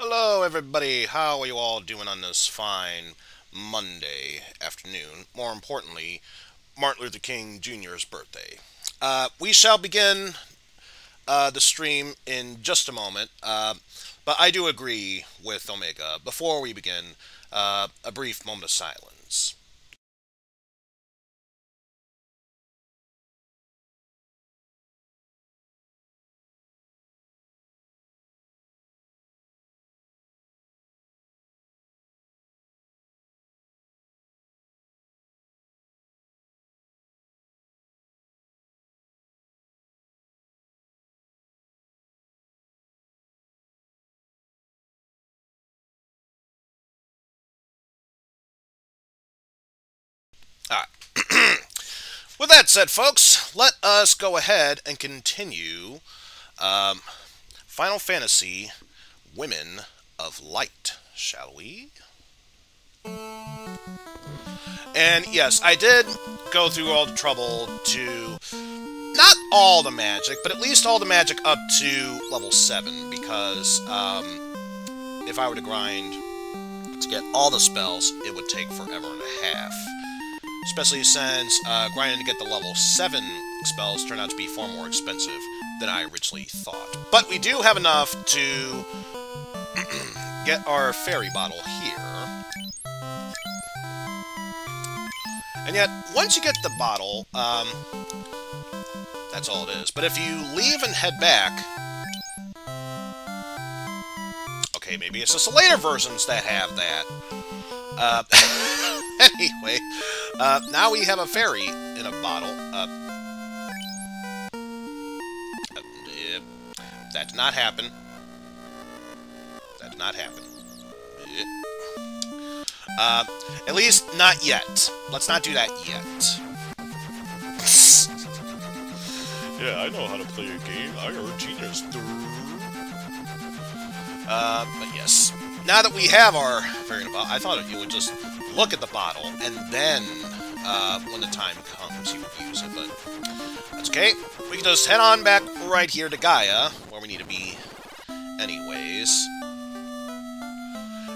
Hello, everybody. How are you all doing on this fine Monday afternoon? More importantly, Martin Luther King Jr.'s birthday. We shall begin the stream in just a moment, but I do agree with Omega. Before we begin, a brief moment of silence. All right. With that said, folks, let us go ahead and continue um, Final Fantasy Women of Light, shall we? And yes, I did go through all the trouble to not all the magic, but at least all the magic up to level 7, because if I were to grind to get all the spells, it would take forever and a half. Especially since grinding to get the level 7 spells turned out to be far more expensive than I originally thought. But we do have enough to get our fairy bottle here. And yet, once you get the bottle, that's all it is. But if you leave and head back... Okay, maybe it's just the later versions that have that. Anyway, now we have a fairy in a bottle. That did not happen. That did not happen. At least not yet. Let's not do that yet. Yeah, I know how to play a game. I are a genius. But yes. Now that we have our fairy in a bottle, I thought you would just look at the bottle, and then, when the time comes, you would use it, but that's okay. We can just head on back right here to Gaia, where we need to be anyways.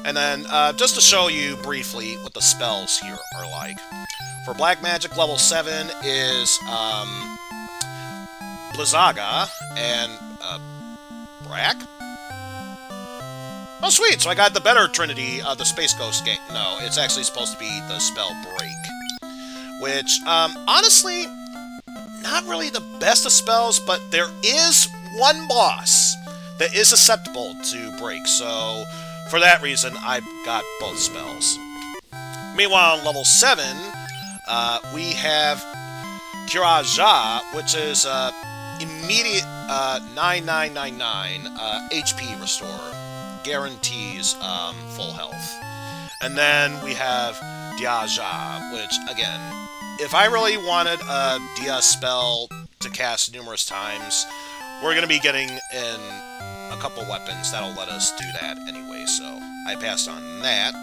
And then, just to show you briefly what the spells here are like. For Black Magic, level 7 is, Blizzaga and, Brack? Oh, sweet! So I got the better Trinity of the Space Ghost game. No, it's actually supposed to be the spell Break. Which, honestly, not really the best of spells, but there is one boss that is susceptible to Break, so for that reason, I've got both spells. Meanwhile, on level 7, we have Kiraja, which is immediate 9999 HP restore. Guarantees full health. And then we have Diaja, which, again, if I really wanted a Dia spell to cast numerous times, we're going to be getting in a couple weapons that'll let us do that anyway, so I passed on that.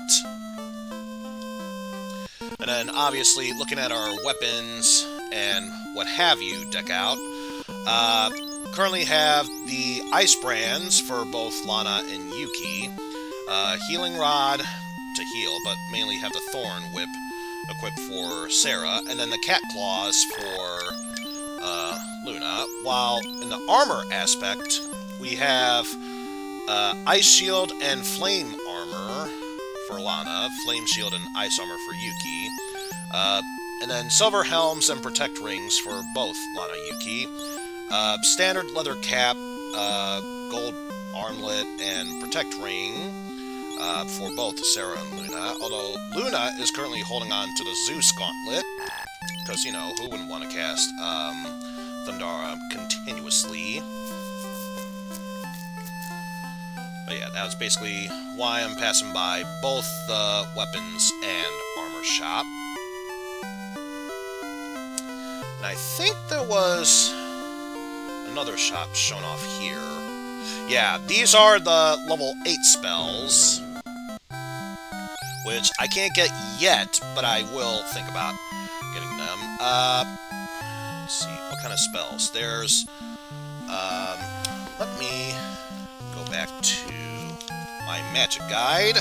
And then, obviously, looking at our weapons and what have you deck out, currently have the Ice Brands for both Lana and Yuki, Healing Rod to heal, but mainly have the Thorn Whip equipped for Sarah, and then the Cat Claws for Luna, while in the armor aspect, we have Ice Shield and Flame Armor for Lana, Flame Shield and Ice Armor for Yuki, and then Silver Helms and Protect Rings for both Lana and Yuki, standard leather cap, gold armlet, and protect ring for both Sara and Luna. Although Luna is currently holding on to the Zeus gauntlet, because, you know, who wouldn't want to cast Thundara continuously? But yeah, that was basically why I'm passing by both the weapons and armor shop. And I think there was another shop shown off here. Yeah, these are the level 8 spells, which I can't get yet, but I will think about getting them. Let's see, what kind of spells? There's, let me go back to my magic guide.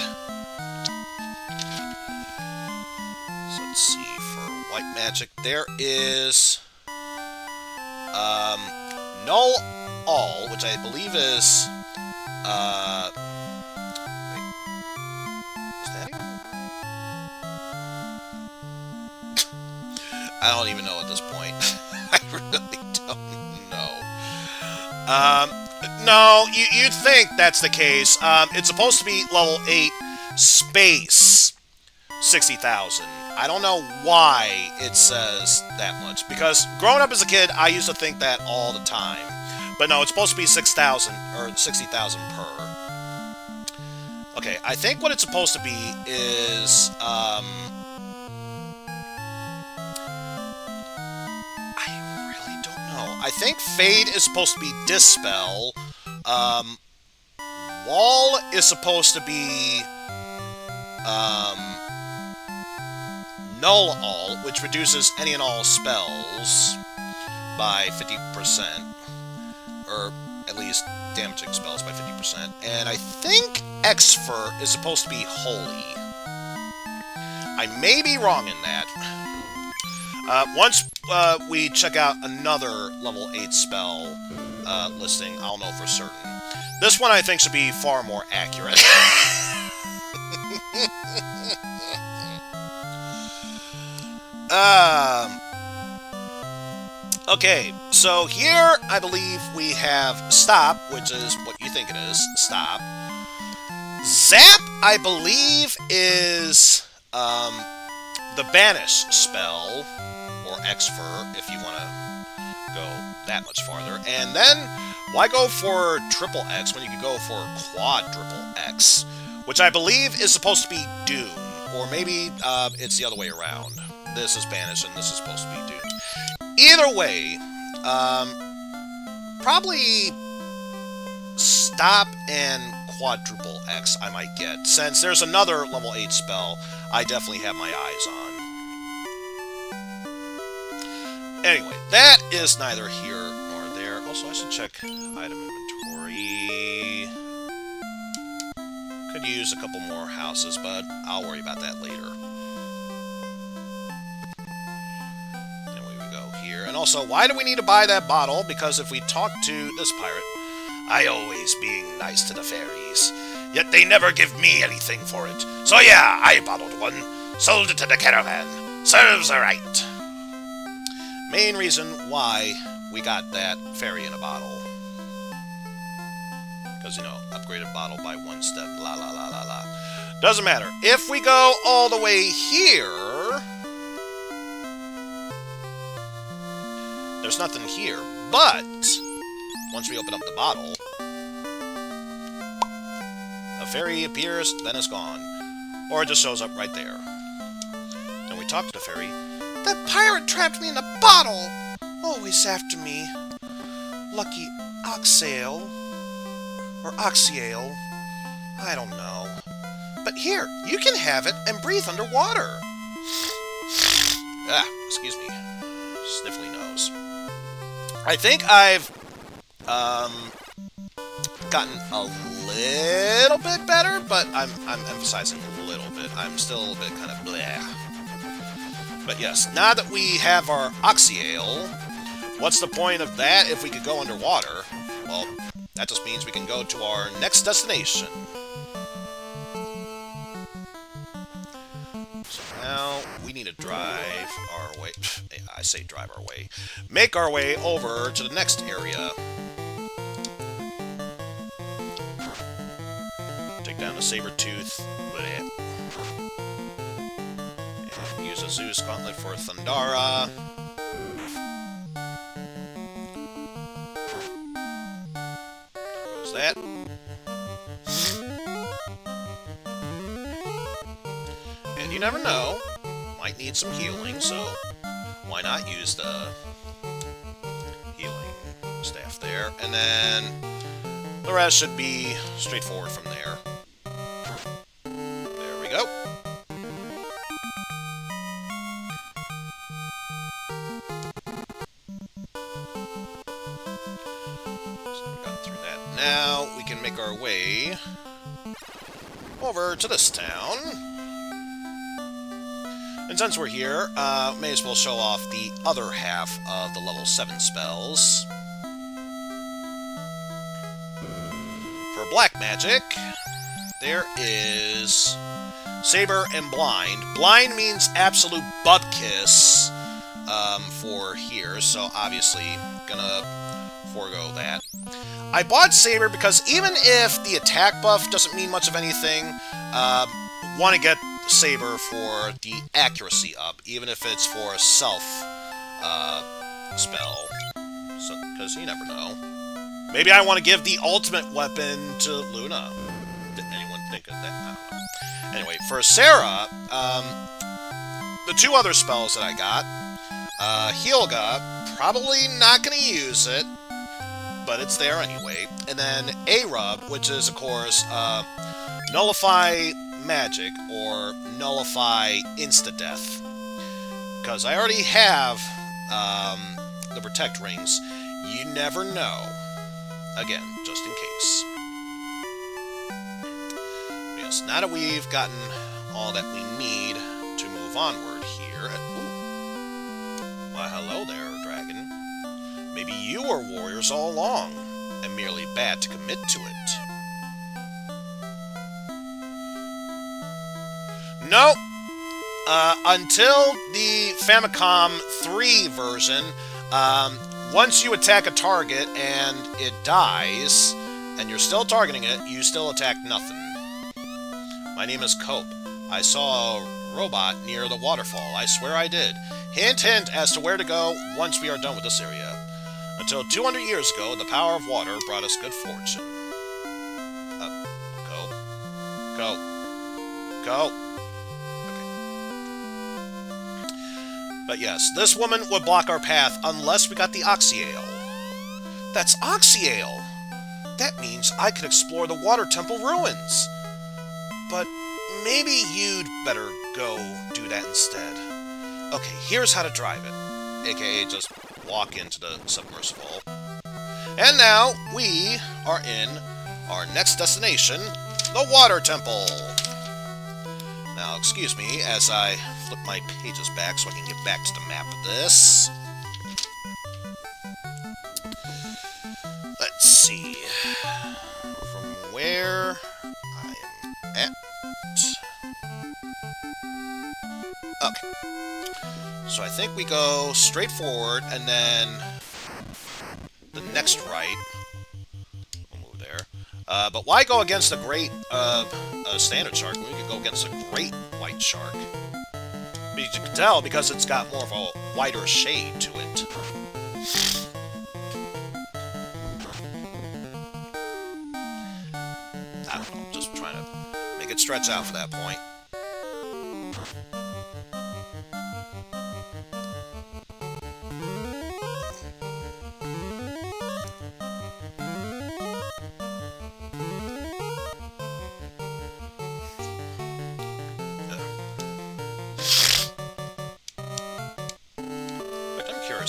So let's see, for white magic, there is null all, which I believe is wait, is that even I don't even know at this point. I really don't know. No, you'd think that's the case. It's supposed to be level 8 space 60,000. I don't know why it says that much, because growing up as a kid, I used to think that all the time. But no, it's supposed to be 6,000 or 60,000 per. Okay, I think what it's supposed to be is I really don't know. I think Fade is supposed to be Dispel. Wall is supposed to be Null All, which reduces any and all spells by 50%, or at least damaging spells by 50%. And I think Exfer is supposed to be Holy. I may be wrong in that. Once we check out another level 8 spell listing, I'll know for certain. This one I think should be far more accurate. Okay, so here I believe we have Stop, which is what you think it is, Stop. Zap, I believe, is the Banish spell, or Exfer, if you want to go that much farther. And then, why go for triple X when you could go for quadruple X, which I believe is supposed to be Doom, or maybe it's the other way around. This is Banish and this is supposed to be Doom. Either way, probably Stop and quadruple X I might get, since there's another level 8 spell I definitely have my eyes on. Anyway, that is neither here nor there. Also, I should check item inventory. Could use a couple more houses, but I'll worry about that later. And also, why do we need to buy that bottle? Because if we talk to this pirate, I always being nice to the fairies, yet they never give me anything for it. So yeah, I bottled one, sold it to the caravan. Serves alright. Main reason why we got that fairy in a bottle. Because, you know, upgraded bottle by 1 step, la la la la la. Doesn't matter. If we go all the way here, there's nothing here, but once we open up the bottle, a fairy appears, then it's gone. Or it just shows up right there. Then we talk to the fairy. That pirate trapped me in a bottle! Always after me. Lucky Oxyale. Or Oxyale. I don't know. But here, you can have it and breathe underwater. Ah, excuse me. Sniffly nose. I think I've gotten a little bit better, but I'm emphasizing a little bit. I'm still a bit kind of bleh. But yes, now that we have our Oxyale, what's the point of that if we could go underwater? Well, that just means we can go to our next destination. So now we need to drive our way. I say drive our way. Make our way over to the next area. Take down the saber-tooth. And use a Zeus gauntlet for Thundara. There goes that. And you never know. Might need some healing, so why not use the healing staff there? And then the rest should be straightforward from there. There we go. So we got through that. Now we can make our way over to this town. And since we're here, may as well show off the other half of the level 7 spells. For black magic, there is Saber and Blind. Blind means absolute butt kiss for here, so obviously gonna forego that. I bought Saber because even if the attack buff doesn't mean much of anything, want to get Saber for the accuracy up, even if it's for a self spell, because you never know. Maybe I want to give the ultimate weapon to Luna. Did anyone think of that? I don't know. Anyway, for Sara, the two other spells that I got, Healga, probably not going to use it, but it's there anyway. And then A-Rub, which is, of course, Nullify Magic, or Nullify Insta-Death. Because I already have the Protect Rings. You never know. Again, just in case. Yes, now that we've gotten all that we need to move onward here... Ooh. Why, hello there, dragon. Maybe you were warriors all along, and merely bad to commit to it. No! Until the Famicom 3 version, once you attack a target and it dies, and you're still targeting it, you still attack nothing. My name is Cope. I saw a robot near the waterfall. I swear I did. Hint, hint as to where to go once we are done with this area. Until 200 years ago, the power of water brought us good fortune. Go. But yes, this woman would block our path unless we got the Oxyale. That's Oxyale! That means I could explore the Water Temple ruins. But maybe you'd better go do that instead. Okay, here's how to drive it. AKA just walk into the submersible. And now, we are in our next destination, the Water Temple. Now, excuse me as I flip my pages back so I can get back to the map of this. Let's see. From where I am at. Okay. So I think we go straight forward and then the next right. We'll move there. But why go against a great standard shark when we could go against a great white shark? But you can tell because it's got more of a whiter shade to it. I don't know, just trying to make it stretch out for that point.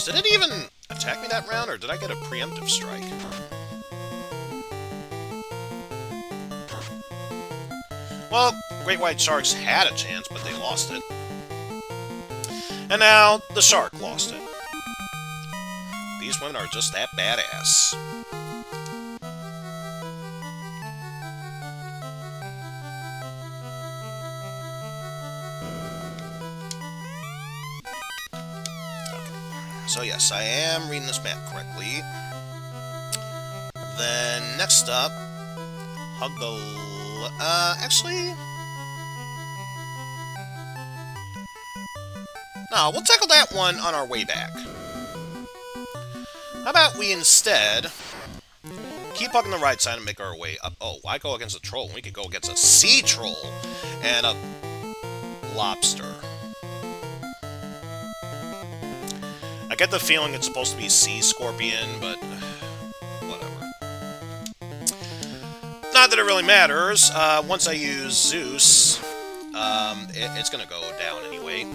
Did it even attack me that round, or did I get a preemptive strike? Well, great white sharks had a chance, but they lost it. And now, the shark lost it. These women are just that badass. So yes, I am reading this map correctly. Then, next up, hug the... actually... No, we'll tackle that one on our way back. How about we instead keep hugging the right side and make our way up? Oh, why go against a troll? We could go against a sea troll and a lobster. I get the feeling it's supposed to be sea scorpion, but whatever. Not that it really matters. Once I use Zeus, it's gonna go down anyway.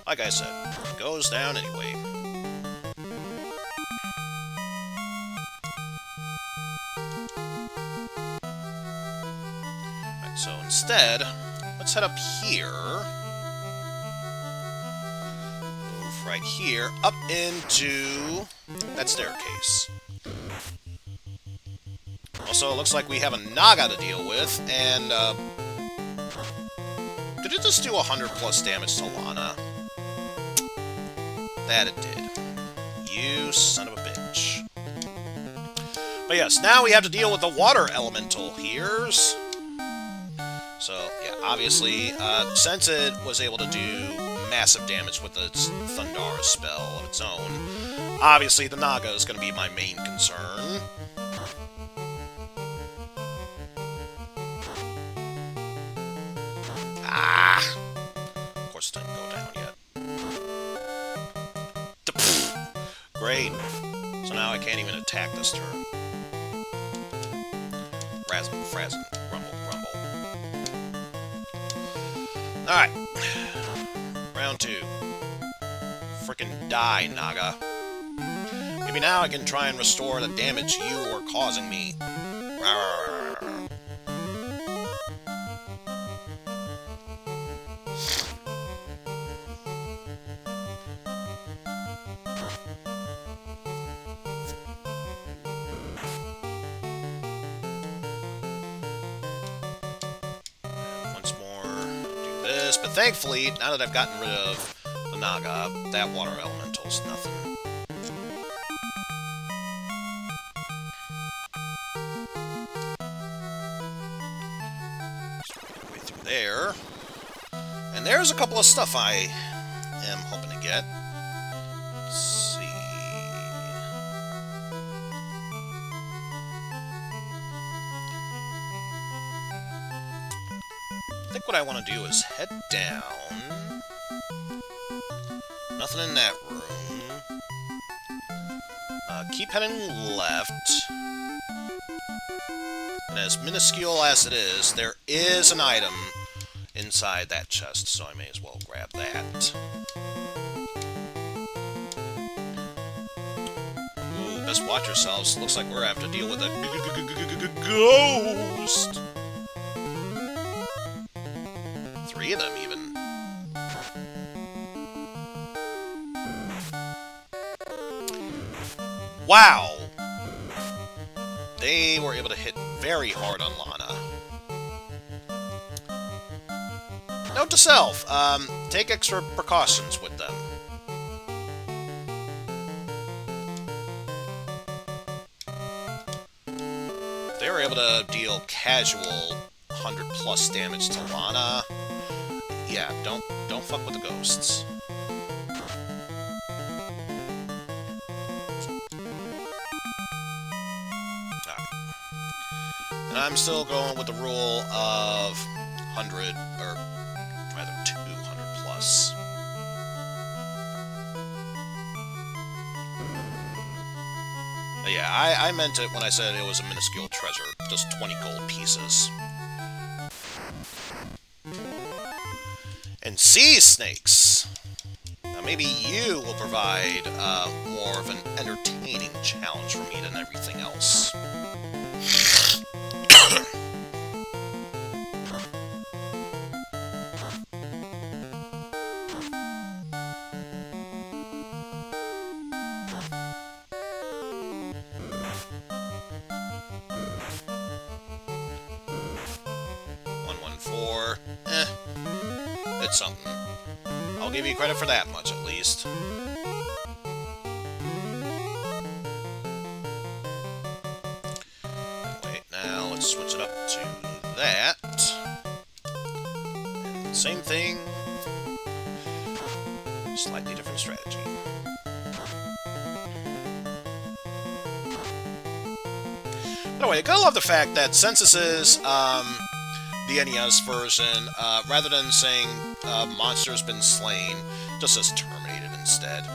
like I said, it goes down anyway. Alright, so instead, let's head up here. Move right here, up into that staircase. Also, it looks like we have a Naga to deal with, and, did it just do 100+ damage to Lana? That it did. You son of a bitch. But yes, now we have to deal with the water elemental here. So, yeah, obviously, since it was able to do massive damage with its Thundara spell of its own, obviously the Naga is going to be my main concern. Ah! Of course it didn't go down yet. Great. So now I can't even attack this turn. Razzle, frazzle, rumble, rumble. Alright. Round 2. Frickin' die, Naga. Maybe now I can try and restore the damage you are causing me. But thankfully, now that I've gotten rid of the Naga, that water elemental's nothing. Just work my way through there. And there's a couple of stuff I am hoping to get. Let's see. I think what I want to do is head down. Nothing in that room. Keep heading left. And as minuscule as it is, there is an item inside that chest, so I may as well grab that. Ooh, best watch yourselves. Looks like we're having to deal with a ghost. 3 of them, even. Wow! They were able to hit very hard on Lana. Note to self, take extra precautions with them. If they were able to deal casual 100+ damage to Lana, yeah, don't fuck with the ghosts. And I'm still going with the rule of 100, or rather 200+. But yeah, I meant it when I said it was a minuscule treasure, just 20 gold pieces. And sea snakes! Now maybe you will provide more of an entertaining challenge for me than everything else. It's something. I'll give you credit for that much, at least. Wait, now let's switch it up to that. And same thing. Slightly different strategy. By the way, I gotta love the fact that since this is, the NES version, rather than saying monster has been slain, just says terminated instead.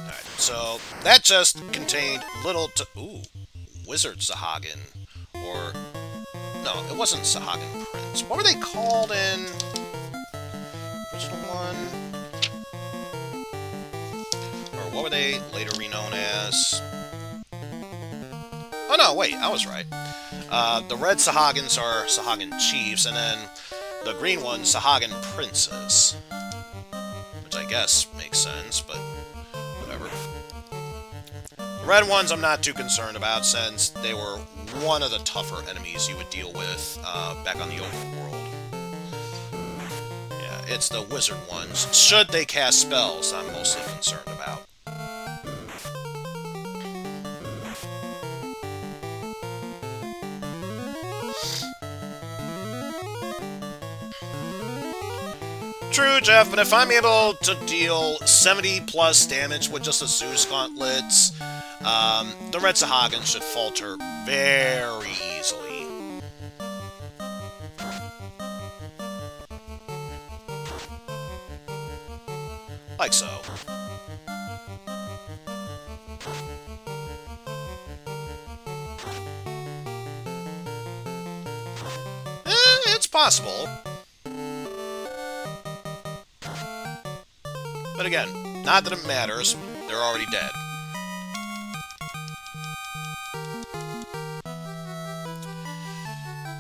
Alright, so that just contained little to... Ooh, Wizard Sahagin. Or... No, it wasn't Sahagin Prince. So what were they called in original one? Or what were they later renowned as? Oh no, wait, I was right. The red Sahagins are Sahagan chiefs, and then the green ones, Sahagan princes. Which I guess makes sense, but whatever. The red ones I'm not too concerned about, since they were one of the tougher enemies you would deal with back on the overworld. Yeah, it's the wizard ones. Should they cast spells, I'm mostly concerned about. True, Jeff, but if I'm able to deal 70 plus damage with just the Zeus gauntlets, the red Sahagan should falter very easily. Like so. It's possible. But again, not that it matters, they're already dead.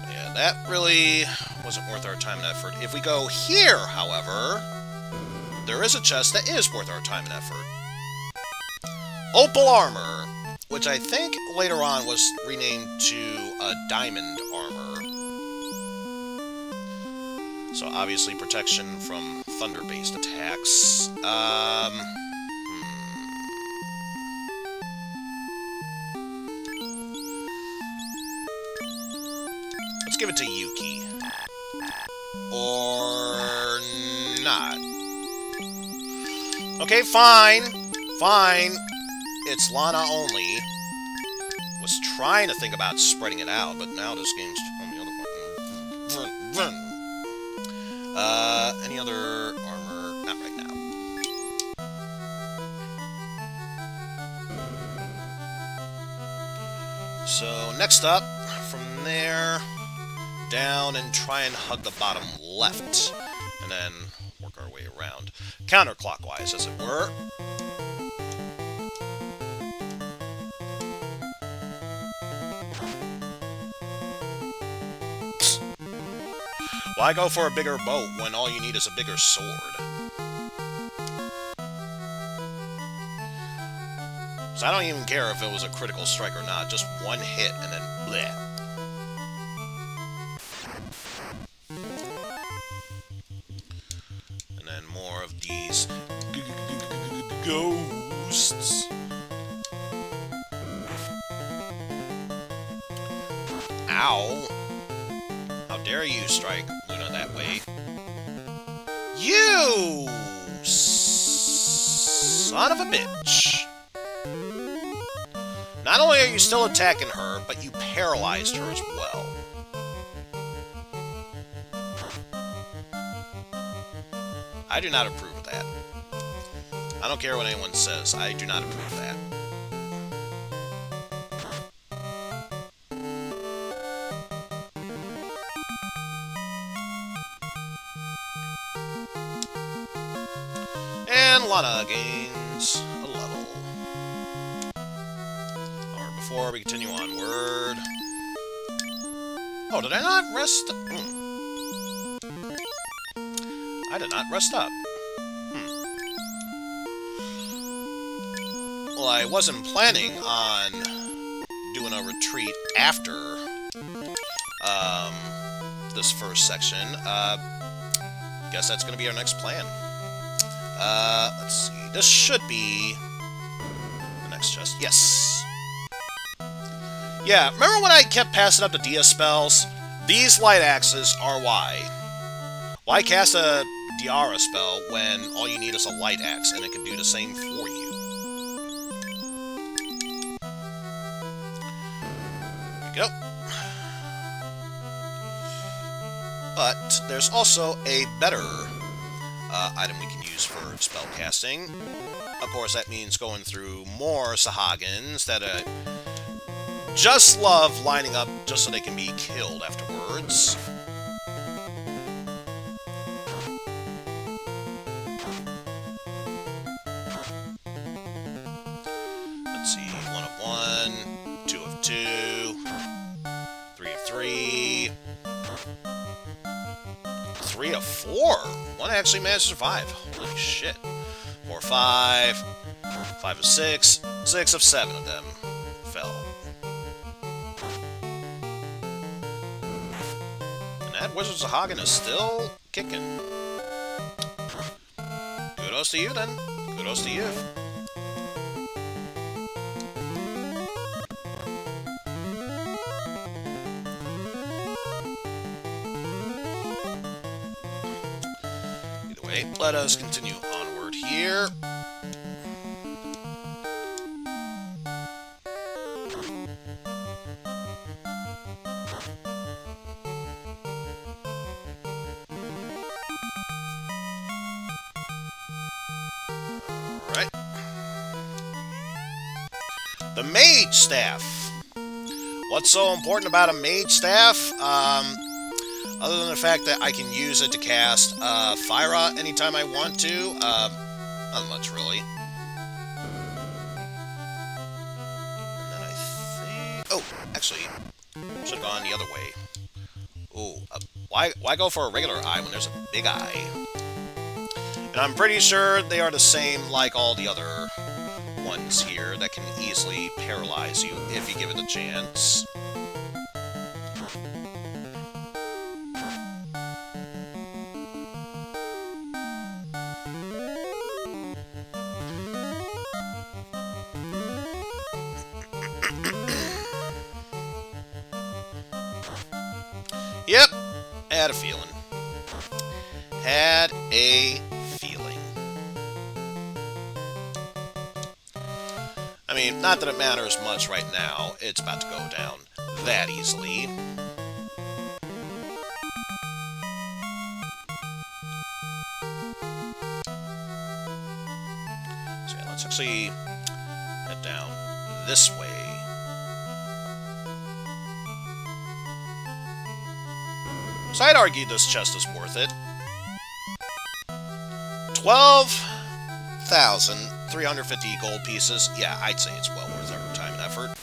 Yeah, that really wasn't worth our time and effort. If we go here, however, there is a chest that is worth our time and effort. Opal Armor, which I think later on was renamed to a Diamond Armor. So obviously protection from thunder-based attacks. Let's give it to Yuki. Or not. Okay, fine. Fine. It's Lana only. Was trying to think about spreading it out, but now this game's on the other one. Any other armor? Not right now. So, next up, from there, down and try and hug the bottom left. And then work our way around. Counterclockwise, as it were. Why go for a bigger boat when all you need is a bigger sword? So I don't even care if it was a critical strike or not, just one hit and then bleh. And then more of these ghosts. Ow. How dare you strike Luna that way? You son of a bitch. Not only are you still attacking her, but you paralyzed her as well. I do not approve of that. I don't care what anyone says, I do not approve of that. And Lana gains a level. Or before we continue onward... Oh, did I not rest... I did not rest up. Well, I wasn't planning on doing a retreat after this first section. Guess that's going to be our next plan. Let's see. This should be the next chest. Yes. Yeah, remember when I kept passing up the Dia spells? These light axes are why. Why cast a Diara spell when all you need is a light axe and it can do the same for you? There we go. But there's also a better item we can use for spell casting. Of course, that means going through more Sahagins that just love lining up just so they can be killed afterwards. 3 of 4. One actually managed to survive. Holy shit. 4 of 5. 5 of 6. 6 of 7 of them fell. And that Wizards of Hagen is still kicking. Kudos to you, then. Kudos to you. Either way, let us continue onward here. The Mage Staff. What's so important about a Mage Staff? Other than the fact that I can use it to cast Fyra anytime I want to, not much really. And then I think... Oh, actually, should have gone the other way. Ooh, why go for a regular eye when there's a big eye? And I'm pretty sure they are the same like all the other ones here that can easily paralyze you if you give it a chance. Yep, had a feeling. Had a feeling. I mean, not that it matters much right now. It's about to go down that easily. So yeah, let's actually head down this way. So I'd argue this chest is worth it. 12,350 gold pieces. Yeah, I'd say it's well worth our time and effort.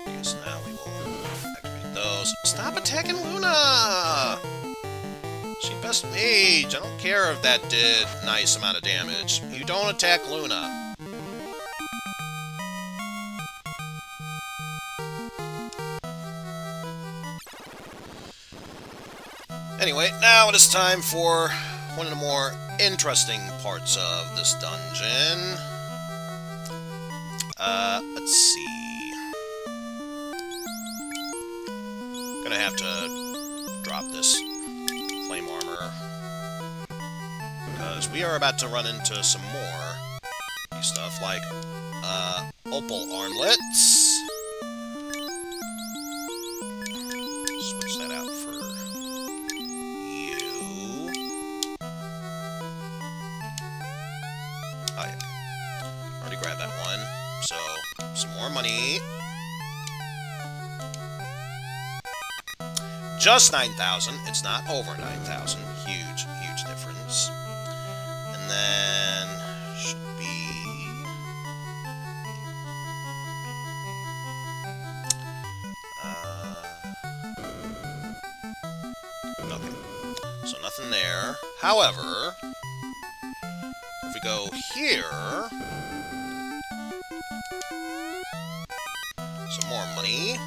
Because now we will activate those. Stop attacking Luna! She best mage. I don't care if that did a nice amount of damage. You don't attack Luna. Anyway, now it is time for one of the more interesting parts of this dungeon. Let's see. Gonna have to drop this flame armor, because we are about to run into some more stuff like opal armlets. Switch that out for grab that one. So, some more money. Just 9,000. It's not over 9,000. Huge, huge difference. And then should be okay. So nothing there. However, if we go here, some more money.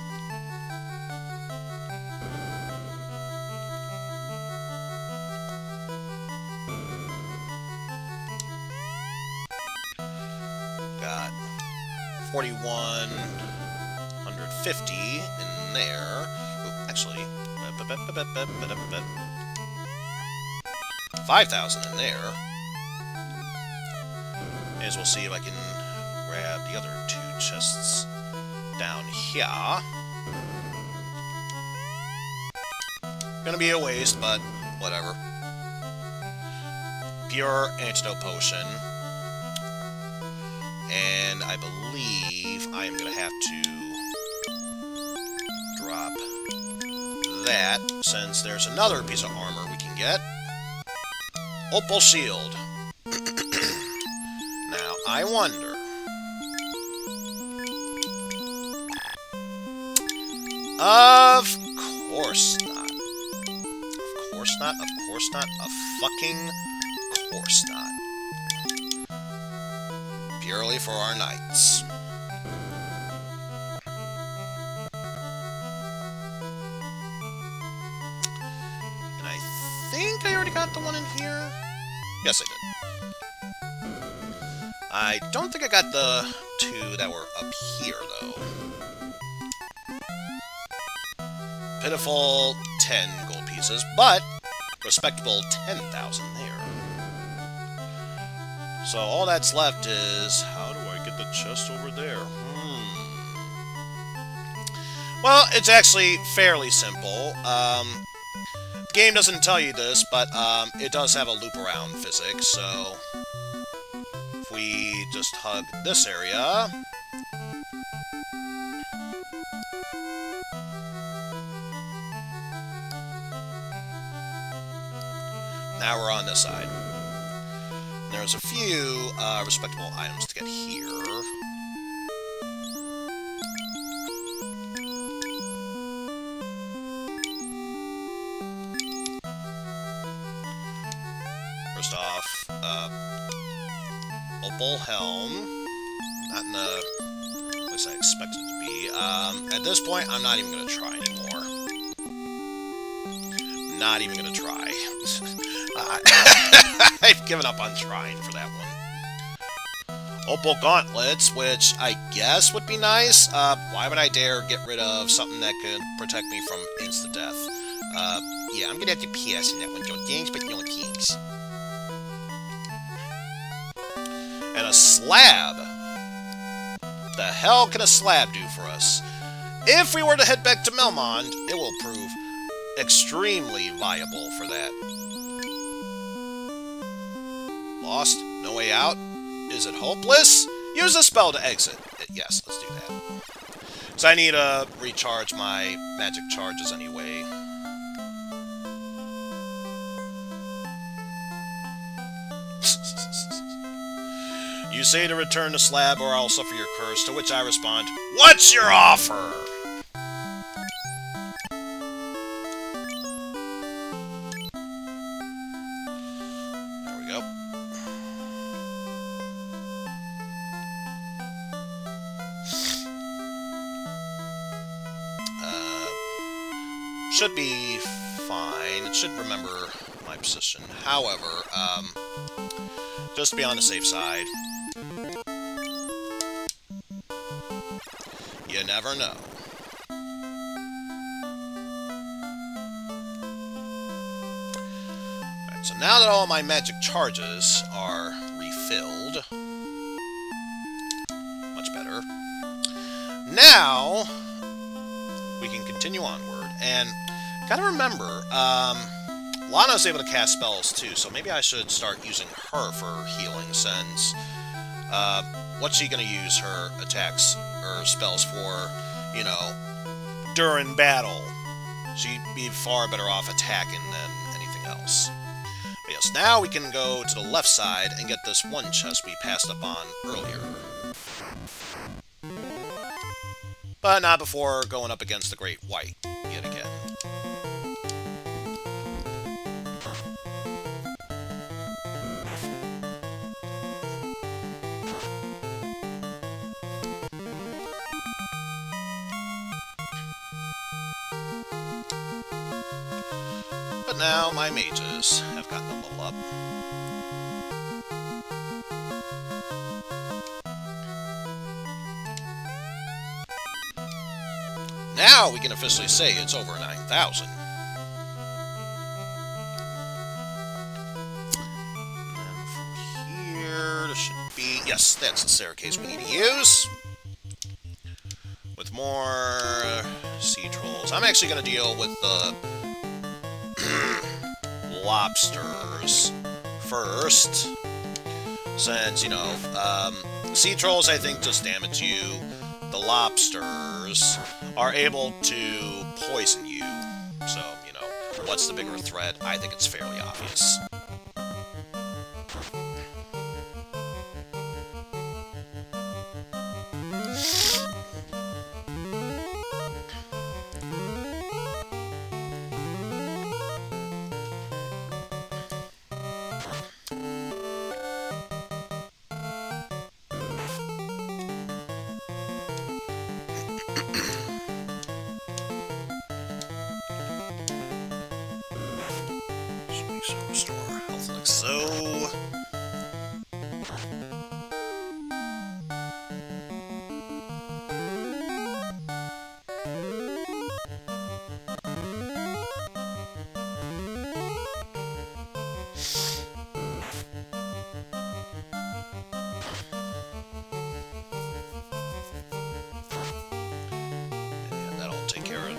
Got 4,150 in there. Ooh, actually, 5,000 in there. May as well see if I can grab the other two chests down here. Gonna be a waste, but whatever. Pure antidote potion. And I believe I am gonna have to drop that, since there's another piece of armor we can get. Opal shield. Now, I wonder Of course not. Of course not, of course not, of fucking course not. Purely for our knights. And I think I already got the one in here. Yes, I did. I don't think I got the two that were up here, though. Pitiful 10 gold pieces, but respectable 10,000 there. So all that's left is, how do I get the chest over there? Well, it's actually fairly simple. The game doesn't tell you this, but it does have a loop around physics, so if we just hug this area, now we're on this side. There's a few respectable items to get here. First off, opal helm. Not in the place I expected it to be. At this point, I'm not even going to try anymore. Not even going to try. I've given up on trying for that one. Opal gauntlets, which I guess would be nice. Why would I dare get rid of something that could protect me from insta-death? Yeah, I'm gonna have to PS in that one. No thanks, but no thanks. And a slab. The hell can a slab do for us? If we were to head back to Melmond, it will prove extremely viable for that. Lost? No way out? Is it hopeless? Use a spell to exit. Yes, let's do that. So I need to recharge my magic charges anyway. You say to return the slab or I'll suffer your curse, to which I respond, what's your offer? There we go. Should be fine. It should remember my position. However, just to be on the safe side, you never know. Alright, so now that all my magic charges are refilled, much better, now we can continue onward. And gotta remember, Lana's able to cast spells too, so maybe I should start using her for healing, since what's she gonna use her attacks or spells for, you know, during battle? She'd be far better off attacking than anything else. But yes, now we can go to the left side and get this one chest we passed up on earlier. But not before going up against the Great White yet again. But now my mages have gotten a little up. Now we can officially say it's over 9,000. And then from here, there should be... Yes, that's the staircase we need to use. With more sea trolls. I'm actually going to deal with the lobsters first. Since, you know, sea trolls, I think, just damage you. The lobsters are able to poison you. So, you know, what's the bigger threat? I think it's fairly obvious. So restore health like so. And that'll take care of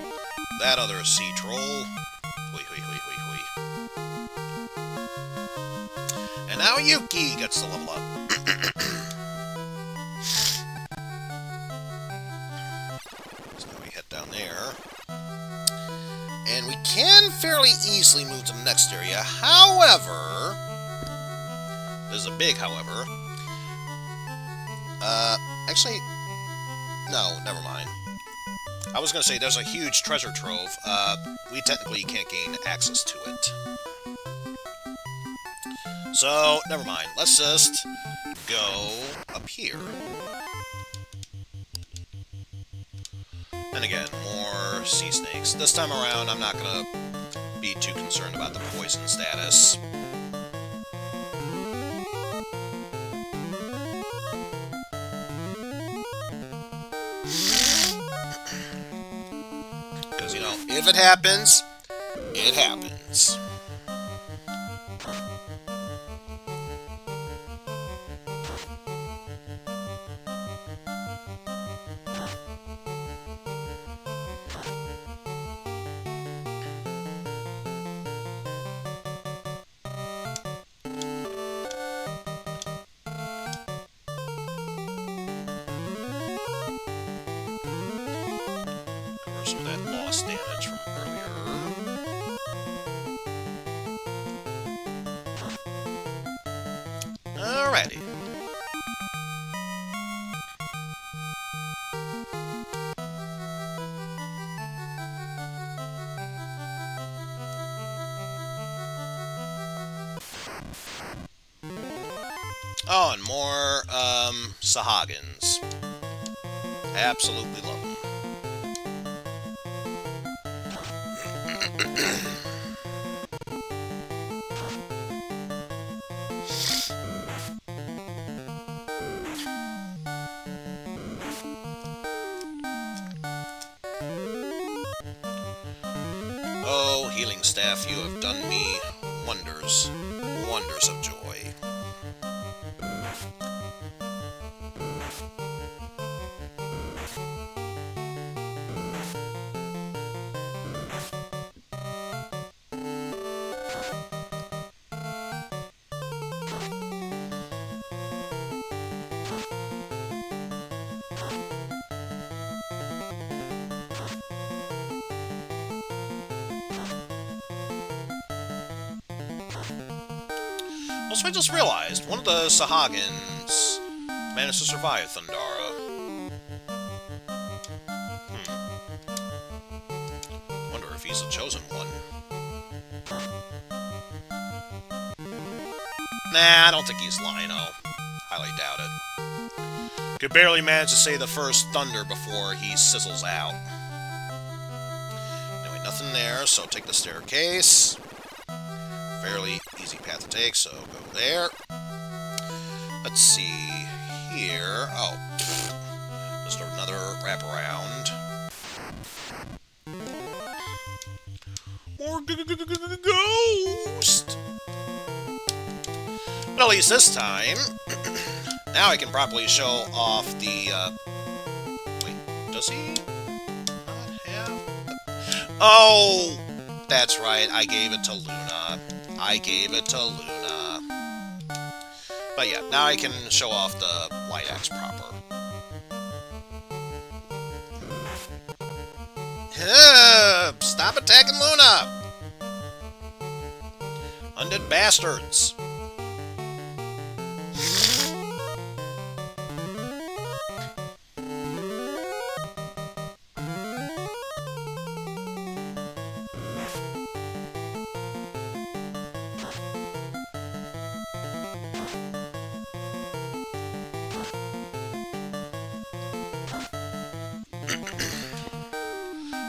that other sea troll. And now Yuki gets to level up. So now we head down there. And we can fairly easily move to the next area. However, there's a big however. Actually, no, never mind. I was going to say there's a huge treasure trove. We technically can't gain access to it. So, never mind. Let's just go up here. And again, more sea snakes. This time around, I'm not going to be too concerned about the poison status. Because, you know, if it happens, it happens. Some of that lost damage from earlier. Alrighty. Oh, and more, Sahagins. Absolutely love them. Oh, healing staff, you have done me wonders, wonders of joy. Also, I just realized, one of the Sahagins managed to survive Thundara. Wonder if he's a chosen one. Nah, I don't think he's Lino. Highly doubt it. Could barely manage to say the first thunder before he sizzles out. Anyway, nothing there, so take the staircase. Fairly easy path to take, so go there. Let's see here. Oh, just another wraparound. More ghost! But at least this time, now I can properly show off the, wait, does he not have... Oh! That's right, I gave it to Luna. I gave it to Luna. But yeah, now I can show off the light axe proper. Stop attacking Luna! Undead bastards!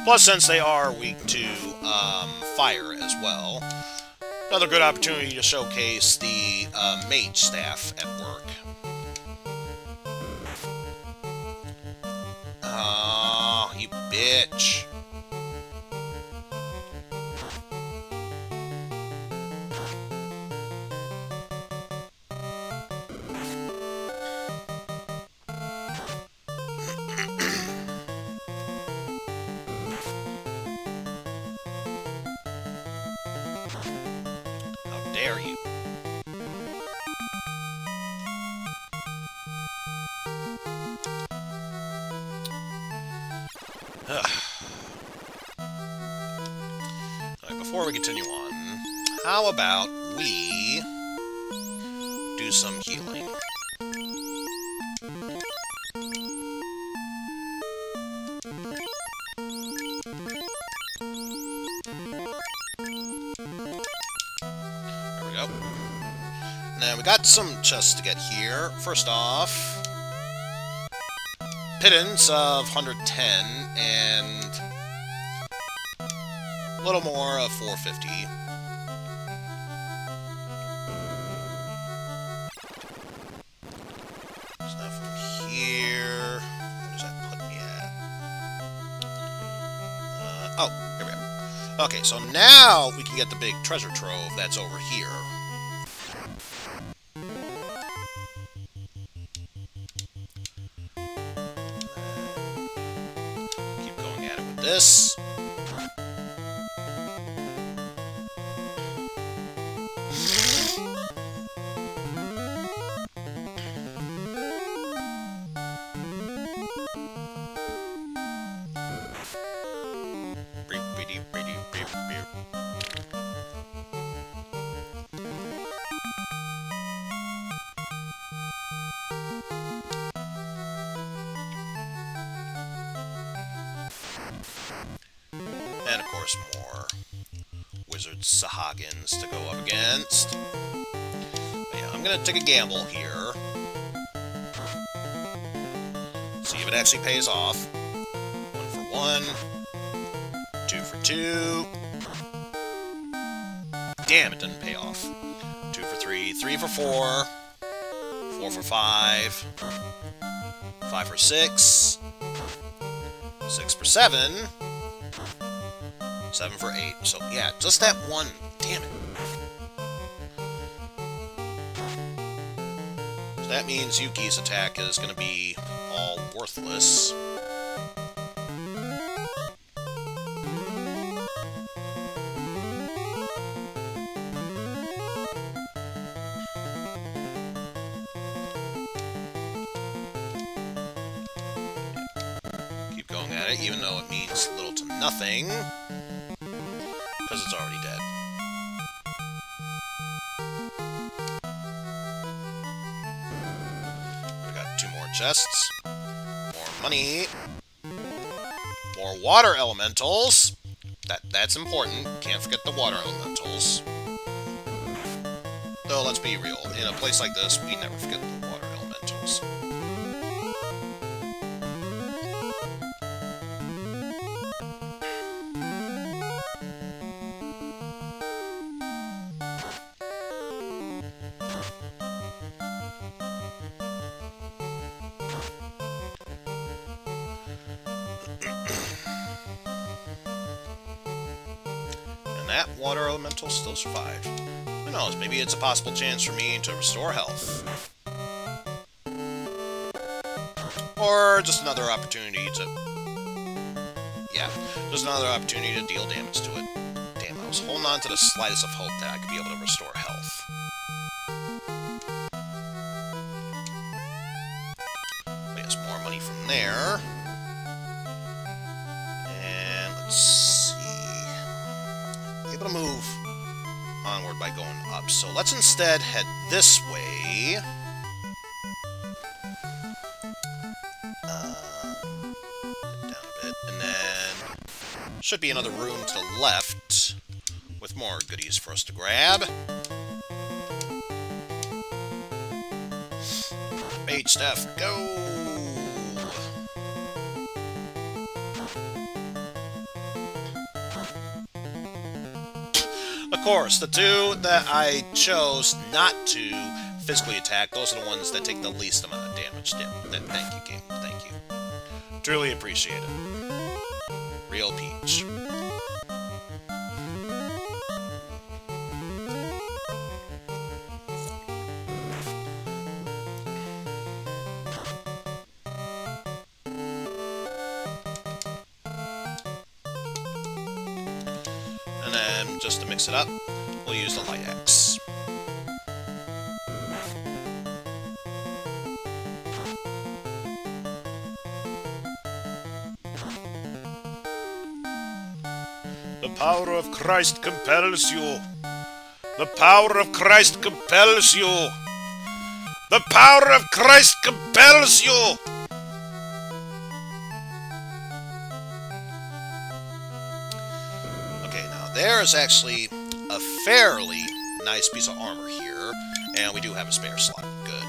Plus, since they are weak to fire as well, another good opportunity to showcase the mage staff at work. Oh, you bitch. How dare you? Alright, before we continue on, how about we do some healing? There we go. Now, we got some chests to get here. First off, pittance of 110 and a little more of 450. So now from here, where does that put me at? Oh, here we are. Okay, so now we can get the big treasure trove that's over here. Keep going at it with this. And of course more wizard Sahagins to go up against. But yeah, I'm gonna take a gamble here. See if it actually pays off. 1 for 1. 2 for 2. Damn, it didn't pay off. 2 for 3. 3 for 4. 4 for 5. 5 for 6. 6 for 7. 7 for 8. So, yeah, just that one. Damn it. So that means Yuki's attack is going to be all worthless. Keep going at it, even though it means little to nothing. Because it's already dead. We got 2 more chests. More money. More water elementals. That's important. Can't forget the water elementals. Though, let's be real. In a place like this, we never forget the water elementals. That water elemental still survived. Who knows, maybe it's a possible chance for me to restore health. Or just another opportunity to... Yeah, just another opportunity to deal damage to it. Damn, I was holding on to the slightest of hope that I could be able to restore health. But yes, more money from there. And let's see. Able to move onward by going up. So let's instead head this way. Head down a bit, and then should be another room to the left with more goodies for us to grab. Mage staff, go! course, the two that I chose not to physically attack, those are the ones that take the least amount of damage. Thank you, game. Thank you. Truly appreciate it. Real peach. And then, just to mix it up, we'll use the light axe. The power of Christ compels you. The power of Christ compels you. The power of Christ compels you. Okay, now there's actually a fairly nice piece of armor here, and we do have a spare slot. Good.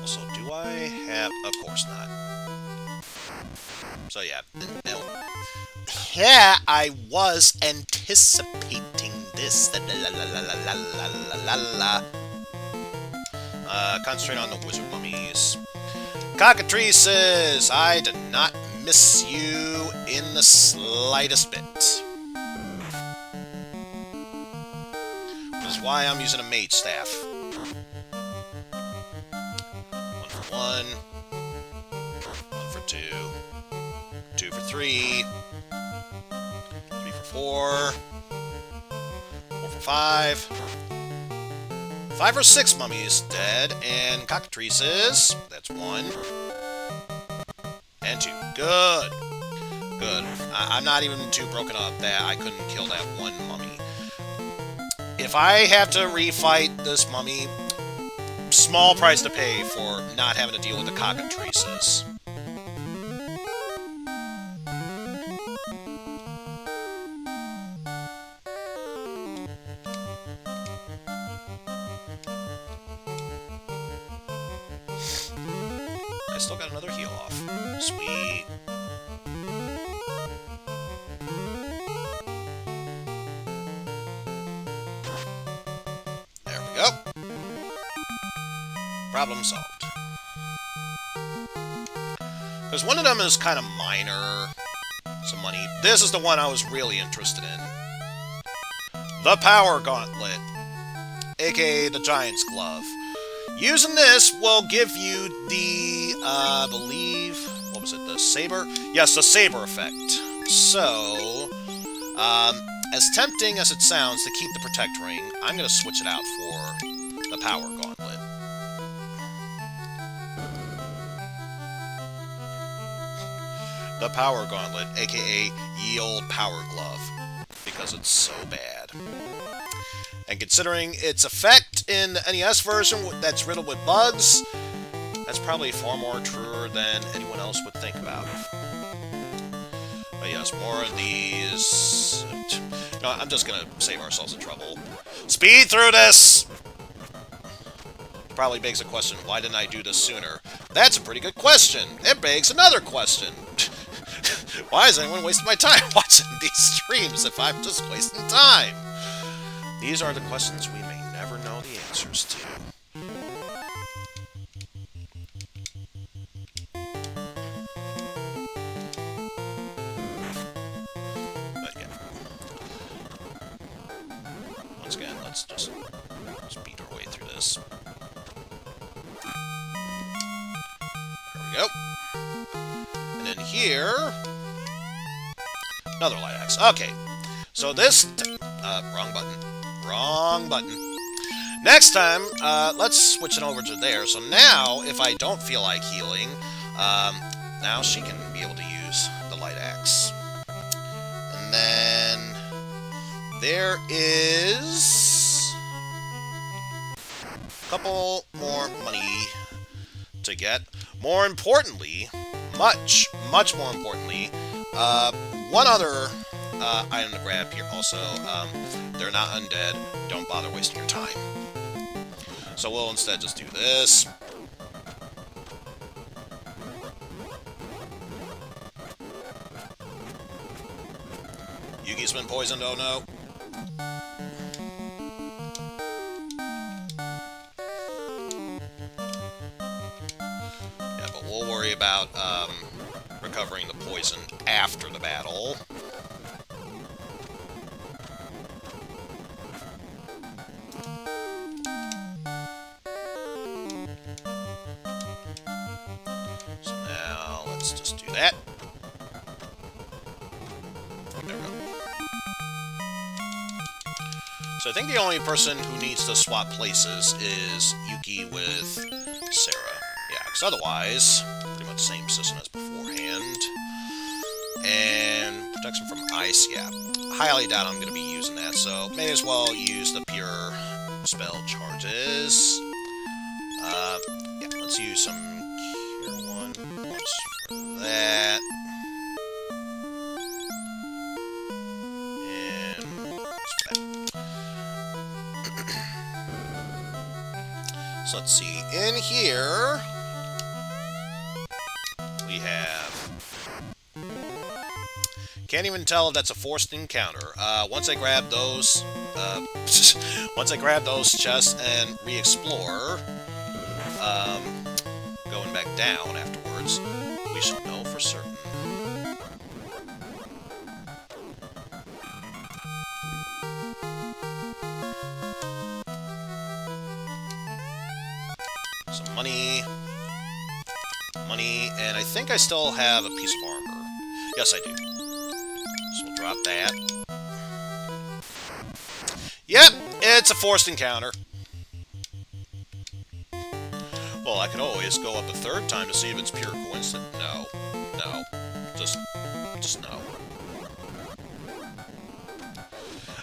Also, do I have... Of course not. So yeah, yeah, I was anticipating this. Concentrate on the wizard mummies. Cockatrices, I did not miss you in the slightest bit. Which is why I'm using a mage staff. 1 for 1. 1 for 2. 2 for 3. 3 for 4. 4 for 5. 5 or 6 mummies dead, and cockatrices. That's 1. And 2. Good. Good. I'm not even too broken up that I couldn't kill that one mummy. If I have to refight this mummy, small price to pay for not having to deal with the cockatrices. I still got another heal off. Sweet. There we go. Problem solved. Because one of them is kind of minor. Some money. This is the one I was really interested in. The Power Gauntlet, aka the Giant's Glove. Using this will give you the, I believe, what was it, the saber? Yes, the saber effect. So, as tempting as it sounds to keep the Protect Ring, I'm going to switch it out for the Power Gauntlet. The Power Gauntlet, aka Ye Olde Power Glove, because it's so bad. And considering its effect in the NES version that's riddled with bugs, that's probably far more truer than anyone else would think about. But yes, more of these... No, I'm just gonna save ourselves the trouble. Speed through this! Probably begs the question, why didn't I do this sooner? That's a pretty good question. It begs another question. Why is anyone wasting my time watching these streams if I'm just wasting time? These are the questions we may never know the answers to. But yeah. Once again, let's just beat our way through this. There we go. And then here... Another light axe. Okay. So this... wrong button. Wrong button. Next time, let's switch it over to there. So now, if I don't feel like healing, now she can be able to use the light axe. And then there is a couple more money to get. More importantly, much more importantly, one other item to grab here also. They're not undead. Don't bother wasting your time. So we'll instead just do this. Yuki's been poisoned, oh no. Yeah, but we'll worry about recovering the poison after the battle. So now, let's just do that. There we go. So I think the only person who needs to swap places is Yuki with Sara. Yeah, because otherwise, pretty much the same system as beforehand. And protection from ice, yeah. Highly doubt I'm going to be using that, so may as well use the pure spell charges. Yeah, let's use some Cure 1 once for that. And once for that. So let's see. In here, we have... Can't even tell if that's a forced encounter. Once I grab those, once I grab those chests and re-explore, going back down afterwards, we shall know for certain. Some money, and I think I still have a piece of armor. Yes, I do. So we'll drop that. Yep, it's a forced encounter. Well, I could always go up a third time to see if it's pure coincidence. No. No. Just no.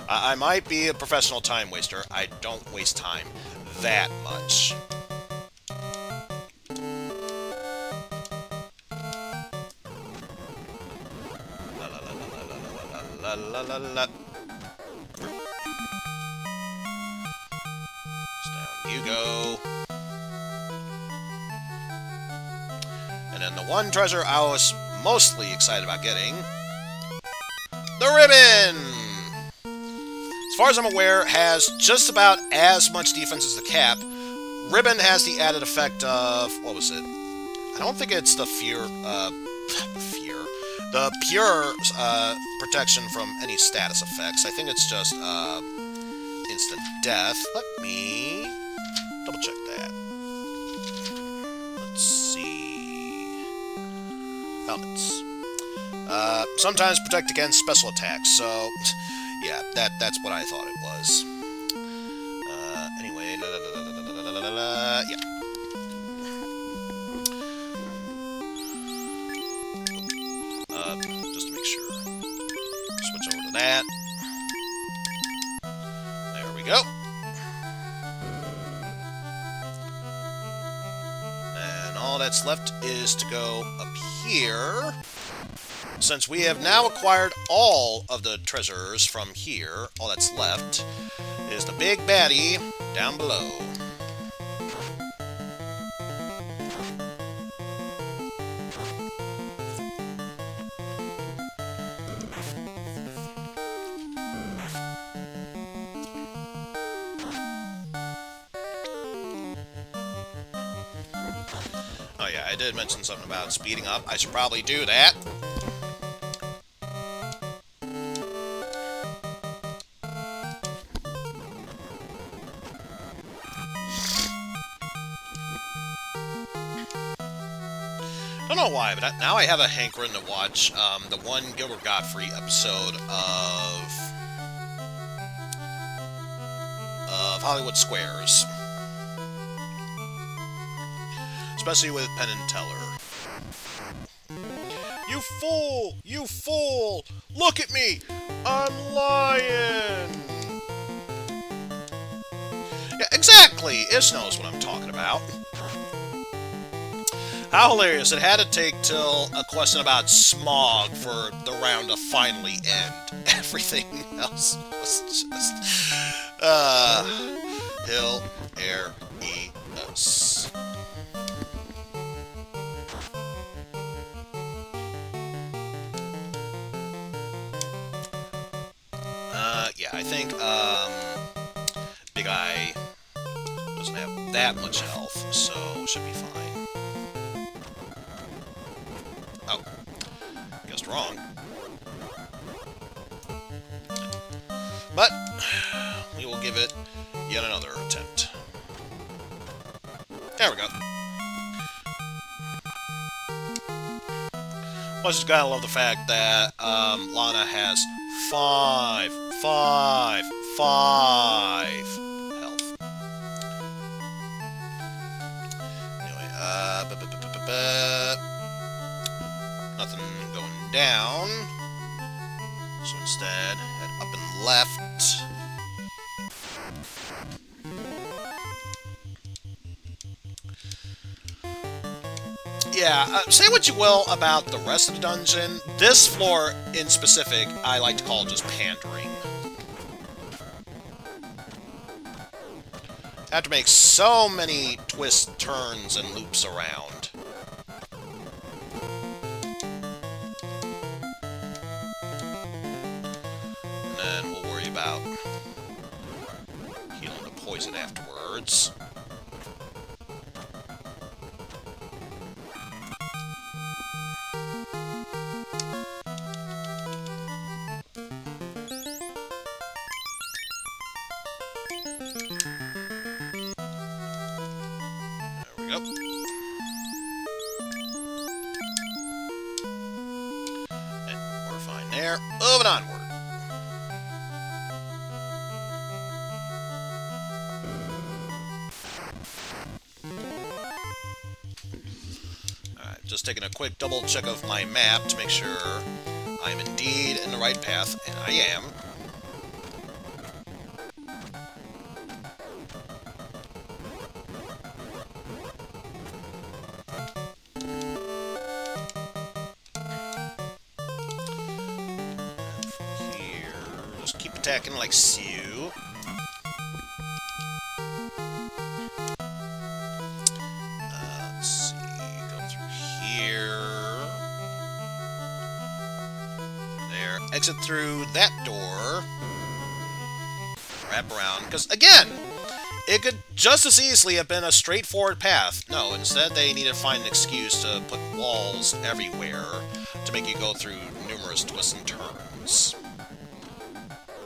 I might be a professional time waster. I don't waste time that much. La la la la. Down you go. And then the one treasure I was mostly excited about getting, the ribbon! As far as I'm aware, has just about as much defense as the cap. Ribbon has the added effect of, what was it? I don't think it's the the pure protection from any status effects. I think it's just instant death. Let me double check that. Let's see. Helmets. Sometimes protect against special attacks, so yeah, that's what I thought it was. Anyway, yeah. Just to make sure. Switch over to that. There we go. And all that's left is to go up here. Since we have now acquired all of the treasures from here, all that's left is the big baddie down below. Oh yeah, I did mention something about speeding up. I should probably do that. I don't know why, but now I have a hankering to watch the one Gilbert Gottfried episode of Hollywood Squares. Especially with Penn and Teller. You fool! You fool! Look at me! I'm lying! Yeah, exactly! Ish knows what I'm talking about. How hilarious. It had to take till a question about smog for the round to finally end. Everything else was just... hilarious. I think, Big Eye doesn't have that much health, so should be fine. Oh. Guessed wrong. But, we will give it yet another attempt. There we go. I just gotta love the fact that Lana has 5 health. Anyway, nothing going down. So instead, head up and left. Yeah, say what you will about the rest of the dungeon. This floor in specific, I like to call just pandering. I have to make so many twists, turns, and loops around. And then we'll worry about healing the poison afterwards. Yep. And we're fine there. Moving onward. Alright, just taking a quick double check of my map to make sure I'm indeed in the right path, and I am. Attacking like Sue. Let's see, go through here. There, exit through that door. Wrap around, because again, it could just as easily have been a straightforward path. No, instead they need to find an excuse to put walls everywhere to make you go through numerous twists and turns.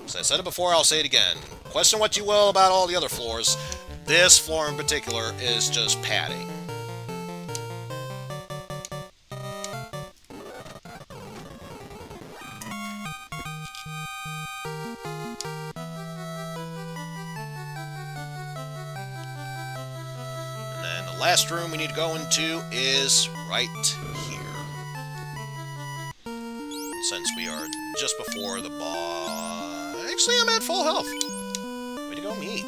As I said it before, I'll say it again. Question what you will about all the other floors. This floor in particular is just padding. And then the last room we need to go into is right here. And since we are just before the boss... Actually, I'm at full health. Way to go, me.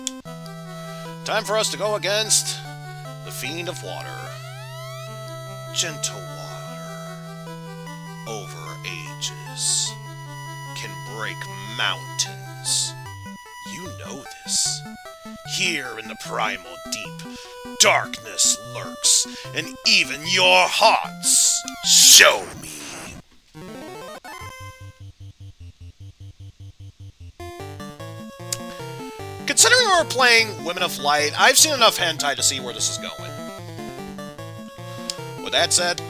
Time for us to go against the Fiend of Water. Gentle water, over ages, can break mountains. You know this. Here in the primal deep, darkness lurks, and even your hearts show me. Considering we're playing Women of Light, I've seen enough hentai to see where this is going. With that said,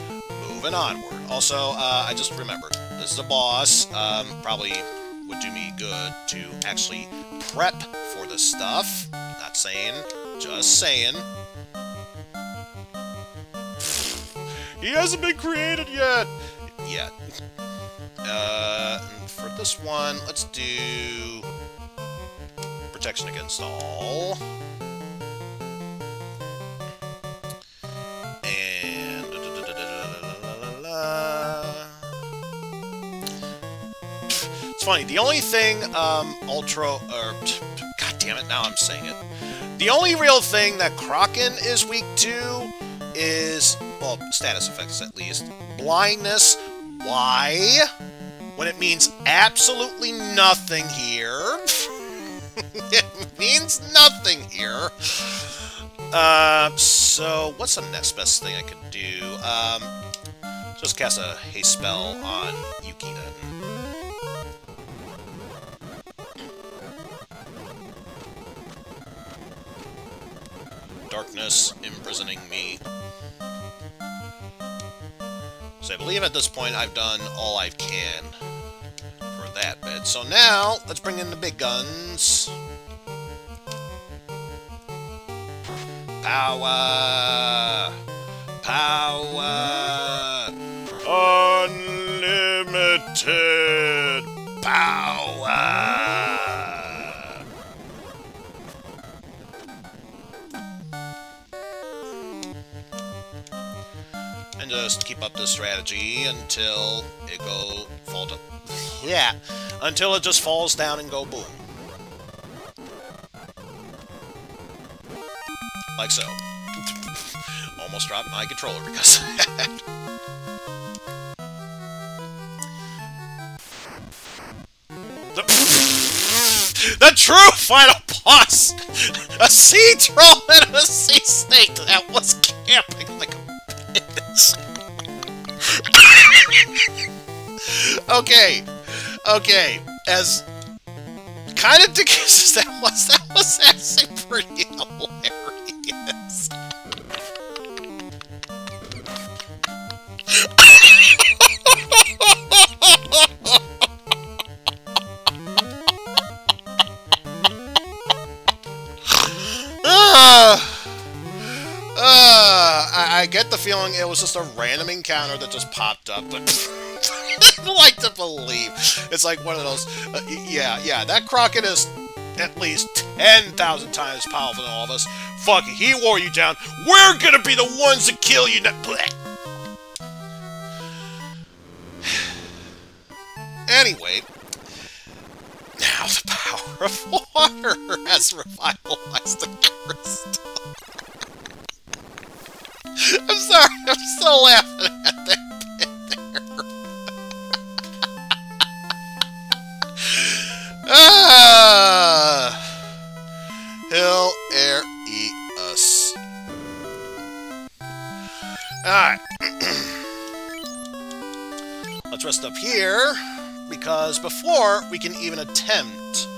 moving onward. Also, I just remembered, this is a boss. Probably would do me good to actually prep for this stuff. Not saying, just saying. He hasn't been created yet! And for this one, let's do... protection against all. And... It's funny, the only thing, God damn it, now I'm saying it. The only real thing that Kraken is weak to is, well, status effects at least, blindness. Why? When it means absolutely nothing here. It means nothing here. So what's the next best thing I could do? Just cast a haste spell on Yuki then. darkness imprisoning me. So I believe at this point I've done all I can for that bit. So now, let's bring in the big guns. Power! Power! Unlimited power! And just keep up this strategy until it until it just falls down and go boom. Like so. Almost dropped my controller because of that. The true final boss! A sea troll and a sea snake that was camping like a bitch. Okay, as kind of ridiculous as that was actually pretty hilarious. I get the feeling it was just a random encounter that just popped up, but I like to believe it's like one of those. Yeah, that Crockett is at least 10,000 times powerful than all of us. Fuck it, he wore you down. We're gonna be the ones that kill you. Anyway, now the power of water has revitalized the crystal. I'm sorry, I'm still laughing at that bit there. He'll eat us. Alright. Let's rest up here, because before we can even attempt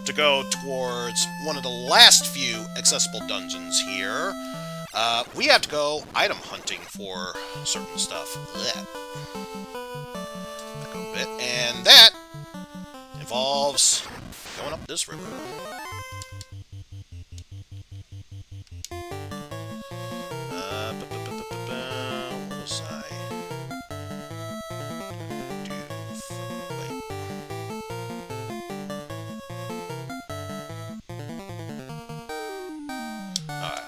to go towards one of the last few accessible dungeons here, we have to go item hunting for certain stuff. Back a bit, and that involves going up this river. What was I?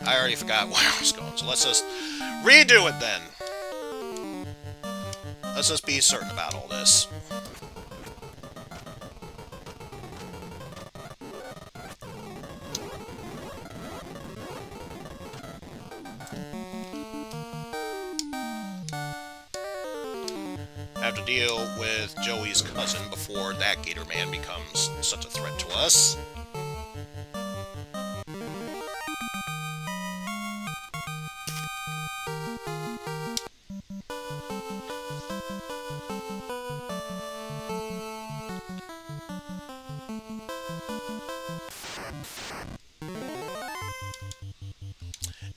I already forgot where I was going, so let's just redo it then. Let's just be certain about all this. I have to deal with Joey's cousin before that Gator Man becomes such a threat to us.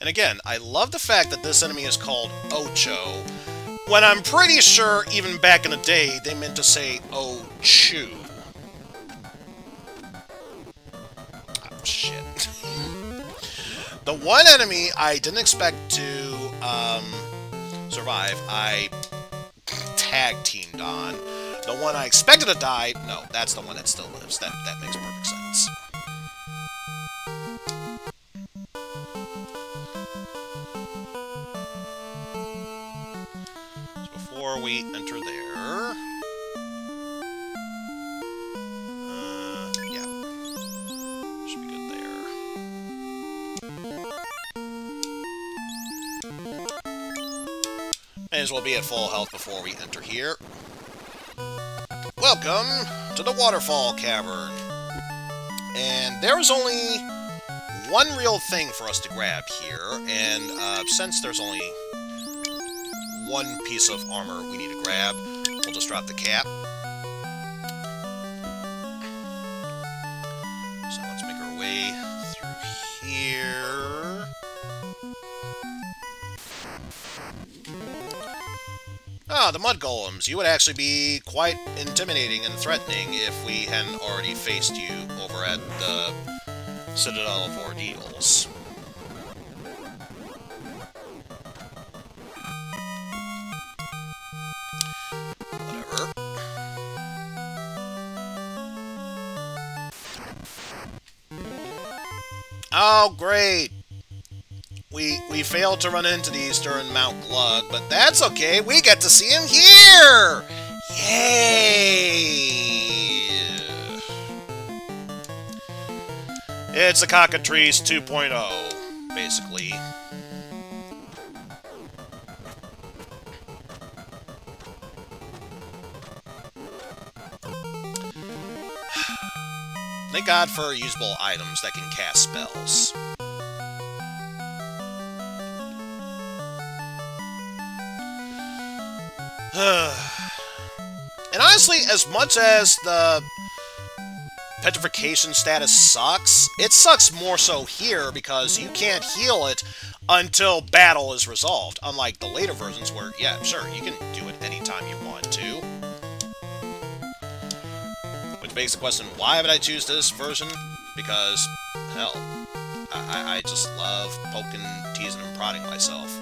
And again, I love the fact that this enemy is called Ocho, when I'm pretty sure, even back in the day, they meant to say Ochu. Oh, shit. The one enemy I didn't expect to survive, I tag-teamed on. The one I expected to die, no, that's the one that still lives. That makes perfect sense. Before we enter there, yeah, should be good there. May as well be at full health before we enter here. Welcome to the Waterfall Cavern. And there is only one real thing for us to grab here, and since there's only one piece of armor we need to grab, we'll just drop the cap. So let's make our way through here. Ah, the mud golems. You would actually be quite intimidating and threatening if we hadn't already faced you over at the Citadel of Ordeals. Whatever. Oh, great! We failed to run into these during Mount Glug, but that's okay. We get to see him here! Yay! It's a Cockatrice 2.0, basically. Thank God for usable items that can cast spells. And honestly, as much as the petrification status sucks, it sucks more so here because you can't heal it until battle is resolved. Unlike the later versions where, yeah, sure, you can do it anytime you want to. Which begs the question, why would I choose this version? Because, hell, I just love poking, teasing, and prodding myself.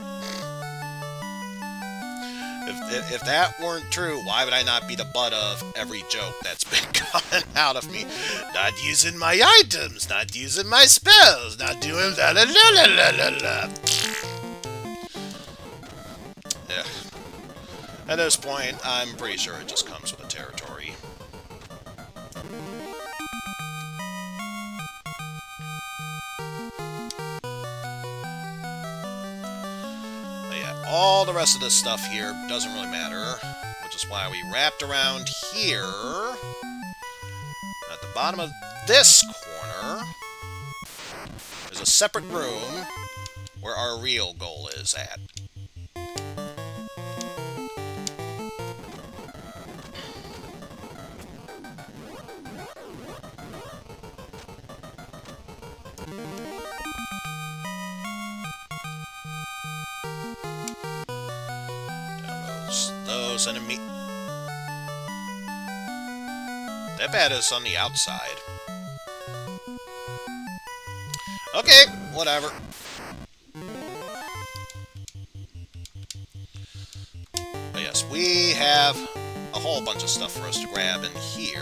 If that weren't true, why would I not be the butt of every joke that's been coming out of me? Not using my items, not using my spells, not doing la la la la la la la. Yeah. At this point, I'm pretty sure it just comes with the territory. All the rest of this stuff here doesn't really matter, which is why we wrapped around here. At the bottom of this corner, there's a separate room where our real goal is at. Those enemy... That bat is on the outside. Okay, whatever. But yes, we have a whole bunch of stuff for us to grab in here.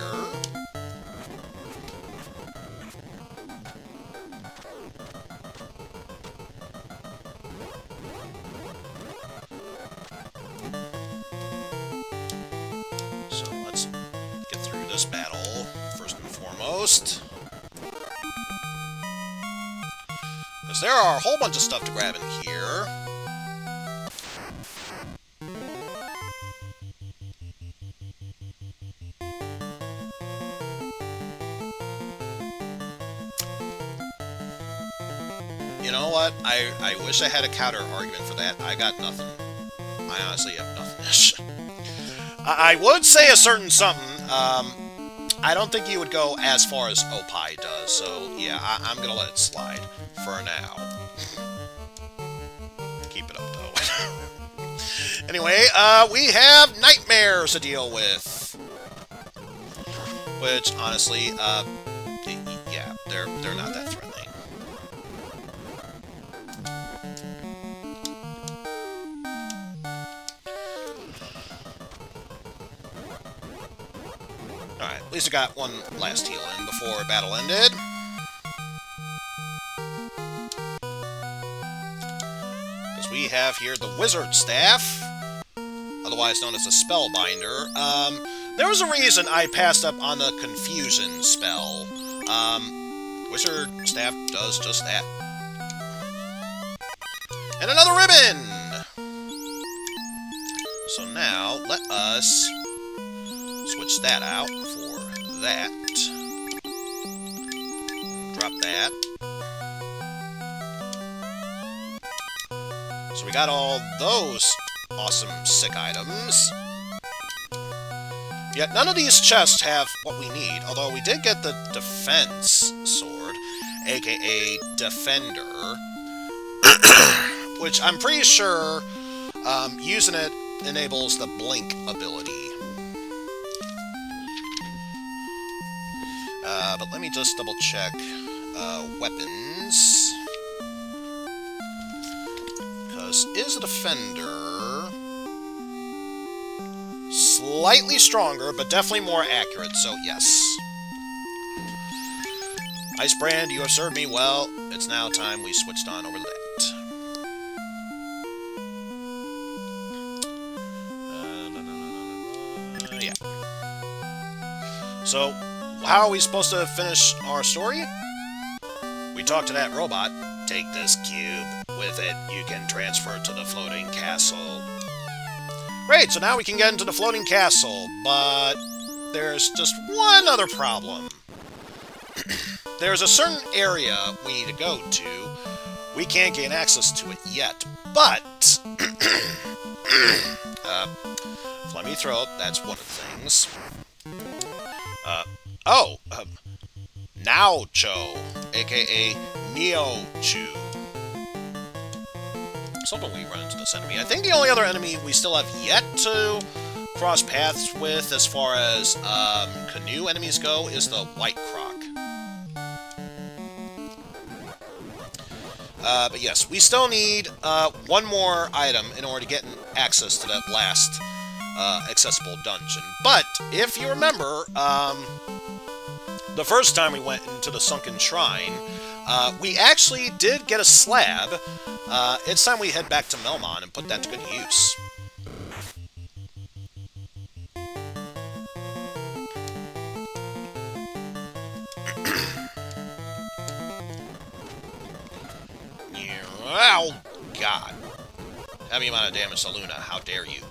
This battle, first and foremost. Because there are a whole bunch of stuff to grab in here. You know what? I wish I had a counter argument for that. I got nothing. I honestly have nothing. I would say a certain something. I don't think you would go as far as Opie does, so yeah, I'm gonna let it slide for now. Keep it up, though. Anyway, we have nightmares to deal with. Which, honestly, yeah, they're not that threatening. Alright, at least I got one last heal in before battle ended. Because we have here the Wizard Staff, otherwise known as a Spellbinder. There was a reason I passed up on the Confusion spell. Wizard Staff does just that. And another ribbon! So now, let us switch that out for that. Drop that. So we got all those awesome sick items. Yet none of these chests have what we need, although we did get the Defense Sword, aka Defender, which I'm pretty sure Using it enables the blink ability. But let me just double check weapons. Because is a defender slightly stronger, but definitely more accurate, so yes. Ice Brand, you have served me well. It's now time we switched on over to that. Yeah. So, how are we supposed to finish our story? We talked to that robot. Take this cube. With it, you can transfer to the floating castle. Great, so now we can get into the floating castle, but there's just one other problem. There's a certain area we need to go to. We can't gain access to it yet, but... phlegmy throat, that's one of the things. Naocho, aka Neo-Chu. Something we run into this enemy. I think the only other enemy we still have yet to cross paths with as far as canoe enemies go is the White Croc. But yes, we still need one more item in order to get access to that last accessible dungeon. But, if you remember, the first time we went into the Sunken Shrine, we actually did get a slab. It's time we head back to Melmon and put that to good use. Oh, God. Heavy amount of damage to Luna. How dare you?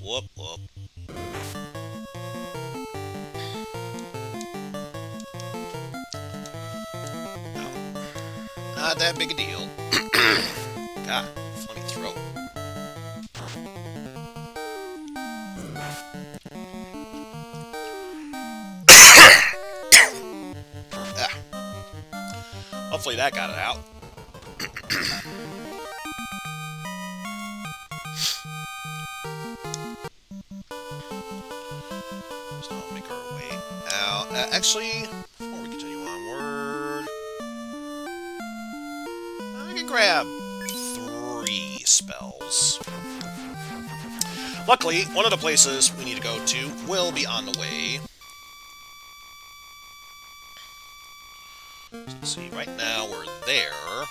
Whoop, whoop. No. Not that big a deal. God, funny throat. Hopefully that got it out. So make our way out. Actually, before we continue onward, I can grab 3 spells. Luckily, one of the places we need to go to will be on the way. Let's see, right now we're there.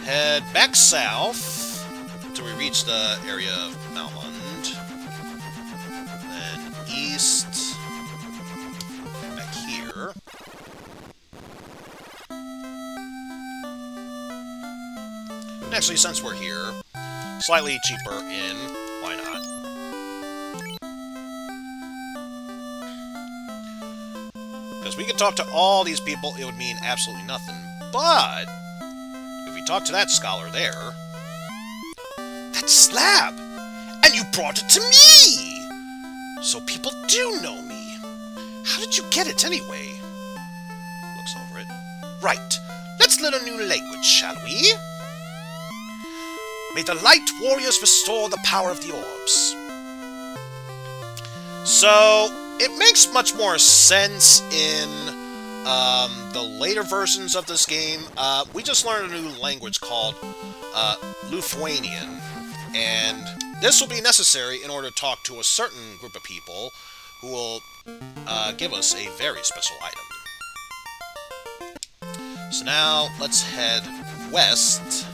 Head back south until we reach the area of Malmund. Then east, back here. And actually, since we're here, slightly cheaper in, why not? Because we could talk to all these people, it would mean absolutely nothing. But, if we talk to that scholar there... That slab! And you brought it to me! So people do know me. How did you get it anyway? Looks over it. Right. Let's learn a new language, shall we? May the light warriors restore the power of the orbs. So... it makes much more sense in the later versions of this game. We just learned a new language called Lithuanian, and this will be necessary in order to talk to a certain group of people who will give us a very special item. So now, let's head west,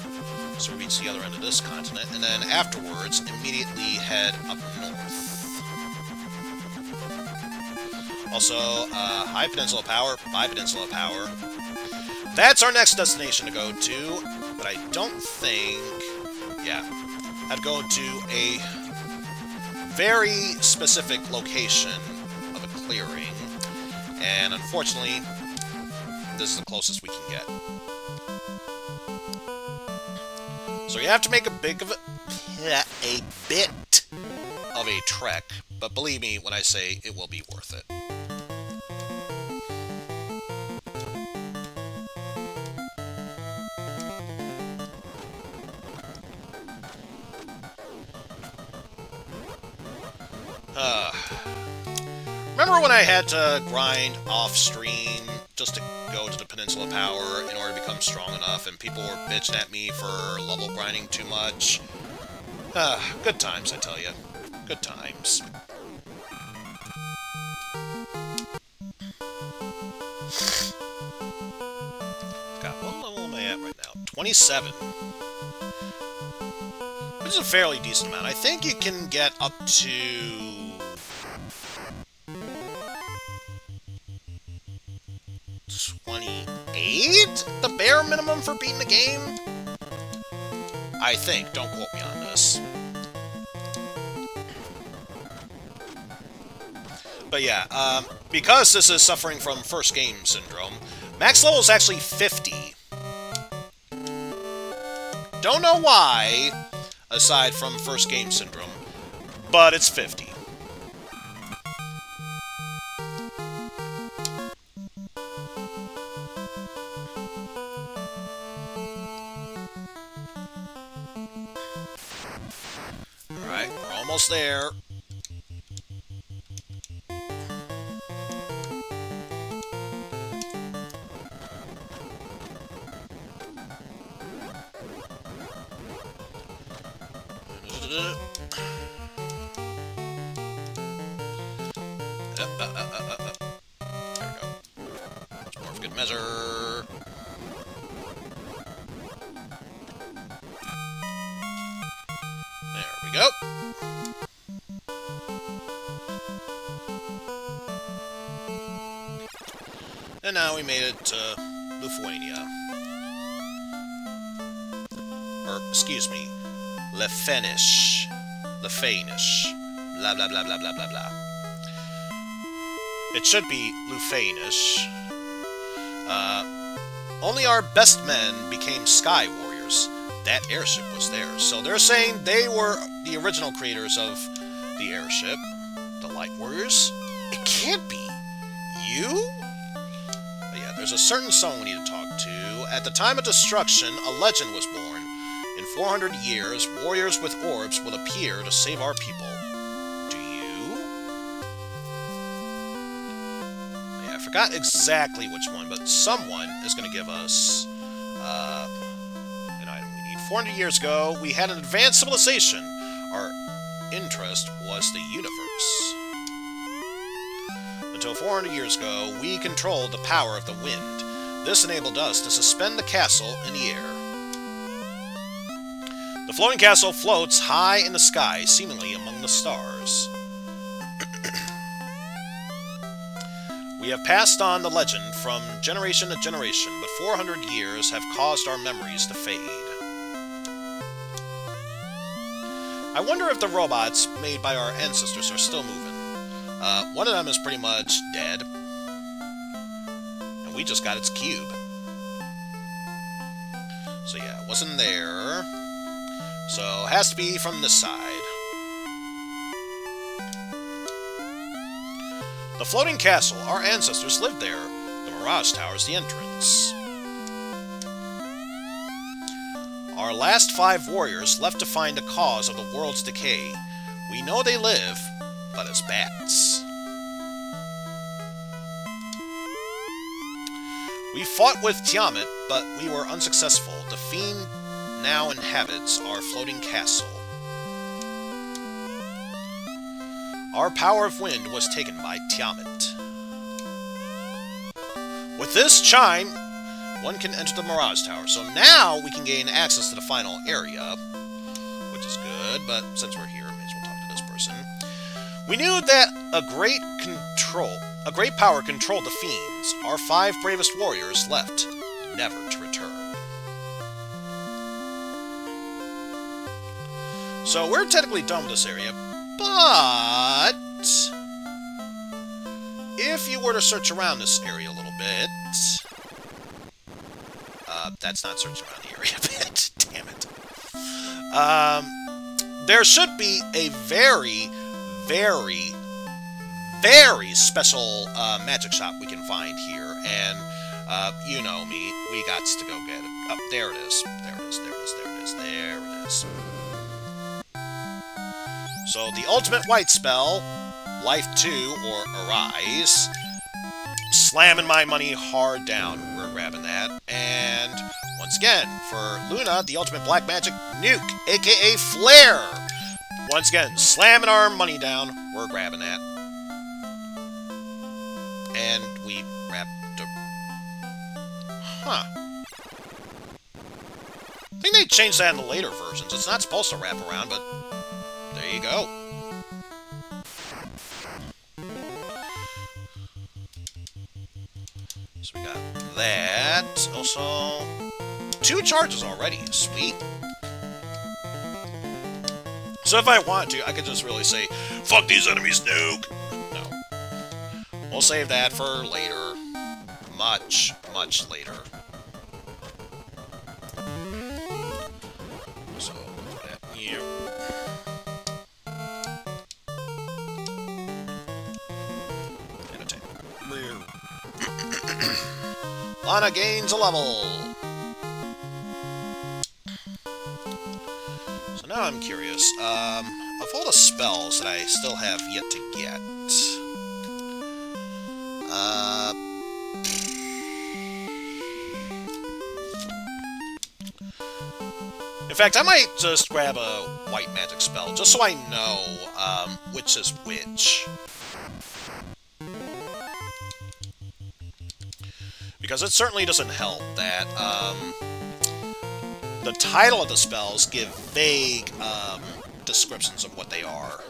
so we reach the other end of this continent, and then afterwards, immediately head up north. Also, High Peninsula Power, High Peninsula Power. That's our next destination to go to, but I don't think... yeah. I'd go to a very specific location of a clearing, and unfortunately, this is the closest we can get. So you have to make a big of a a bit of a trek, but believe me when I say it will be worth it. Remember when I had to grind off-stream just to go to the Peninsula Power in order to become strong enough, and people were bitching at me for level grinding too much? Good times, I tell you. Good times. God, what level am I at right now? 27. Which is a fairly decent amount. I think you can get up to... 28? The bare minimum for beating the game? I think. Don't quote me on this. But yeah, because this is suffering from first game syndrome, max level is actually 50. Don't know why, aside from first game syndrome, but it's 50. Alright, we're almost there. There we go. It's more of a good measure. There we go. And now we made it to Lithuania. Or, excuse me, Lefenish. Lefanish. Blah, blah, blah, blah, blah, blah, blah. It should be Lufanish. Only our best men became Sky Warriors. That airship was theirs. So they're saying they were the original creators of the airship. The Light Warriors? It can't be. You? But yeah, there's a certain someone we need to talk to. At the time of destruction, a legend was born. In 400 years, warriors with orbs will appear to save our people. Do you? Yeah, I forgot exactly which one, but someone is going to give us an item we need. 400 years ago, we had an advanced civilization. Our interest was the universe. Until 400 years ago, we controlled the power of the wind. This enabled us to suspend the castle in the air. The floating castle floats high in the sky, seemingly among the stars. We have passed on the legend from generation to generation, but 400 years have caused our memories to fade. I wonder if the robots made by our ancestors are still moving. One of them is pretty much dead. And we just got its cube. So yeah, it wasn't there. So, it has to be from this side. The floating castle, our ancestors lived there. The Mirage Tower is the entrance. Our last 5 warriors left to find the cause of the world's decay. We know they live, but as bats. We fought with Tiamat, but we were unsuccessful. The fiend now inhabits our floating castle. Our power of wind was taken by Tiamat. With this chime, one can enter the Mirage Tower. So now we can gain access to the final area, which is good, but since we're here, may as well talk to this person. We knew that a great power controlled the fiends. Our 5 bravest warriors left, never to return. So we're technically done with this area, but if you were to search around this area a little bit, that's not searching around the area a bit, damn it. there should be a very, very, very special magic shop we can find here, and you know me, we got to go get it. Oh, there it is. There it is, there it is, there it is, there it is. So, the ultimate white spell, Life 2, or Arise. Slamming my money hard down. We're grabbing that. And, once again, for Luna, the ultimate black magic nuke, aka Flare. Once again, slamming our money down. We're grabbing that. And we grabbed a... Huh. I think they changed that in the later versions. It's not supposed to wrap around, but there you go. So we got that. Also, 2 charges already. Sweet. So if I want to, I could just really say, fuck these enemies, nuke! No. We'll save that for later. Much, much later. So, that here. Annotate. Lana gains a level! So now I'm curious. Of all the spells that I still have yet to get... in fact, I might just grab a white magic spell, just so I know which is which. Because it certainly doesn't help that the title of the spells give vague descriptions of what they are.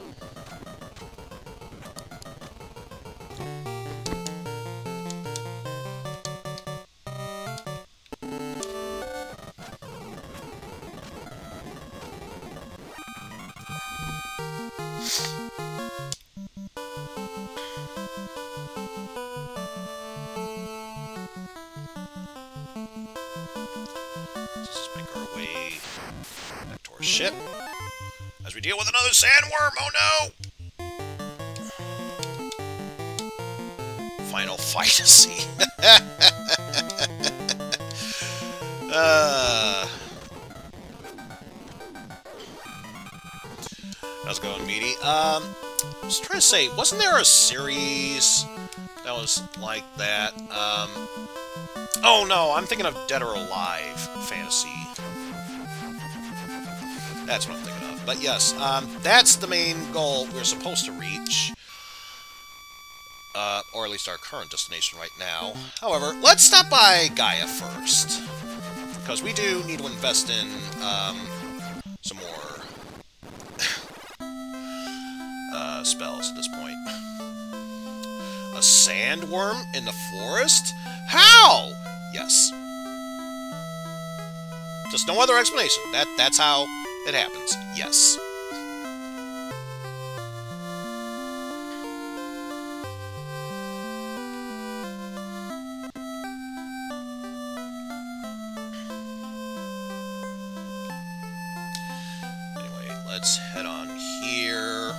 Ship. As we deal with another sandworm, oh no! Final fantasy. How's it going, Meaty? I was trying to say, wasn't there a series that was like that? Oh no, I'm thinking of Dead or Alive fantasy. That's what I'm thinking of. But yes, that's the main goal we're supposed to reach. Or at least our current destination right now. However, let's stop by Gaia first. Because we do need to invest in, some more spells at this point. A sandworm in the forest? How? Yes. Just no other explanation. That's how it happens. Yes. Anyway, let's head on here.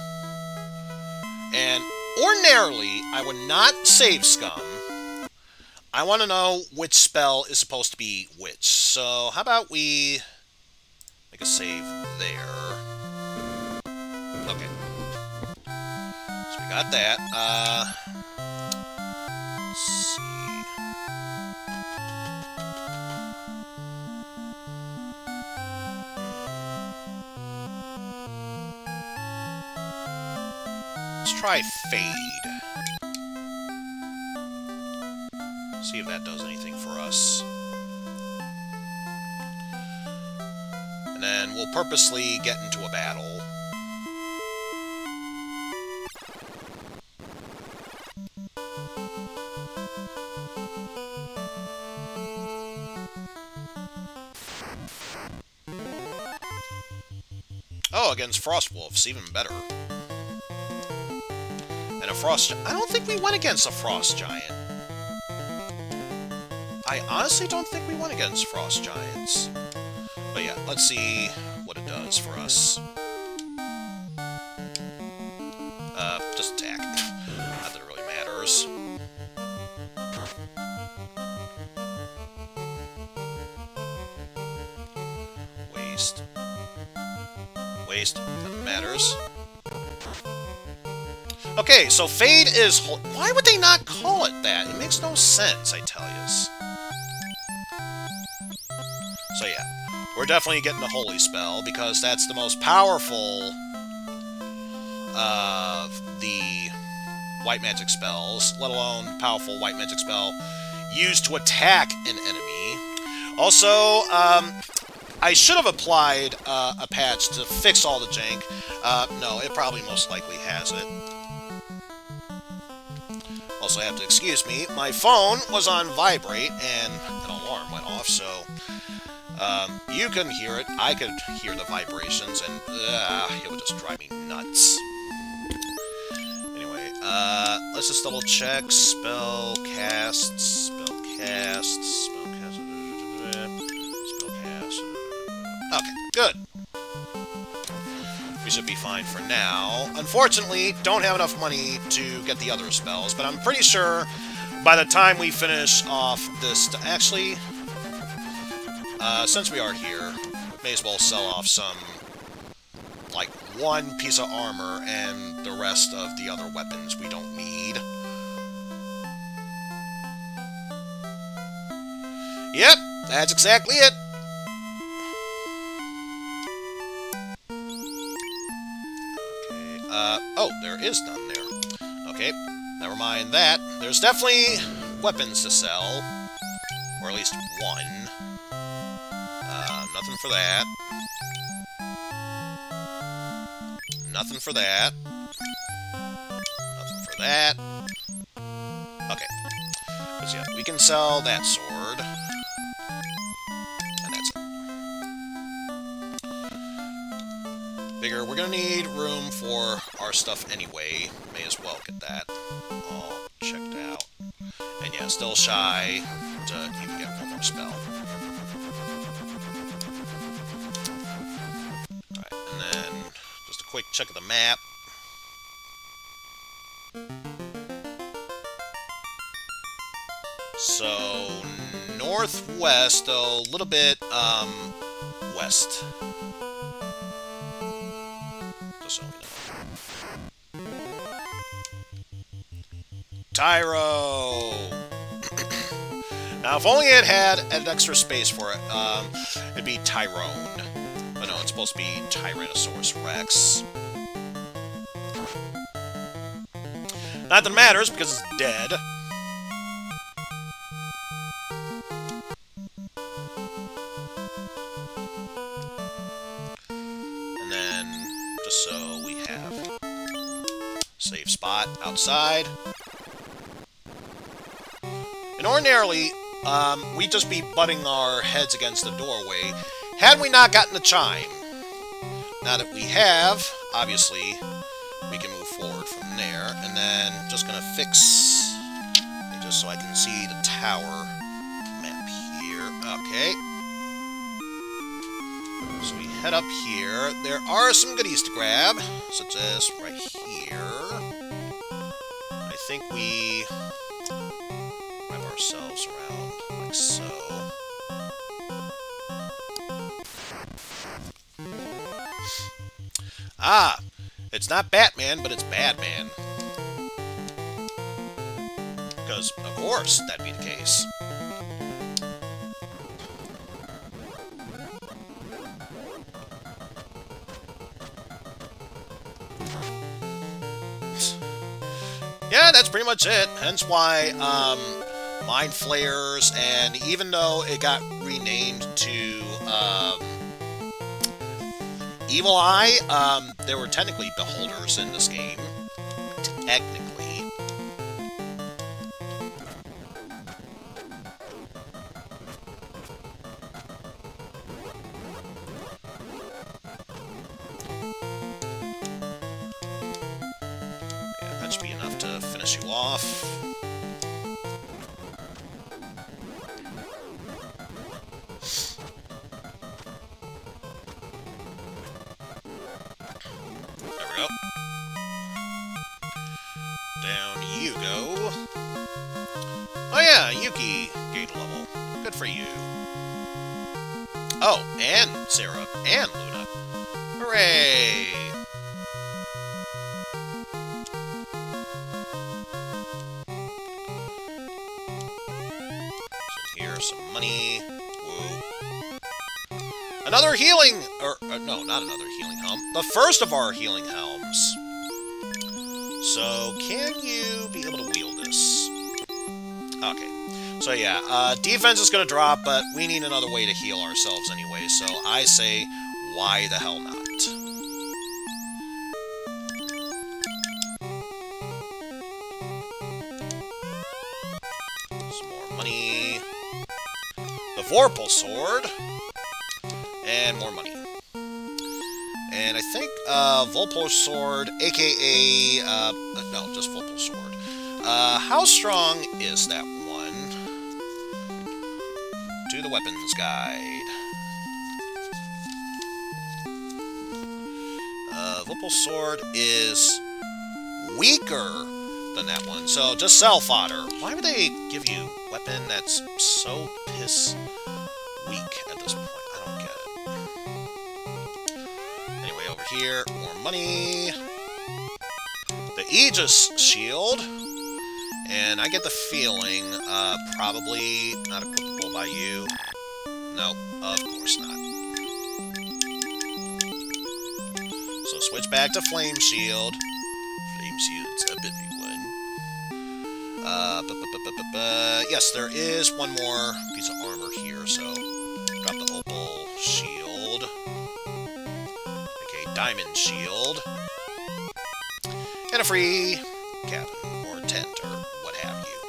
And ordinarily, I would not save scum. I want to know which spell is supposed to be which. So, how about we make a save there. Okay. So we got that. Let's see. Let's try Fade. See if that does anything for us. And then we'll purposely get into a battle. Oh, against Frost Wolves, even better. And a Frost... I don't think we went against a Frost Giant. I honestly don't think we went against Frost Giants. But yeah, let's see what it does for us. just attack. Not that it really matters. Waste. Waste. Nothing matters. Okay, so Fade is... Why would they not call it that? It makes no sense, I tell yous. So yeah, we're definitely getting a Holy Spell, because that's the most powerful of the white magic spells, let alone powerful white magic spell used to attack an enemy. Also, I should have applied a patch to fix all the jank. No, it probably most likely has it. Also, I have to excuse me, my phone was on vibrate and an alarm went off, so you couldn't hear it, I could hear the vibrations, and it would just drive me nuts. Anyway, let's just double check. Spellcast. Okay, good. We should be fine for now. Unfortunately, don't have enough money to get the other spells, but I'm pretty sure by the time we finish off this... Actually, since we are here, may as well sell off some, like, one piece of armor and the rest of the other weapons we don't need. Yep, that's exactly it. Oh, there is none there. Okay, never mind that. There's definitely weapons to sell. Or at least one. Nothing for that. Nothing for that. Nothing for that. Okay. Because, yeah, we can sell that sword. And that's it. Figure we're gonna need room for our stuff anyway. May as well get that all checked out. And yeah, still shy to even get one more spell. Alright, and then just a quick check of the map. So, northwest, a little bit, west. Just so we know. Tyro! Now, if only it had an extra space for it, it'd be Tyrone. But no, it's supposed to be Tyrannosaurus Rex. Not that it matters, because it's dead. And then, just so we have safe spot outside. And ordinarily, we'd just be butting our heads against the doorway had we not gotten the chime. Now that we have, obviously, we can move forward from there. And then, just gonna fix, just so I can see the tower map here. Okay. So we head up here. There are some goodies to grab, such as right here. I think we wrap ourselves around like so. Ah! It's not Batman, but it's Badman. Because, of course, that'd be the case. Yeah, that's pretty much it. Hence why, Mind Flayers, and even though it got renamed to, Evil Eye, there were technically Beholders in this game. Technically. Yeah, that should be enough to finish you off. Down you go. Oh yeah, Yuki gained a level. Good for you. Oh, and Sara and Luna. Hooray! So here's some money. Whoa. Another healing... no, not another healing helm. The first of our healing helms. So, can you be able to wield this? Okay. So yeah, defense is going to drop, but we need another way to heal ourselves anyway, so I say, why the hell not? Some more money. The Vorpal Sword. And more money. And I think, Vorpal Sword, aka, no, just Vorpal Sword. How strong is that one? To the weapons guide. Vorpal Sword is weaker than that one, so just sell fodder. Why would they give you a weapon that's so piss weak at this point? I don't get it. Anyway, over here, more money. The Aegis Shield. And I get the feeling, probably not equipable by you. No, of course not. So switch back to Flame Shield. Flame Shield's a busy one. Yes, there is one more piece of armor here, so drop the Opal Shield. Okay, Diamond Shield. And a free cabin, or tent, or what have you.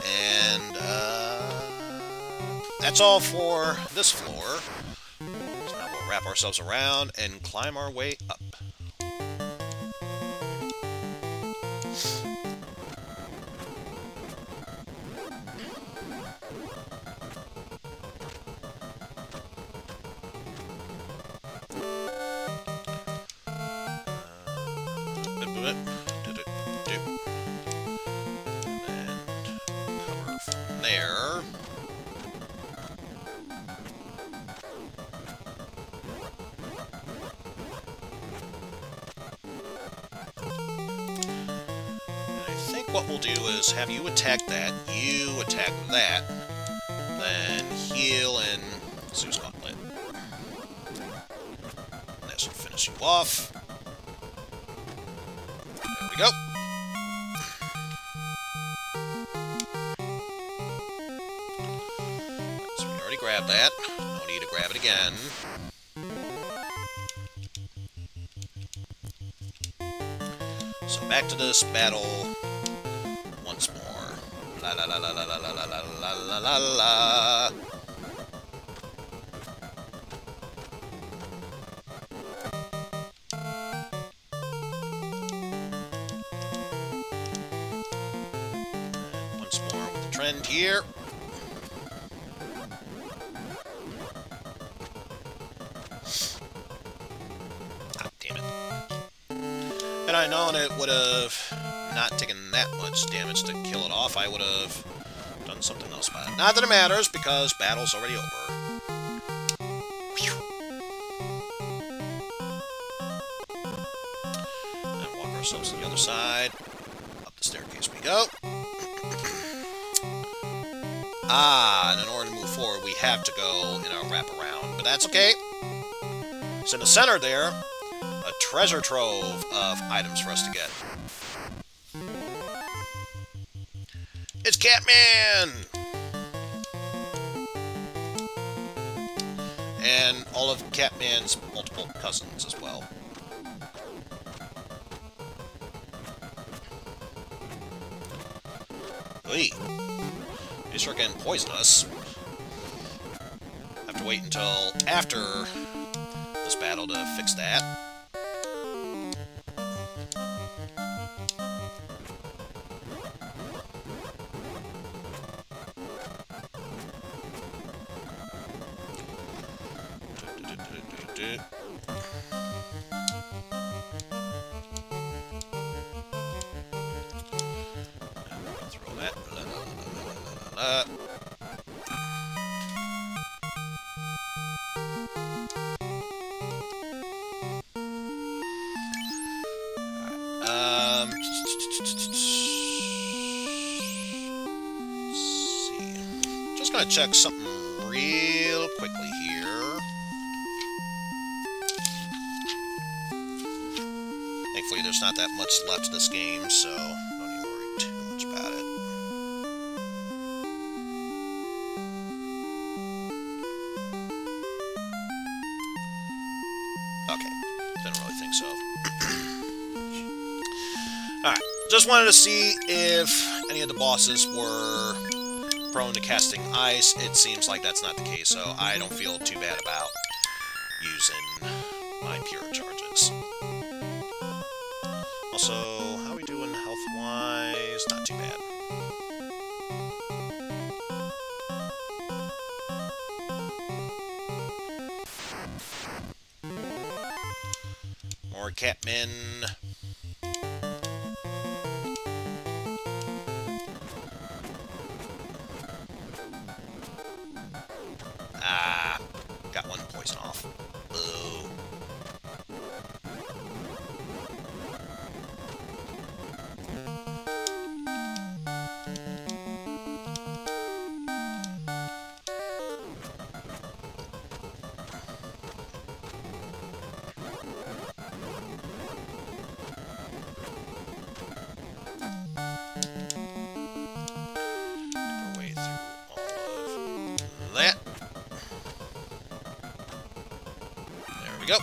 And, that's all for this floor. So now we'll wrap ourselves around and climb our way up. There. And I think what we'll do is have you attack that, you attack that, then heal and Zeus Gauntlet. And that should finish you off. There we go. Grab that. No need to grab it again. So back to this battle once more. La la la la la la la la la la la la. And once more with the trend here. Had I known it would have not taken that much damage to kill it off, I would have done something else about it. Not that it matters, because battle's already over. And walk ourselves to the other side. Up the staircase we go. And in order to move forward, we have to go in a wraparound. But that's okay. So in the center there, a treasure trove of items for us to get. It's Catman! And all of Catman's multiple cousins as well. Hey, they sure can poison us. Have to wait until after this battle to fix that. Just gonna check something real quickly here. Thankfully, there's not that much left of this game, so don't even worry too much about it. Okay, didn't really think so. Alright, just wanted to see if any of the bosses were prone to casting ice. It seems like that's not the case, so I don't feel too bad about using my pure charges. Also, how are we doing health-wise? Not too bad. More Catmen. Ah, got one poison off. Boo. That. There we go.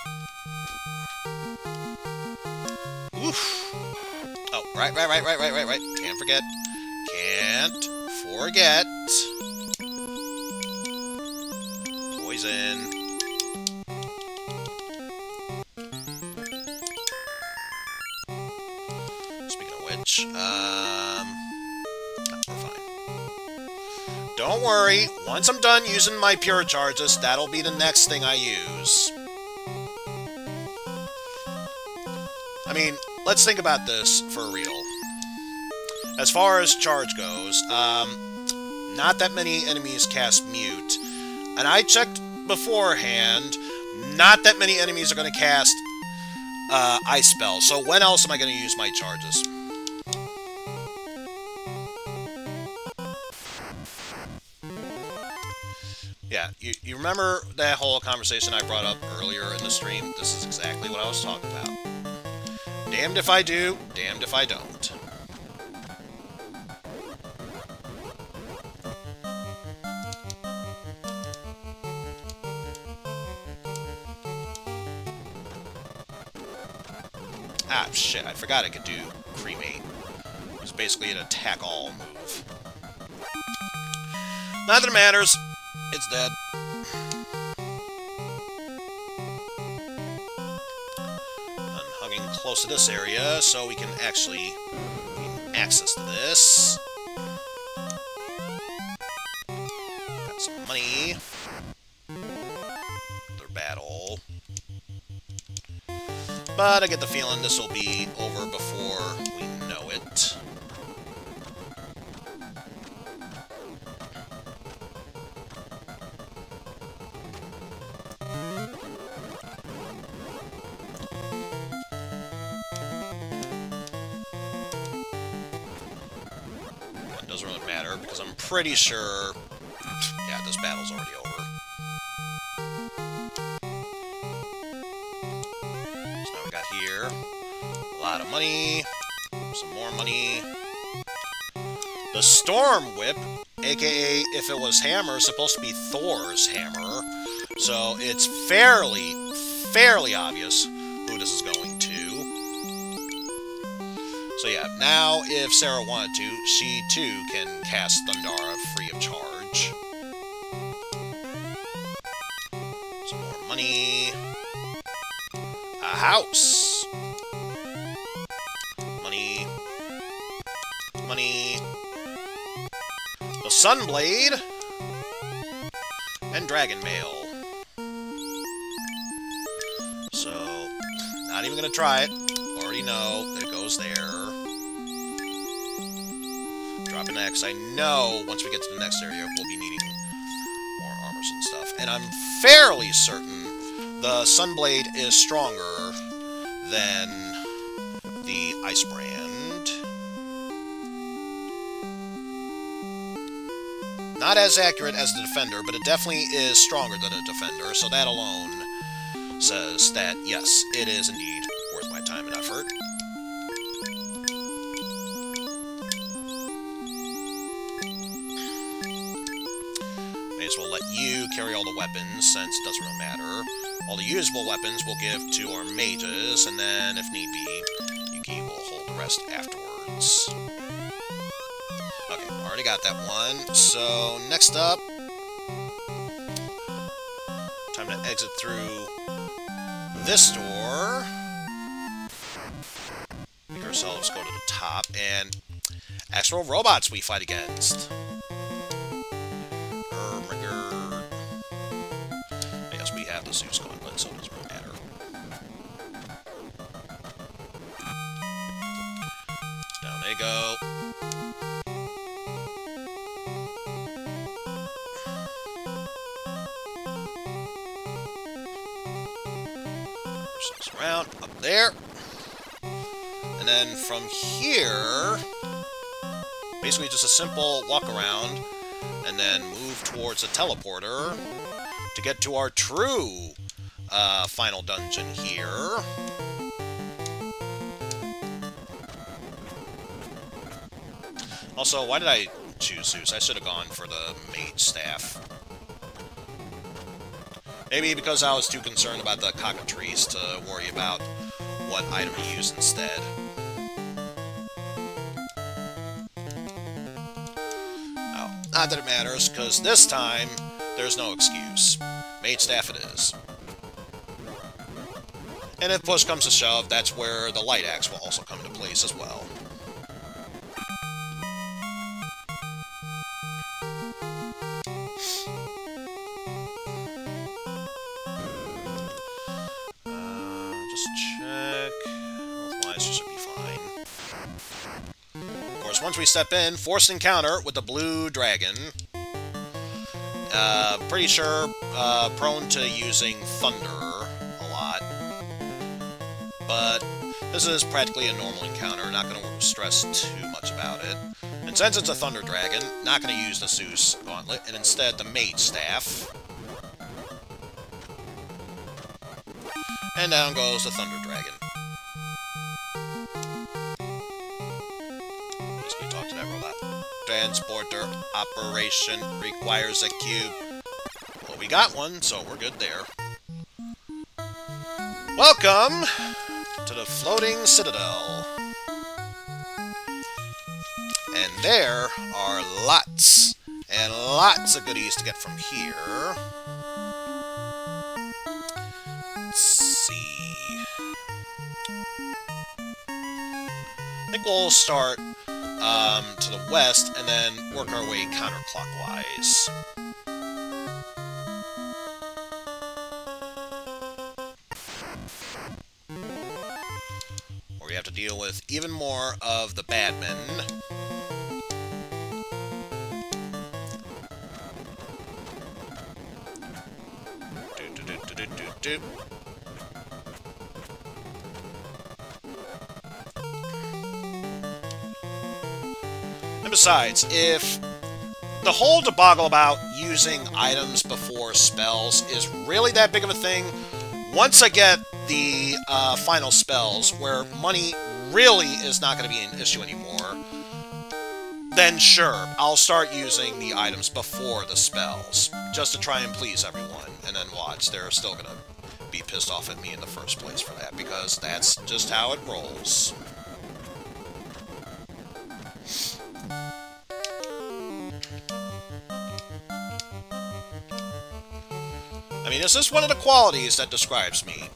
Oof. Oh, right. Can't forget. Can't forget. Poison. Speaking of which, we're fine. Don't worry, once I'm done using my pure charges, that'll be the next thing I use. I mean, let's think about this for real. As far as charge goes, not that many enemies cast mute. And I checked beforehand, not that many enemies are going to cast ice spells. So when else am I going to use my charges? Yeah, you remember that whole conversation I brought up earlier in the stream? This is exactly what I was talking about. Damned if I do, damned if I don't. Ah, shit, I forgot I could do cremate. It was basically an attack-all move. Neither matters. It's dead. I'm hugging close to this area so we can actually gain access to this. Got some money. Another battle. But I get the feeling this will be over before we know it. It doesn't really matter because I'm pretty sure, yeah, this battle's already over. Here. A lot of money. Some more money. The Storm Whip, aka if it was hammer, is supposed to be Thor's hammer. So it's fairly obvious who this is going to. So yeah, now if Sara wanted to, she too can cast Thundara free of charge. Some more money. A house. Money. The Sunblade. And Dragon Mail. So, not even gonna try it. Already know that it goes there. drop an X. I know once we get to the next area, we'll be needing more armors and stuff. And I'm fairly certain the Sunblade is stronger than the Ice Brand. Not as accurate as the Defender, but it definitely is stronger than a Defender, so that alone says that, yes, it is indeed worth my time and effort. May as well let you carry all the weapons, since it doesn't really matter. All the usable weapons we'll give to our mages, and then, if need be, Yuki will hold the rest afterwards. Okay, already got that one. So, next up, time to exit through this door. Make ourselves go to the top, and actual robots we fight against. Yes, we have the Zeus gauntlet, so it doesn't really matter. Down they go. Ourselves around, up there. And then from here, basically just a simple walk around, and then move towards the teleporter to get to our true final dungeon here. Also, why did I choose Zeus? I should have gone for the mage staff. Maybe because I was too concerned about the cockatrice to worry about what item to use instead. Oh, not that it matters, because this time, there's no excuse. Mage staff it is. And if push comes to shove, that's where the light axe will also come into place as well. Just check. Health-wise, should be fine. Of course, once we step in, forced encounter with the blue dragon. Pretty sure prone to using thunder a lot. But this is practically a normal encounter, not going to stress too much about it. And since it's a thunder dragon, not going to use the Zeus gauntlet, and instead the mage staff. And down goes the thunder dragon. Just go talk to that robot. Transporter operation requires a cube. Well, we got one, so we're good there. Welcome to the floating citadel. And there are lots and lots of goodies to get from here. Let's see. I think we'll start to the west and then work our way counterclockwise. Where we have to deal with even more of the badmen. Do. And besides, if the whole debacle about using items before spells is really that big of a thing, once I get the final spells, where money really is not going to be an issue anymore, then sure, I'll start using the items before the spells, just to try and please everyone. And then watch, they're still going to be pissed off at me in the first place for that, because that's just how it rolls. I mean, is this one of the qualities that describes me?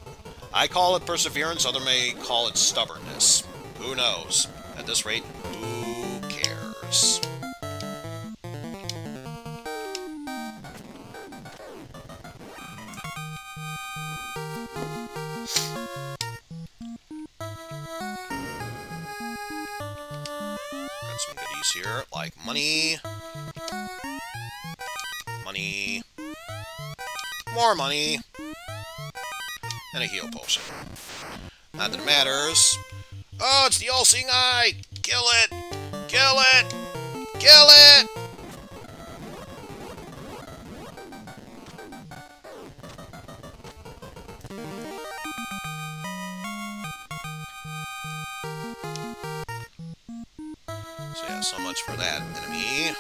I call it perseverance, others may call it stubbornness. Who knows? At this rate, who cares? Got some goodies goodies here, like money, money, more money, and a heal potion. Not that it matters. Oh, it's the all-seeing eye! Kill it! Kill it! Kill it! So yeah, so much for that enemy.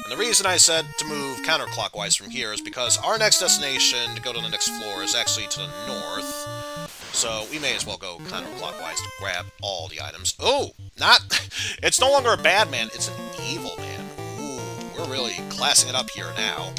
And the reason I said to move counterclockwise from here is because our next destination to go to the next floor is actually to the north. So we may as well go counterclockwise to grab all the items. Oh! It's no longer a bad man, it's an evil man. Ooh, we're really classing it up here now.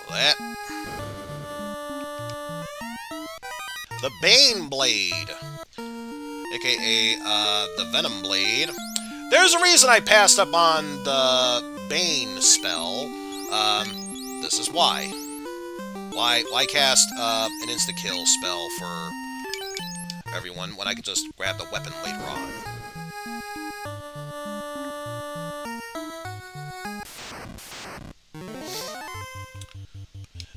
That. The Bane Blade, aka the Venom Blade. There's a reason I passed up on the Bane spell. This is why. Why cast an insta-kill spell for everyone when I could just grab the weapon later on?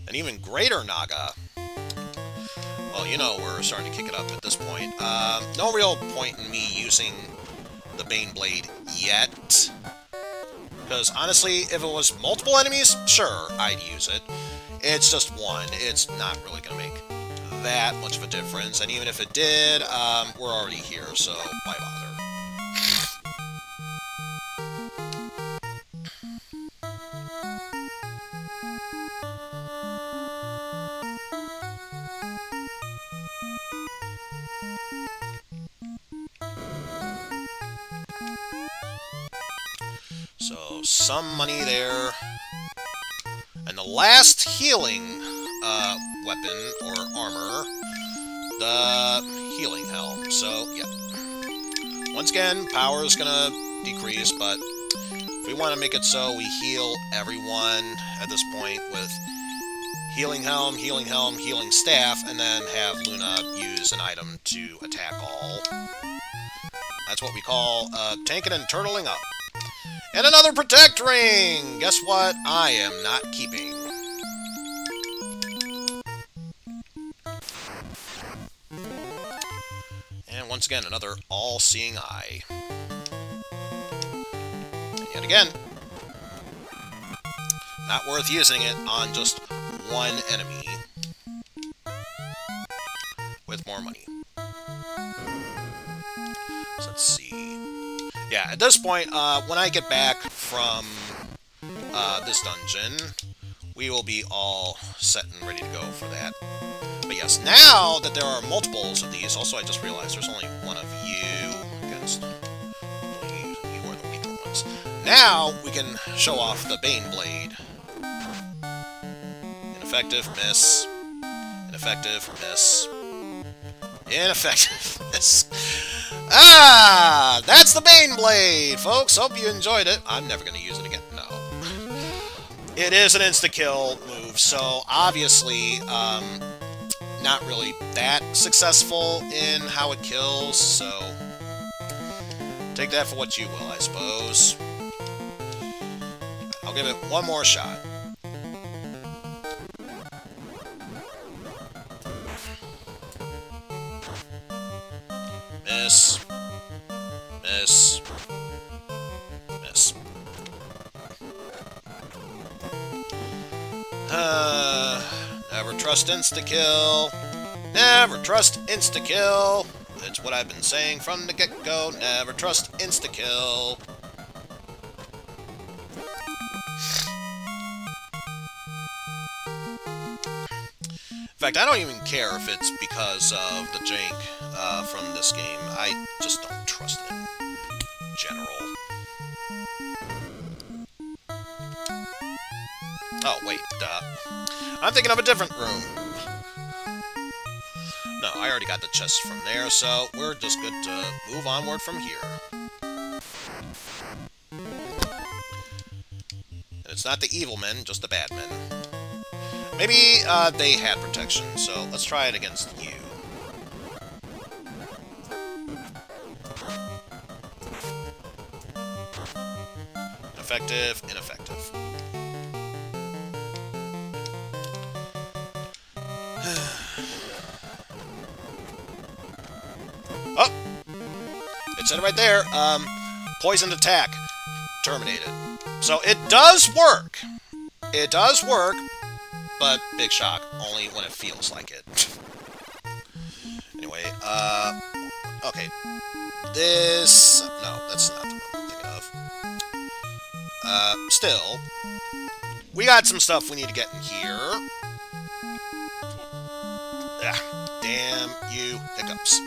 An even greater Naga. Well, you know we're starting to kick it up at this point. No real point in me using the Bane Blade yet. Because, honestly, if it was multiple enemies, sure, I'd use it. It's just one. It's not really going to make that much of a difference. And even if it did, we're already here, so why bother? So, some money there. And the last healing weapon, or armor, the healing helm. So, yeah. Once again, power is going to decrease, but if we want to make it so we heal everyone at this point with healing helm, healing staff, and then have Luna use an item to attack all. That's what we call tanking and turtling up. And another Protect Ring! Guess what? I am not keeping. And once again, another all-seeing eye. And yet again, not worth using it on just one enemy with more money. So let's see. Yeah, at this point, when I get back from this dungeon, we will be all set and ready to go for that. But yes, now that there are multiples of these, also I just realized there's only one of you against you are the weaker ones. Now we can show off the Bane Blade. Ineffective, miss. Ineffective, miss. Ineffective, miss. Ah! That's the Bane Blade, folks! Hope you enjoyed it. I'm never going to use it again. No. It is an insta-kill move, so obviously, not really that successful in how it kills, so take that for what you will, I suppose. I'll give it one more shot. Miss. Miss. Miss. Never trust insta-kill. Never trust insta-kill. It's what I've been saying from the get-go. Never trust insta-kill. In fact, I don't even care if it's because of the jank from this game. I just don't trust it in general. Oh, wait, I'm thinking of a different room. No, I already got the chest from there, so we're just good to move onward from here. And it's not the evil men, just the bad men. Maybe they had protection, so let's try it against you. Ineffective, ineffective. Oh! It said it right there. Poisoned attack. Terminated. So it does work. It does work, but big shock. Only when it feels like it. Anyway, okay. This... No, that's not the one I'm thinking of. Still, we got some stuff we need to get in here. Ah, damn you hiccups.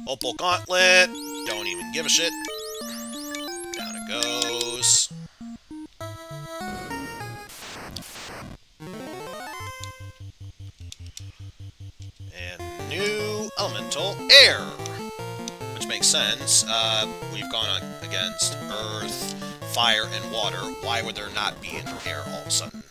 Opal Gauntlet. Don't even give a shit. Down it goes. And new elemental air. Which makes sense. We've gone against earth, fire, and water. Why would there not be an air all of a sudden?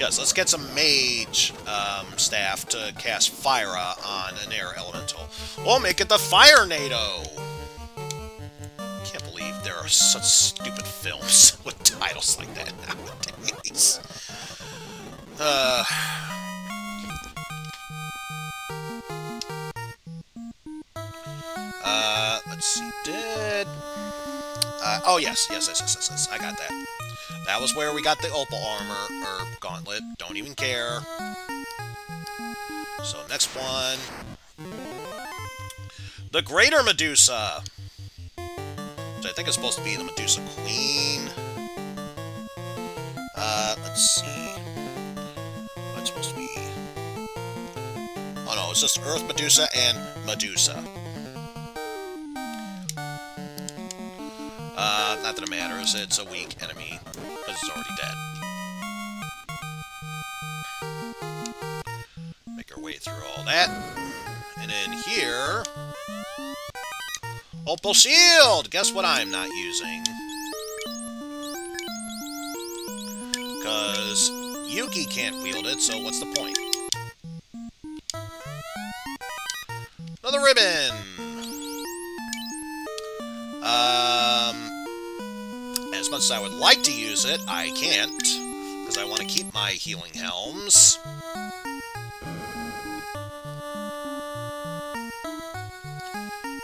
Yes, let's get some mage staff to cast Fyra on an air elemental. We'll make it the Fire NATO! Can't believe there are such stupid films with titles like that nowadays. Let's see, oh, yes, I got that. That was where we got the opal armor, or gauntlet. Don't even care. So, next one. The Greater Medusa! Which I think is supposed to be the Medusa Queen. Let's see. What's supposed to be? Oh no, it's just Earth Medusa and Medusa. Not that it matters, it's a weak enemy, because it's already dead. Make our way through all that. And in here... Opal Shield! Guess what I'm not using? Because Yuki can't wield it, so what's the point? Another ribbon! As much as I would like to use it, I can't, because I want to keep my healing helms.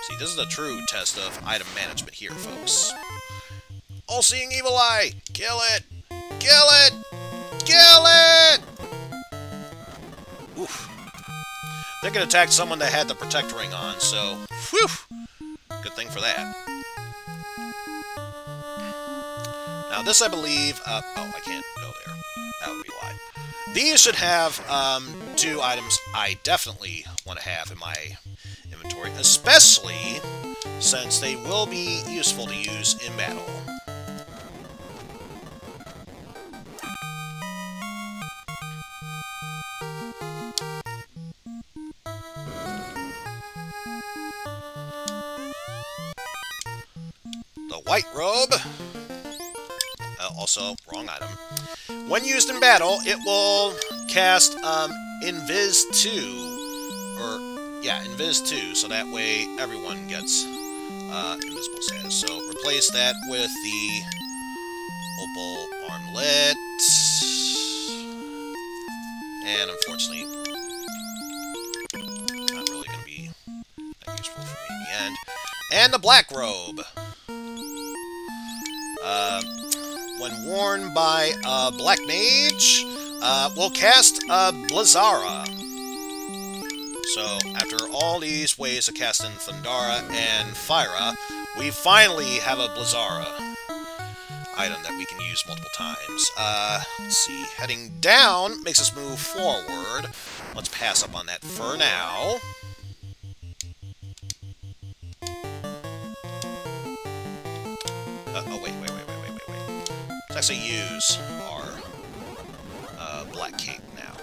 See, this is the true test of item management here, folks. All-seeing evil eye! Kill it! Kill it! Kill it! Oof. They could attack someone that had the protect ring on, so, whew! Good thing for that. Now, this, I believe... oh, I can't go there. That would be a lie. These should have two items I definitely want to have in my inventory, especially since they will be useful to use in battle. The White Robe... also, wrong item. When used in battle, it will cast Invis 2. Or, yeah, Invis 2, so that way everyone gets invisible status. So, replace that with the Opal Armlet. And, unfortunately, not really going to be that useful for me in the end. And the Black Robe. When worn by a Black Mage, will cast Blizzara. So, after all these ways of casting Thundara and Fyra, we finally have a Blizzara. item that we can use multiple times. Let's see. Heading down makes us move forward. Let's pass up on that for now. Oh, wait. Let's actually use our black cape now.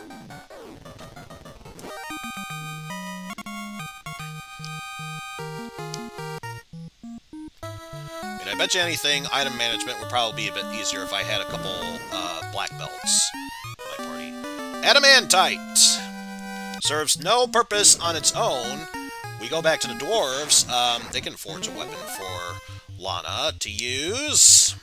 I bet you anything, item management would probably be a bit easier if I had a couple black belts in my party. Adamantite! Serves no purpose on its own. We go back to the dwarves. They can forge a weapon for Lana to use.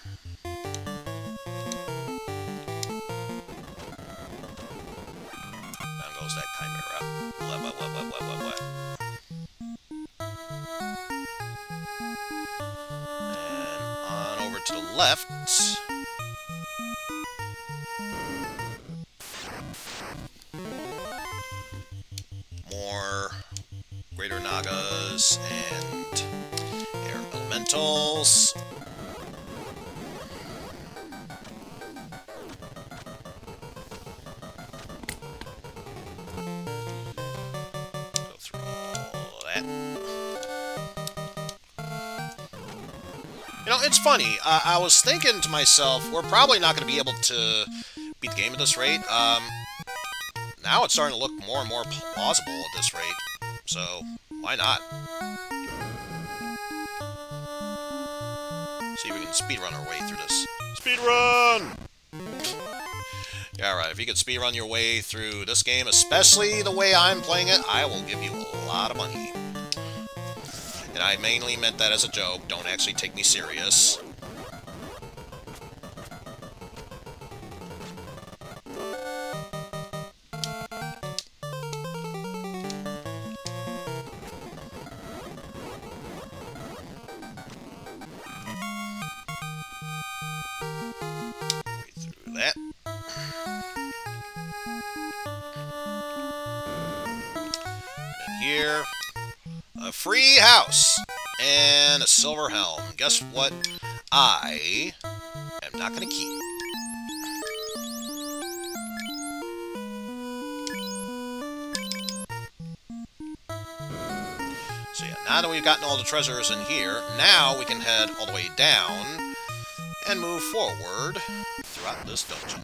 Down goes that chimera. What? To the left. More greater nagas and air elementals. Go through all that. You know, it's funny. I was thinking to myself, we're probably not going to be able to beat the game at this rate. Now it's starting to look more and more plausible at this rate. So, why not? See if we can speedrun our way through this. Speedrun! Yeah, alright. If you could speedrun your way through this game, especially the way I'm playing it, I will give you a lot of money. And I mainly meant that as a joke. Don't actually take me serious. Through that. And here. A free house and a silver helm. Guess what? I am not going to keep. So yeah, now that we've gotten all the treasures in here, now we can head all the way down and move forward throughout this dungeon.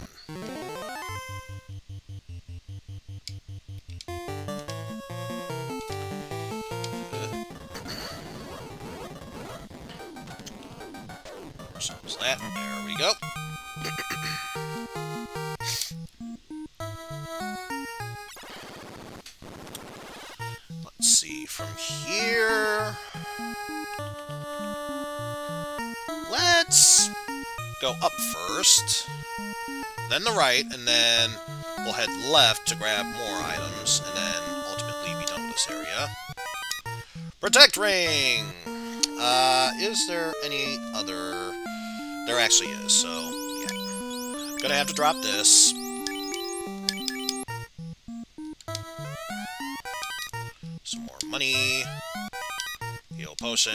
That. There we go. Let's see, from here... Let's go up first, then the right, and then we'll head left to grab more items, and then ultimately be done with this area. Protect ring! Is there any other... There actually is, so, yeah. Gonna have to drop this. Some more money. Heal potion.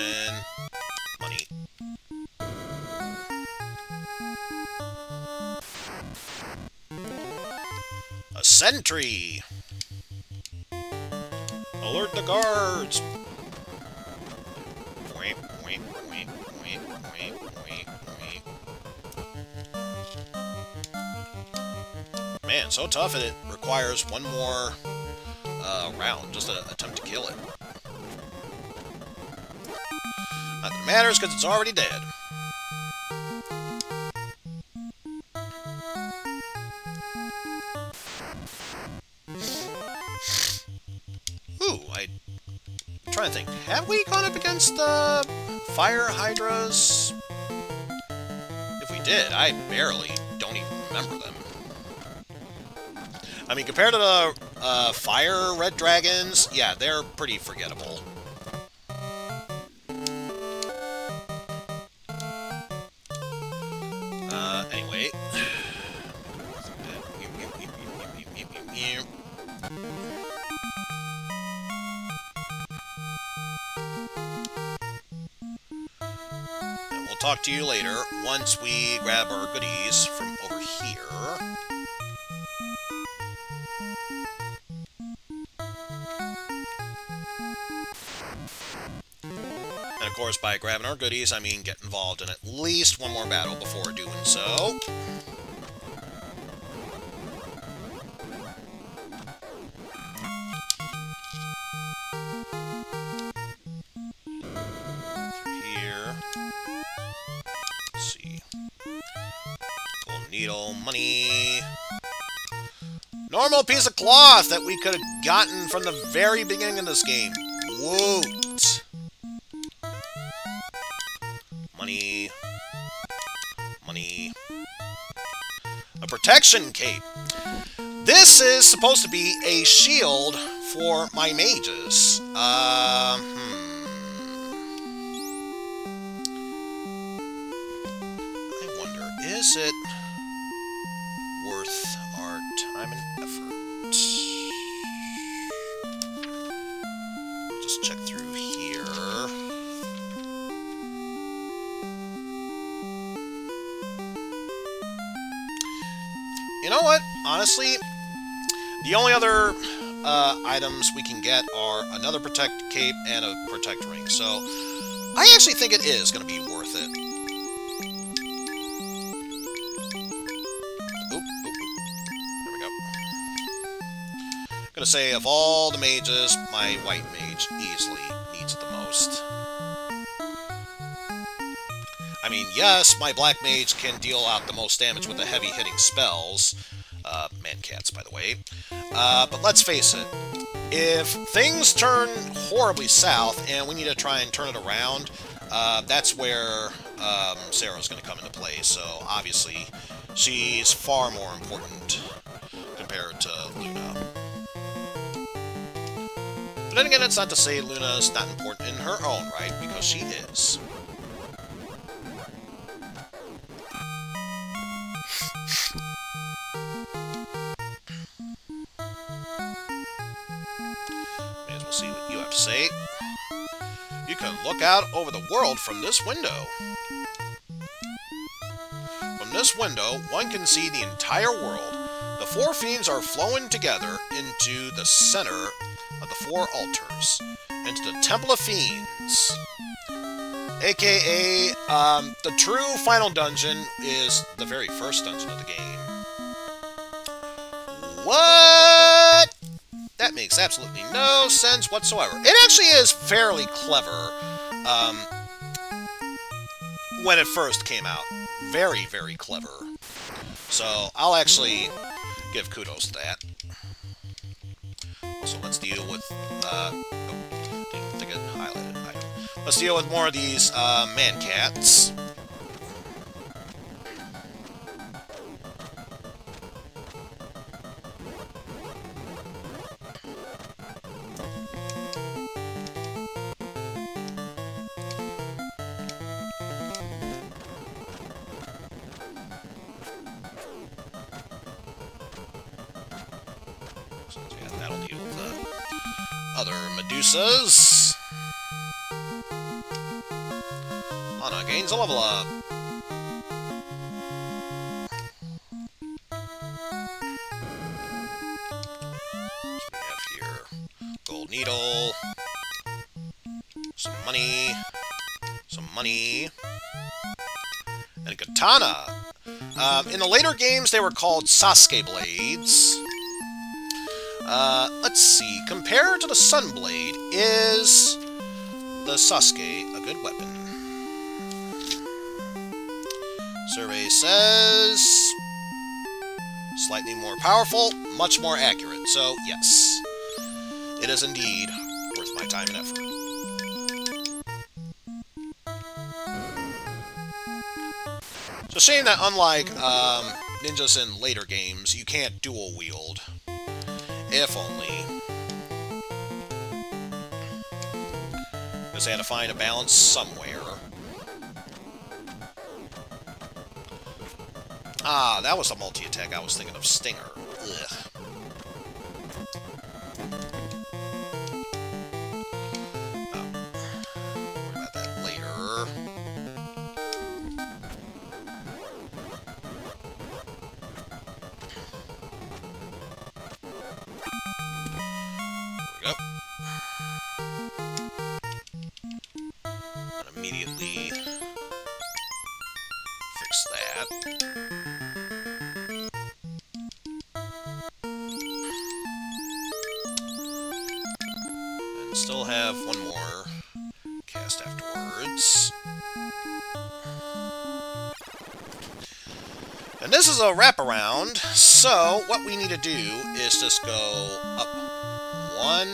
Money. A sentry! Alert the guards! Man, so tough it requires one more round just to attempt to kill it. Not that it matters, because it's already dead. Ooh, I'm trying to think. Have we gone up against the fire hydras? If we did, I barely don't even remember them. I mean, compared to the fire red dragons, yeah, they're pretty forgettable. Anyway. we'll talk to you later once we grab our goodies from over here. And of course, by grabbing our goodies, I mean get involved in at least one more battle before doing so. Needle, money. Normal piece of cloth that we could have gotten from the very beginning of this game. Woot. Money. Money. A protection cape. This is supposed to be a shield for my mages. I wonder, is it worth our time and effort? Just check through here. You know what? Honestly, the only other items we can get are another protect cape and a protect ring. So I actually think it is going to be worth it. Gonna say, of all the mages, my white mage easily needs it the most. I mean, yes, my black mage can deal out the most damage with the heavy-hitting spells. Man-cats, by the way. But let's face it, if things turn horribly south and we need to try and turn it around, that's where Sara's gonna come into play. So, obviously, she's far more important compared to Luna. But then again, it's not to say Luna's not important in her own right, because she is. May as well see what you have to say. You can look out over the world from this window. From this window, one can see the entire world. The four fiends are flowing together into the center of the four altars, into the Temple of Fiends. AKA, the true final dungeon is the very first dungeon of the game. What? That makes absolutely no sense whatsoever. It actually is fairly clever, when it first came out. Very, very clever. So, I'll actually give kudos to that. So let's deal with, didn't think it highlighted an item. Let's deal with more of these, man-cats. So yeah, that'll deal with the other Medusas. Unne gains a level up. So we have here gold needle, some money, and a katana. In the later games, they were called Sasuke blades. Let's see. Compared to the Sunblade, is the Sasuke a good weapon? Survey says slightly more powerful, much more accurate. So, yes, it is indeed worth my time and effort. It's a shame that unlike ninjas in later games, you can't dual wield. If only. Because they had to find a balance somewhere. Ah, that was a multi-attack. I was thinking of Stinger. Ugh. Oh. Worry about that later. we go. And immediately fix that. And still have one more cast afterwards. And this is a wraparound, so what we need to do is just go up 1,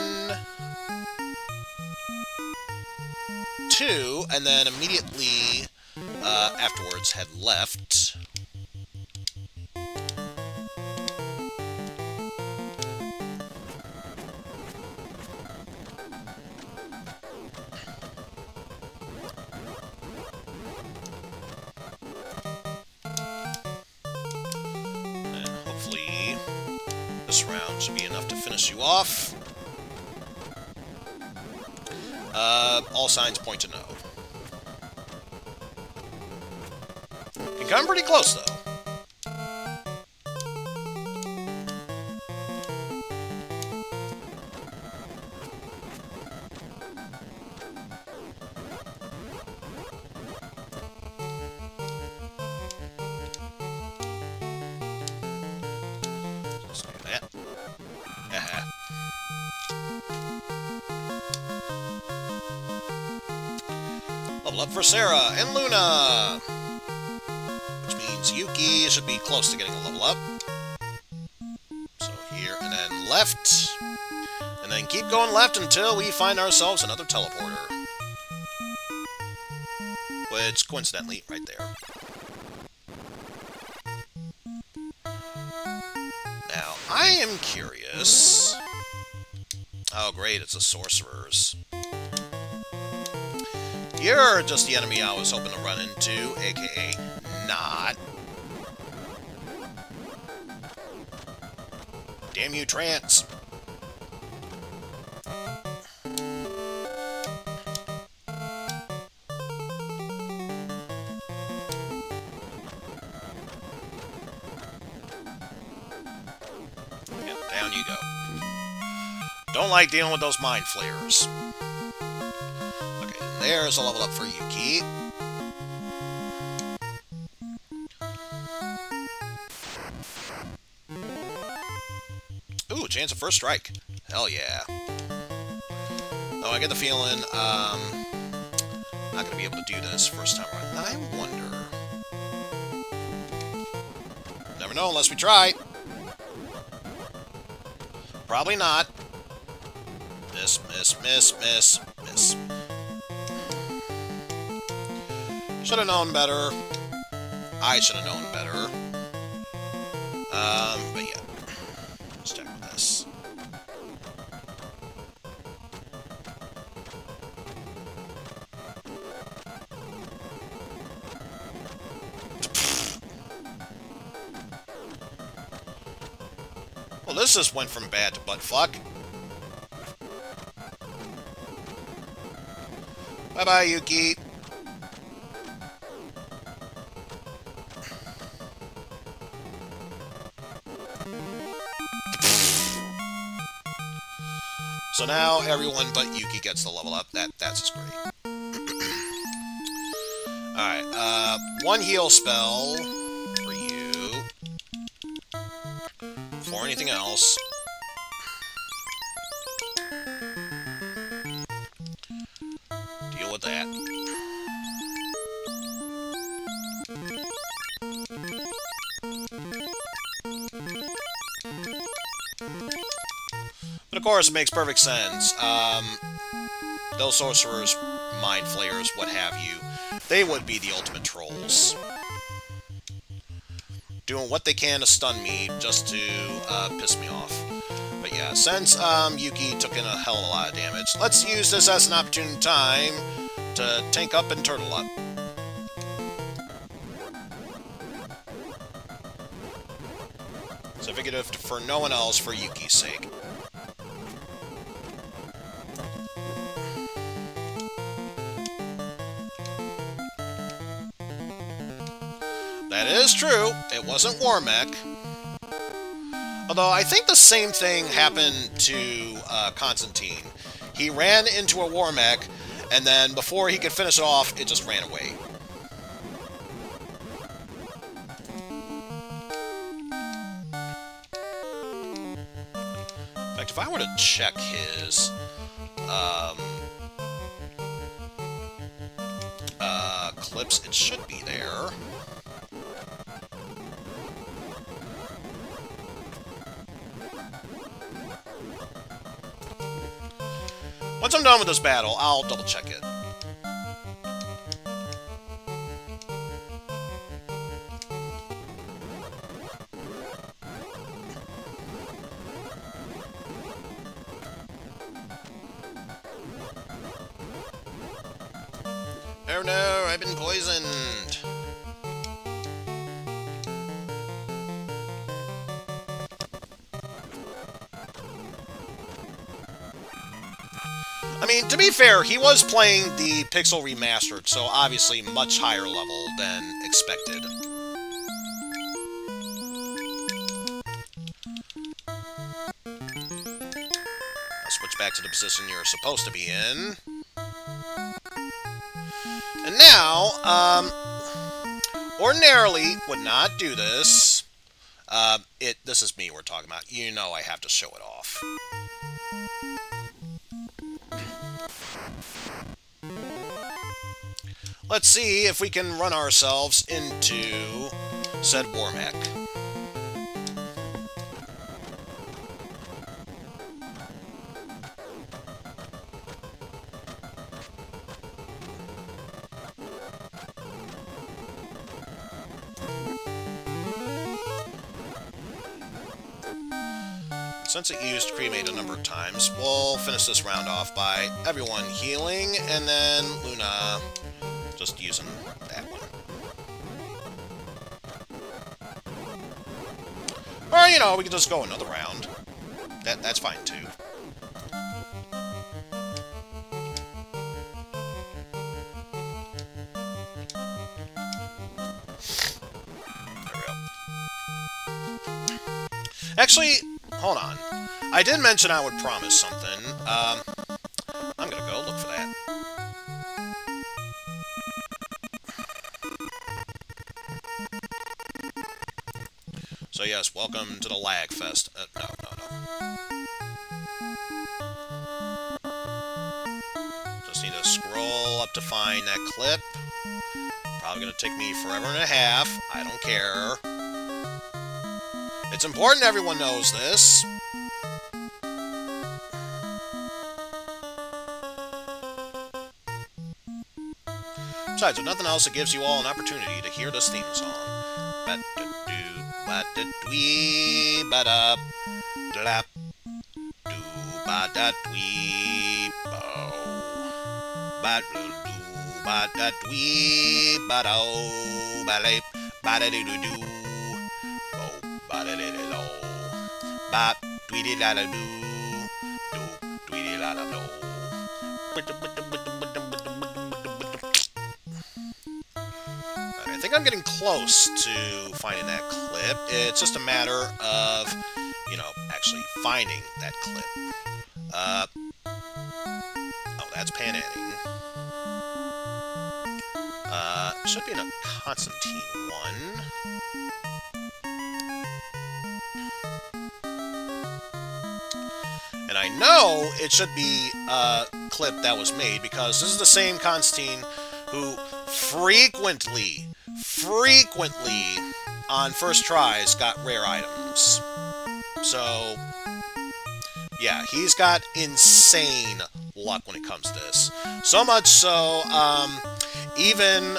2, and then immediately afterwards head left. This round should be enough to finish you off. All signs point to no. You come pretty close, though. Level up for Sara and Luna! Which means Yuki should be close to getting a level up. So here, and then left. And then keep going left until we find ourselves another teleporter. Which, coincidentally, right there. Now, I am curious... Oh, great, it's the sorcerers. You're just the enemy I was hoping to run into, aka not. Damn you, Trance! Yep, down you go. Don't like dealing with those mind flayers. There's a level up for Yuki. Ooh, chance of first strike. Hell yeah. Oh, I get the feeling I'm not going to be able to do this first time around. I wonder. Never know unless we try. Probably not. Miss, miss, miss, miss, miss. Should have known better. I should have known better. But yeah. Let's check with this. Well, this just went from bad to buttfuck. Bye-bye, Yuki. So now everyone but Yuki gets the level up. That's just great. Alright, one heal spell for you. For anything else. Deal with that. But of course, it makes perfect sense. Those sorcerers, mind flayers, what have you, they would be the ultimate trolls. Doing what they can to stun me just to piss me off. But yeah, since Yuki took in a hell of a lot of damage, let's use this as an opportune time to tank up and turtle up. So I figured if for no one else, for Yuki's sake. That is true. It wasn't Warmech. Although, I think the same thing happened to Constantine. He ran into a war mech, and then before he could finish it off, it just ran away. In fact, if I were to check his clips, it should be there. Once I'm done with this battle, I'll double check it. Oh no, I've been poisoned. I mean, to be fair, he was playing the Pixel Remastered, so obviously much higher level than expected. I'll switch back to the position you're supposed to be in. And now, ordinarily would not do this. This is me we're talking about. You know I have to show it off. Let's see if we can run ourselves into said war mech. Since it used cremate a number of times, we'll finish this round off by everyone healing, and then Luna just using that one. Or, you know, we can just go another round. That's fine, too. There we go. Actually, hold on. I did mention I would promise something. I'm gonna go look for that. So yes, welcome to the Lag Fest. No. Just need to scroll up to find that clip. Probably gonna take me forever and a half. I don't care. It's important everyone knows this. Besides, if nothing else, it gives you all an opportunity to hear this theme song. Ba-da-doo, ba-da, dlap, doo, ba-da-dwee, bow. Ba-da-doo, ba-da-dwee, ba-dow, ba-lay, ba-da-doo-doo-doo, bow, ba-da-dee-dee-do, ba-dwee-dee-la-la-doo, doo, dwee-dee-la-la-do. I think I'm getting close to finding that clip. It's just a matter of, you know, actually finding that clip. Oh, that's Pan Anning. Should be in a Constantine one. And I know it should be a clip that was made, because this is the same Constantine who frequently on first tries got rare items. So, yeah, he's got insane luck when it comes to this. So much so, even,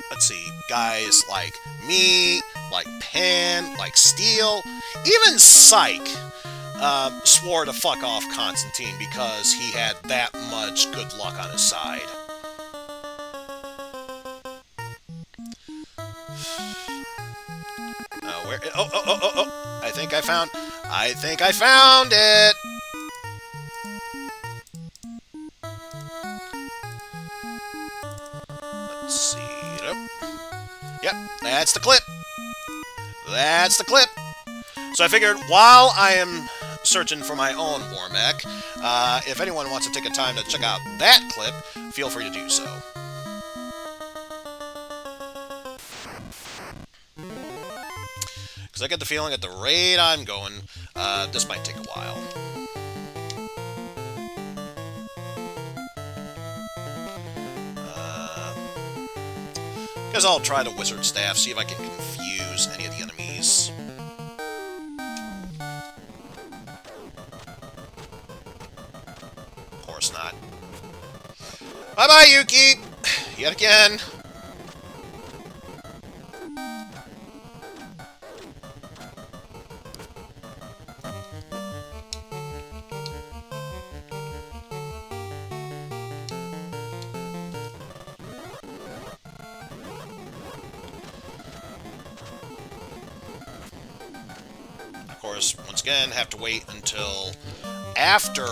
let's see, guys like me, like Pan, like Steel, even Psych, swore to fuck off Constantine because he had that much good luck on his side. Where? Oh! I think I found it. Let's see. Yep, that's the clip. That's the clip. So I figured, while I am searching for my own war mech, if anyone wants to take a time to check out that clip, feel free to do so. Because I get the feeling at the rate I'm going, this might take a while. Guess I'll try the wizard staff, see if I can confuse any of the enemies. Of course not. Bye-bye, Yuki! Yet again. Of course, once again, have to wait until after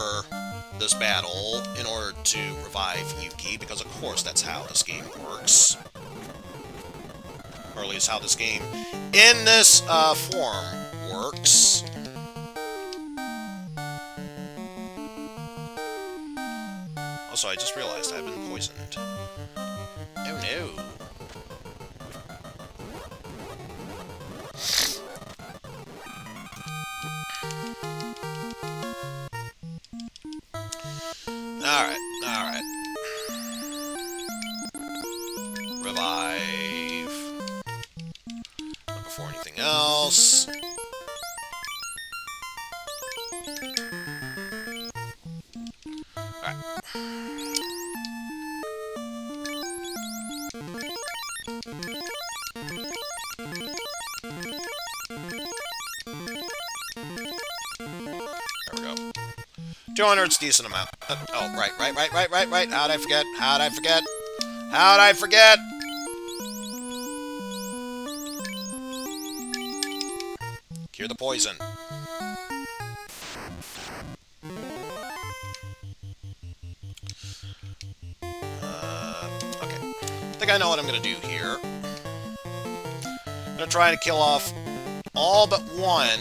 this battle in order to revive Yuki, because of course that's how this game works. Or at least how this game, in this form, works. Also, I just realized I've been poisoned. Oh no. Alright. Revive. Not before anything else. Alright. There we go. 200's decent amount. Oh, right. How'd I forget? Cure the poison. Okay. I think I know what I'm gonna do here. I'm gonna try to kill off all but one,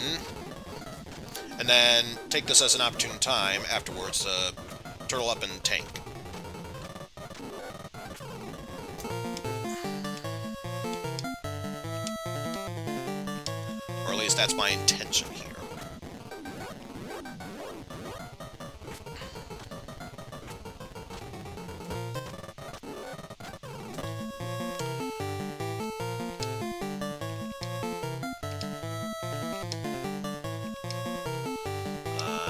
and then take this as an opportune time afterwards to turtle up and tank. Or at least that's my intention here.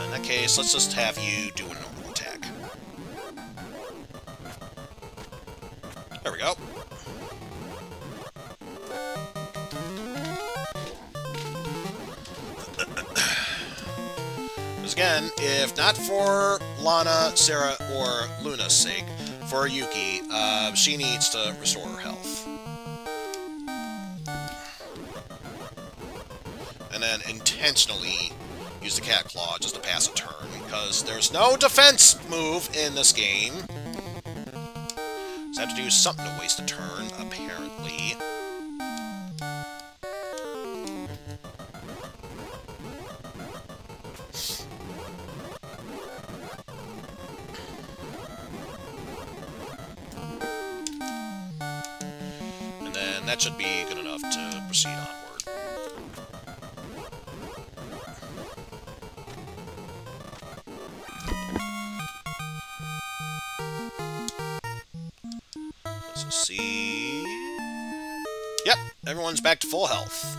In that case, let's just have you do a normal attack. There we go. Because again, if not for Lana, Sara, or Luna's sake, for Yuki, she needs to restore her health. And then intentionally use the cat claw just to pass a turn, because there's no defense move in this game. So I have to do something to waste a turn, apparently. And then that should be good enough to proceed onward. Let's see. Yep, everyone's back to full health.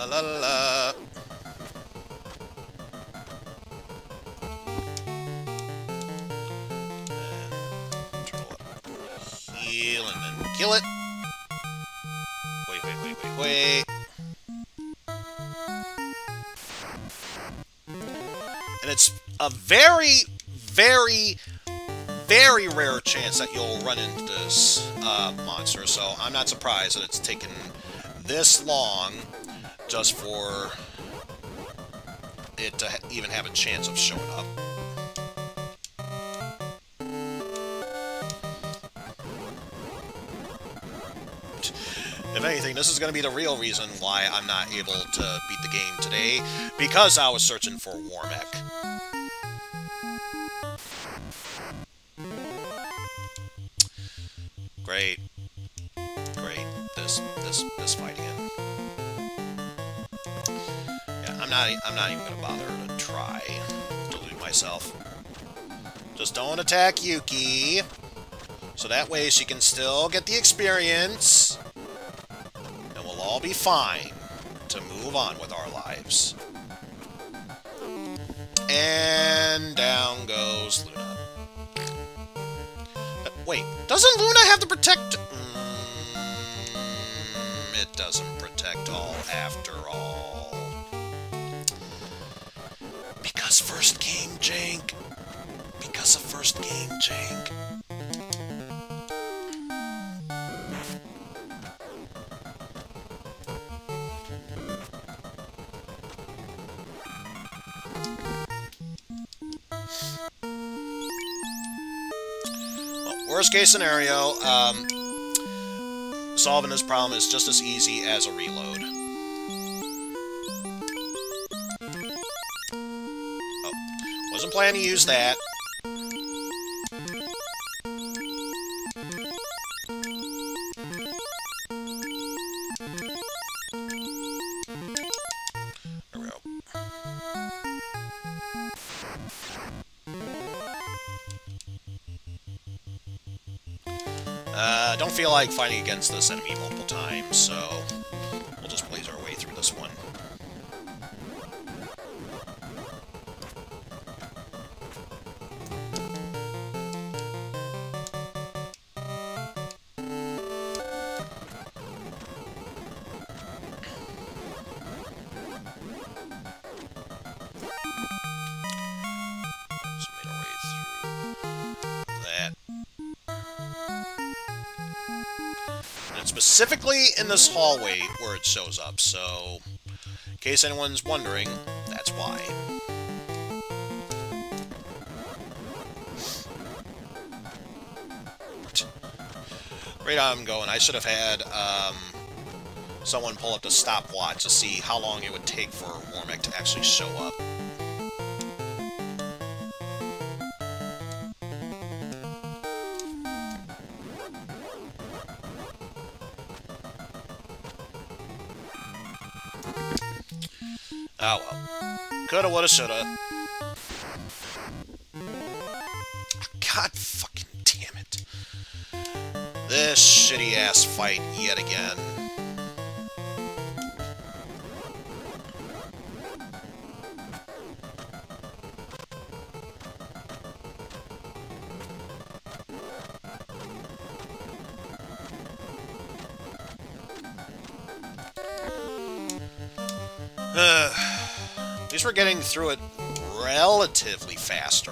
La. And turtle up. Heal and then kill it. Wait. And it's a very, very, very rare chance that you'll run into this monster, so I'm not surprised that it's taken this long just for it to even have a chance of showing up. If anything, this is going to be the real reason why I'm not able to beat the game today, because I was searching for Warmech. Great. Great. This fight again. Yeah, I'm not even gonna bother to try to loot myself. Just don't attack Yuki. So that way she can still get the experience. And we'll all be fine to move on with our lives. And down goes Luna. Wait, doesn't Luna have to protect... it doesn't protect all after all. Because first game jank. Because of first game jank. Worst case scenario, solving this problem is just as easy as a reload. Oh, wasn't planning to use that. There we go. Don't feel like fighting against this enemy multiple times, so we'll just blaze our way through this one. So made our way through that. Specifically in this hallway where it shows up, so in case anyone's wondering, that's why. Right on I'm going. I should have had someone pull up the stopwatch to see how long it would take for Warmech to actually show up. Oh well. Coulda, woulda, shoulda. God fucking damn it. This shitty-ass fight yet again. At least we're getting through it relatively faster.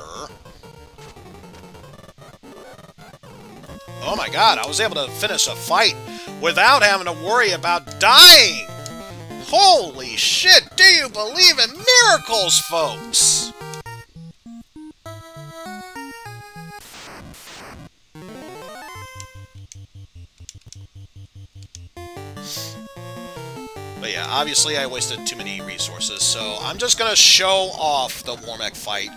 Oh my god, I was able to finish a fight without having to worry about dying! Holy shit, do you believe in miracles, folks? But yeah, obviously I wasted too many resources, so I'm just gonna show off the Warmech fight.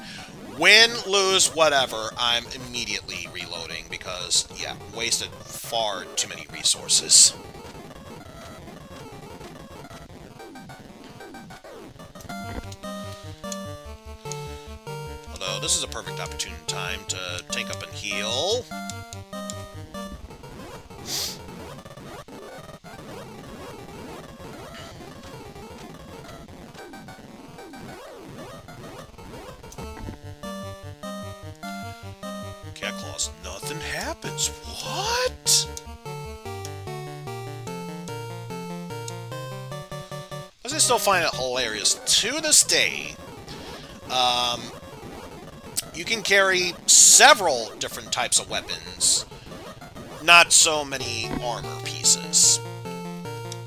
Win, lose, whatever, I'm immediately reloading because, yeah, wasted far too many resources. Although, this is a perfect opportune time to tank up and heal. Cat claws, nothing happens. What? I still find it hilarious to this day. You can carry several different types of weapons, not so many armor pieces.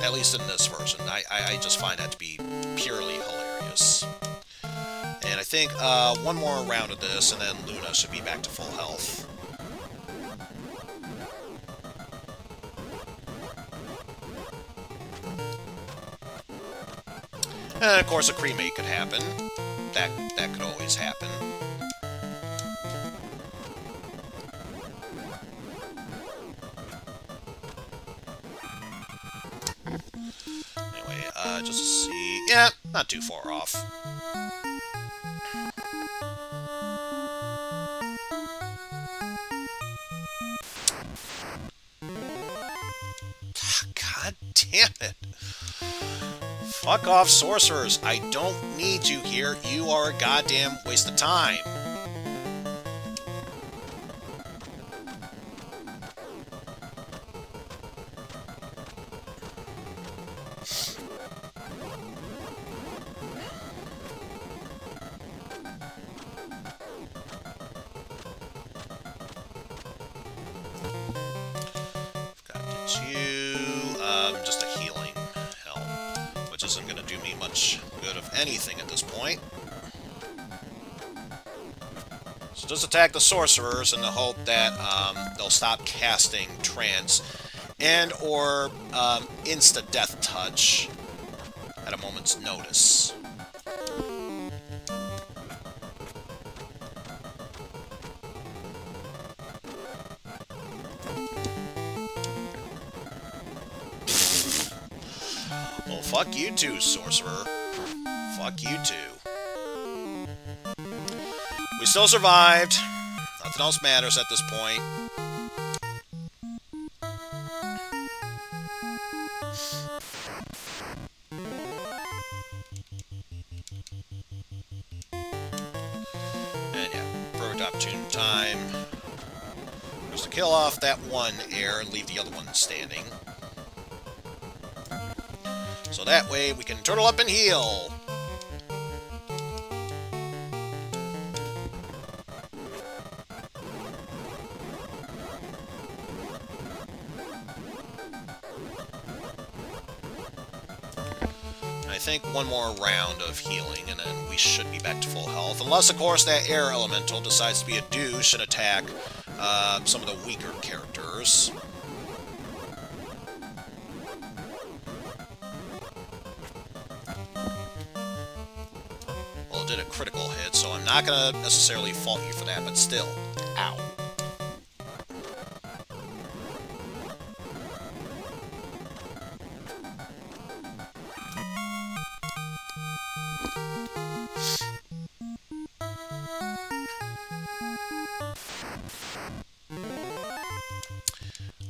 At least in this version. I just find that to be purely hilarious. I think one more round of this, and then Luna should be back to full health. And of course, a cremate could happen. That could always happen. Anyway, just to see... Yeah, not too far off. God damn it. Fuck off, sorcerers. I don't need you here. You are a goddamn waste of time. Just a healing helm, which isn't going to do me much good of anything at this point. So just attack the sorcerers in the hope that they'll stop casting trance and or insta-death touch at a moment's notice. Well, fuck you too, sorcerer. Fuck you too. We still survived. Nothing else matters at this point. And yeah, perfect opportune time. Just to kill off that one heir and leave the other one standing. So that way we can turtle up and heal. I think one more round of healing and then we should be back to full health. Unless, of course, that air elemental decides to be a douche and attack some of the weaker characters. Did a critical hit, so I'm not gonna necessarily fault you for that, but still. Ow.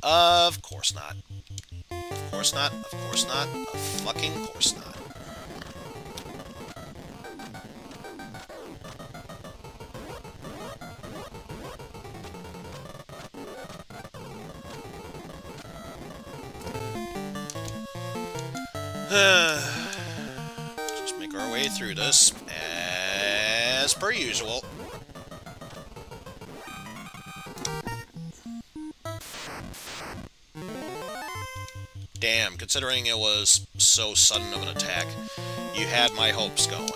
Of course not. Of course not. Of course not. Of fucking course not. Just make our way through this, as per usual. Damn, considering it was so sudden of an attack, you had my hopes going.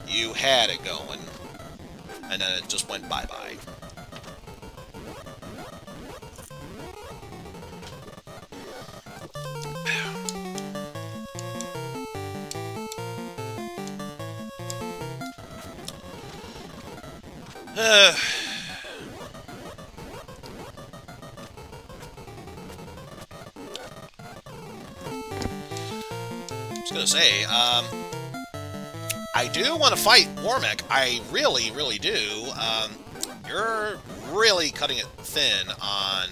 You had it going. And then it just went bye-bye. I was gonna say, I do want to fight Broniac. I really, really do. You're really cutting it thin on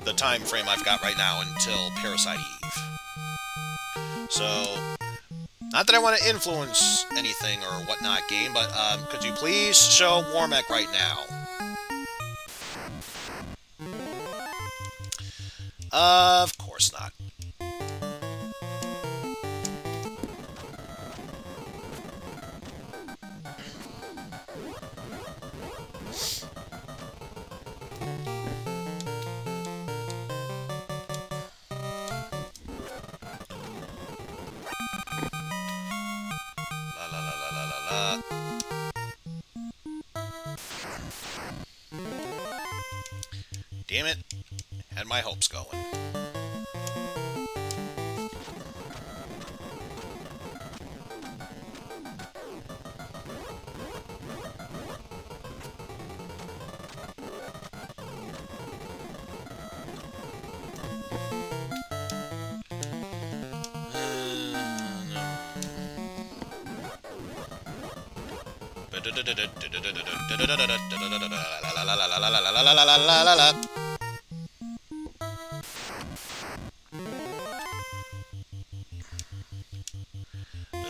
the time frame I've got right now until Parasite Eve. So, not that I want to influence anything or whatnot, game, but could you please show Broniac right now? Of course not. Damn it. Had my hopes going.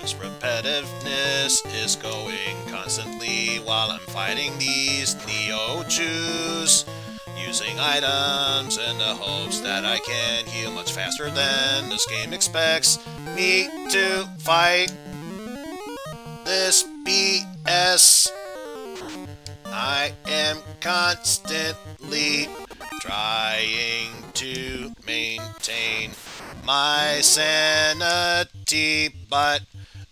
This repetitiveness is going constantly while I'm fighting these Neo-Jews, using items in the hopes that I can heal much faster than this game expects me to fight this BS. I am constantly trying to maintain my sanity, but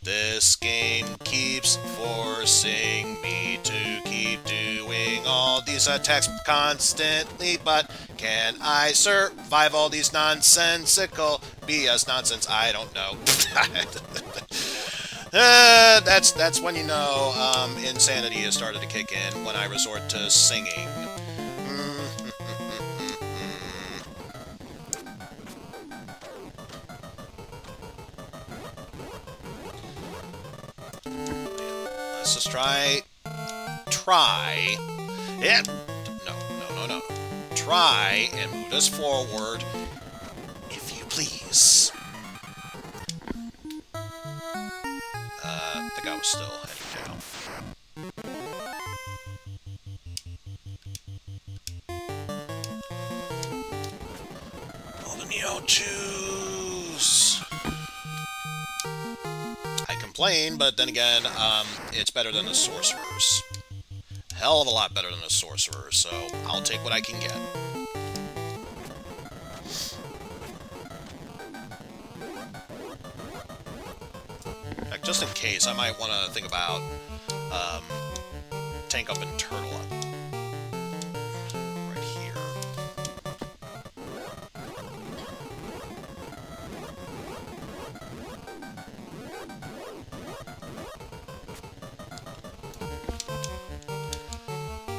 this game keeps forcing me to keep doing all these attacks constantly. But can I survive all these nonsensical BS nonsense? I don't know. That's when you know insanity has started to kick in, when I resort to singing. Let's just try. Yeah. No. Try and move us forward, if you please. The guy was still heading down. All the Neo-Jews. I complain, but then again, it's better than the sorcerers. Hell of a lot better than the sorcerers, so I'll take what I can get. Just in case, I might want to think about tank up and turtle up. Right here.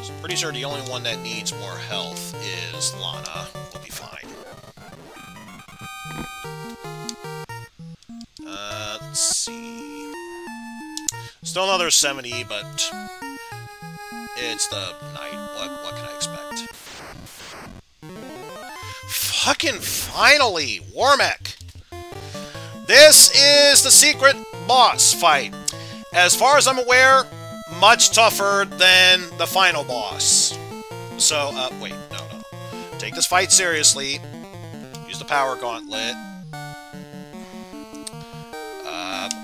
So I'm pretty sure the only one that needs more health is Lana. We'll be fine. Let's see. Still another 70, but it's the night. What can I expect? Fucking finally! Warmech! This is the secret boss fight. As far as I'm aware, much tougher than the final boss. So, wait, no. Take this fight seriously. Use the power gauntlet.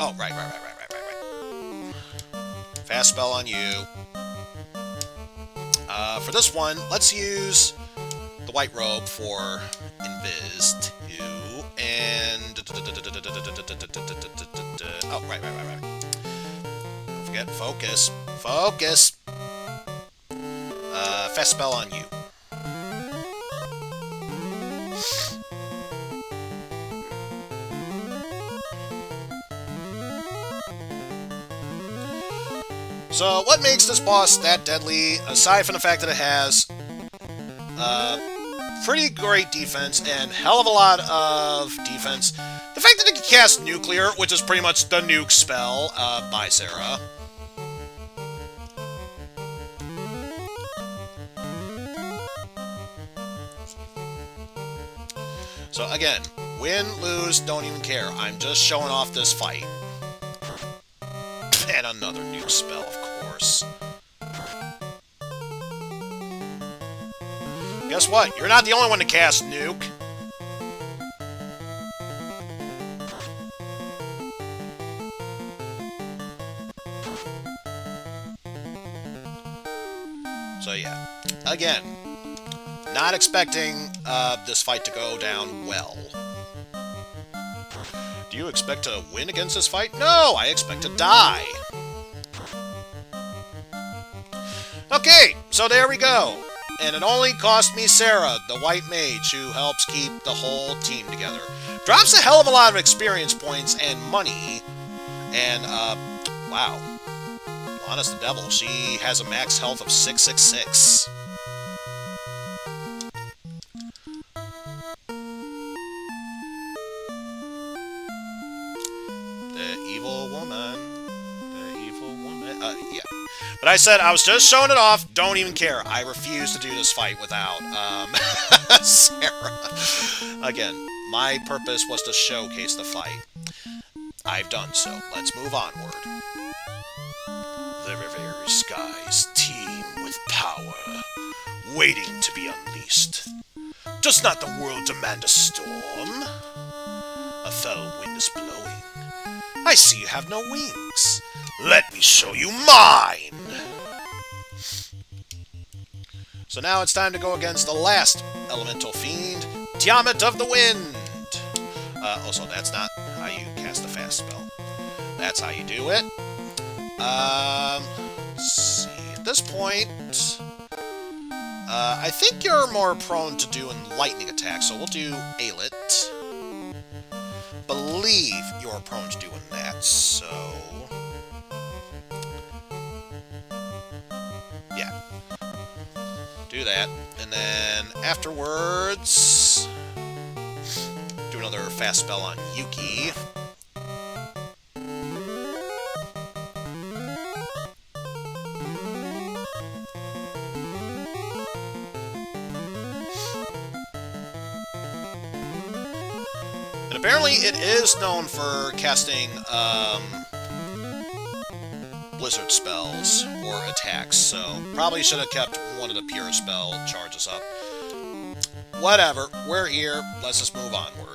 Oh, right. Fast spell on you. For this one, let's use the white robe for Invis 2, and... Oh, right. Don't forget, focus. Fast spell on you. So, what makes this boss that deadly, aside from the fact that it has pretty great defense and hell of a lot of defense, the fact that it can cast Nuclear, which is pretty much the nuke spell by Sara. So again, win, lose, don't even care. I'm just showing off this fight. And another nuke spell, of course. Guess what? You're not the only one to cast nuke. So yeah, again, not expecting this fight to go down well. Do you expect to win against this fight? No, I expect to die. Okay, so there we go. and it only cost me Sara, the white mage, who helps keep the whole team together. Drops a hell of a lot of experience points and money. And, wow. Lana's the devil. She has a max health of 666. The evil woman. The evil woman. Yeah. But I said I was just showing it off. Don't even care. I refuse to do this fight without, Sara. Again, my purpose was to showcase the fight. I've done so. Let's move onward. The very skies teem with power, waiting to be unleashed. Does not the world demand a storm? A fell wind is blowing. I see you have no wings. Let me show you mine! So now it's time to go against the last elemental fiend, Tiamat of the Wind! Also, that's not how you cast a fast spell. That's how you do it. Let's see. At this point, I think you're more prone to doing lightning attacks, so we'll do Ailith. Believe you're prone to doing that, so... yeah. Do that, and then afterwards... do another fast spell on Yuki. And apparently it is known for casting blizzard spells or attacks, so probably should have kept one of the pure spell charges up. Whatever, we're here, let's just move onward.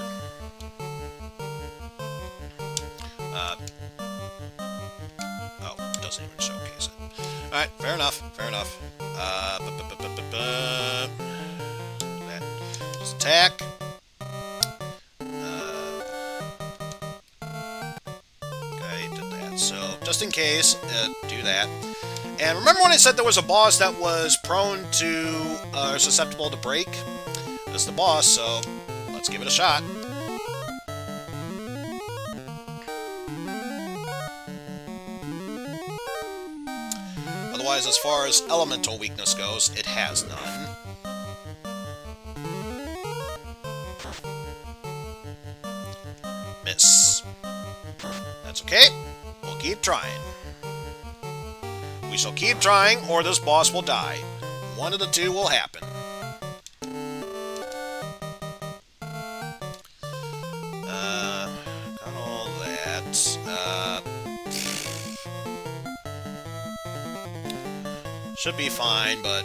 Oh, it doesn't even showcase it. Alright, fair enough, fair enough. That, just attack. Okay, did that. So, just in case, do that. And remember when I said there was a boss that was prone to, susceptible to break? This is the boss, so let's give it a shot. Otherwise, as far as elemental weakness goes, it has none. Miss. That's okay. We'll keep trying. We shall keep trying, or this boss will die. One of the two will happen. Got all that. Should be fine, but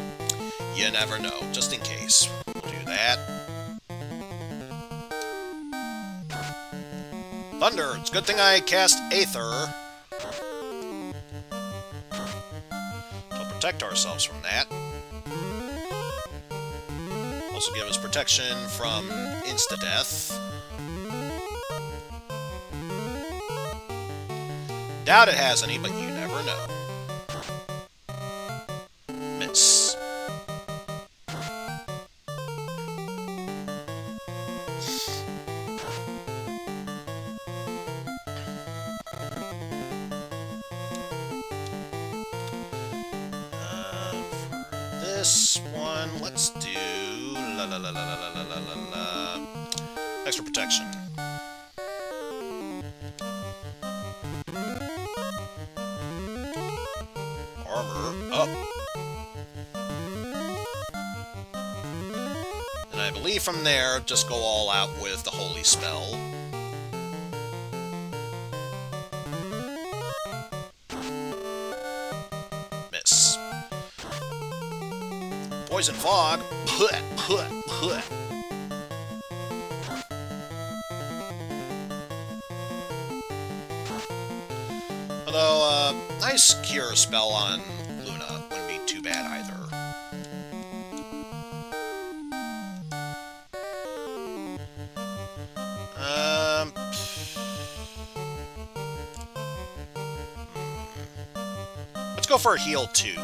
you never know, just in case. We'll do that. Thunder! It's a good thing I cast Aether to protect ourselves from that. Also give us protection from insta-death. Doubt it has any, but you never know. Miss. For this one, let's do extra protection. Armor up. And I believe from there, just go all out with the holy spell. Miss. Poison fog. Although, nice cure spell on Luna wouldn't be too bad either. Let's go for a heal 2.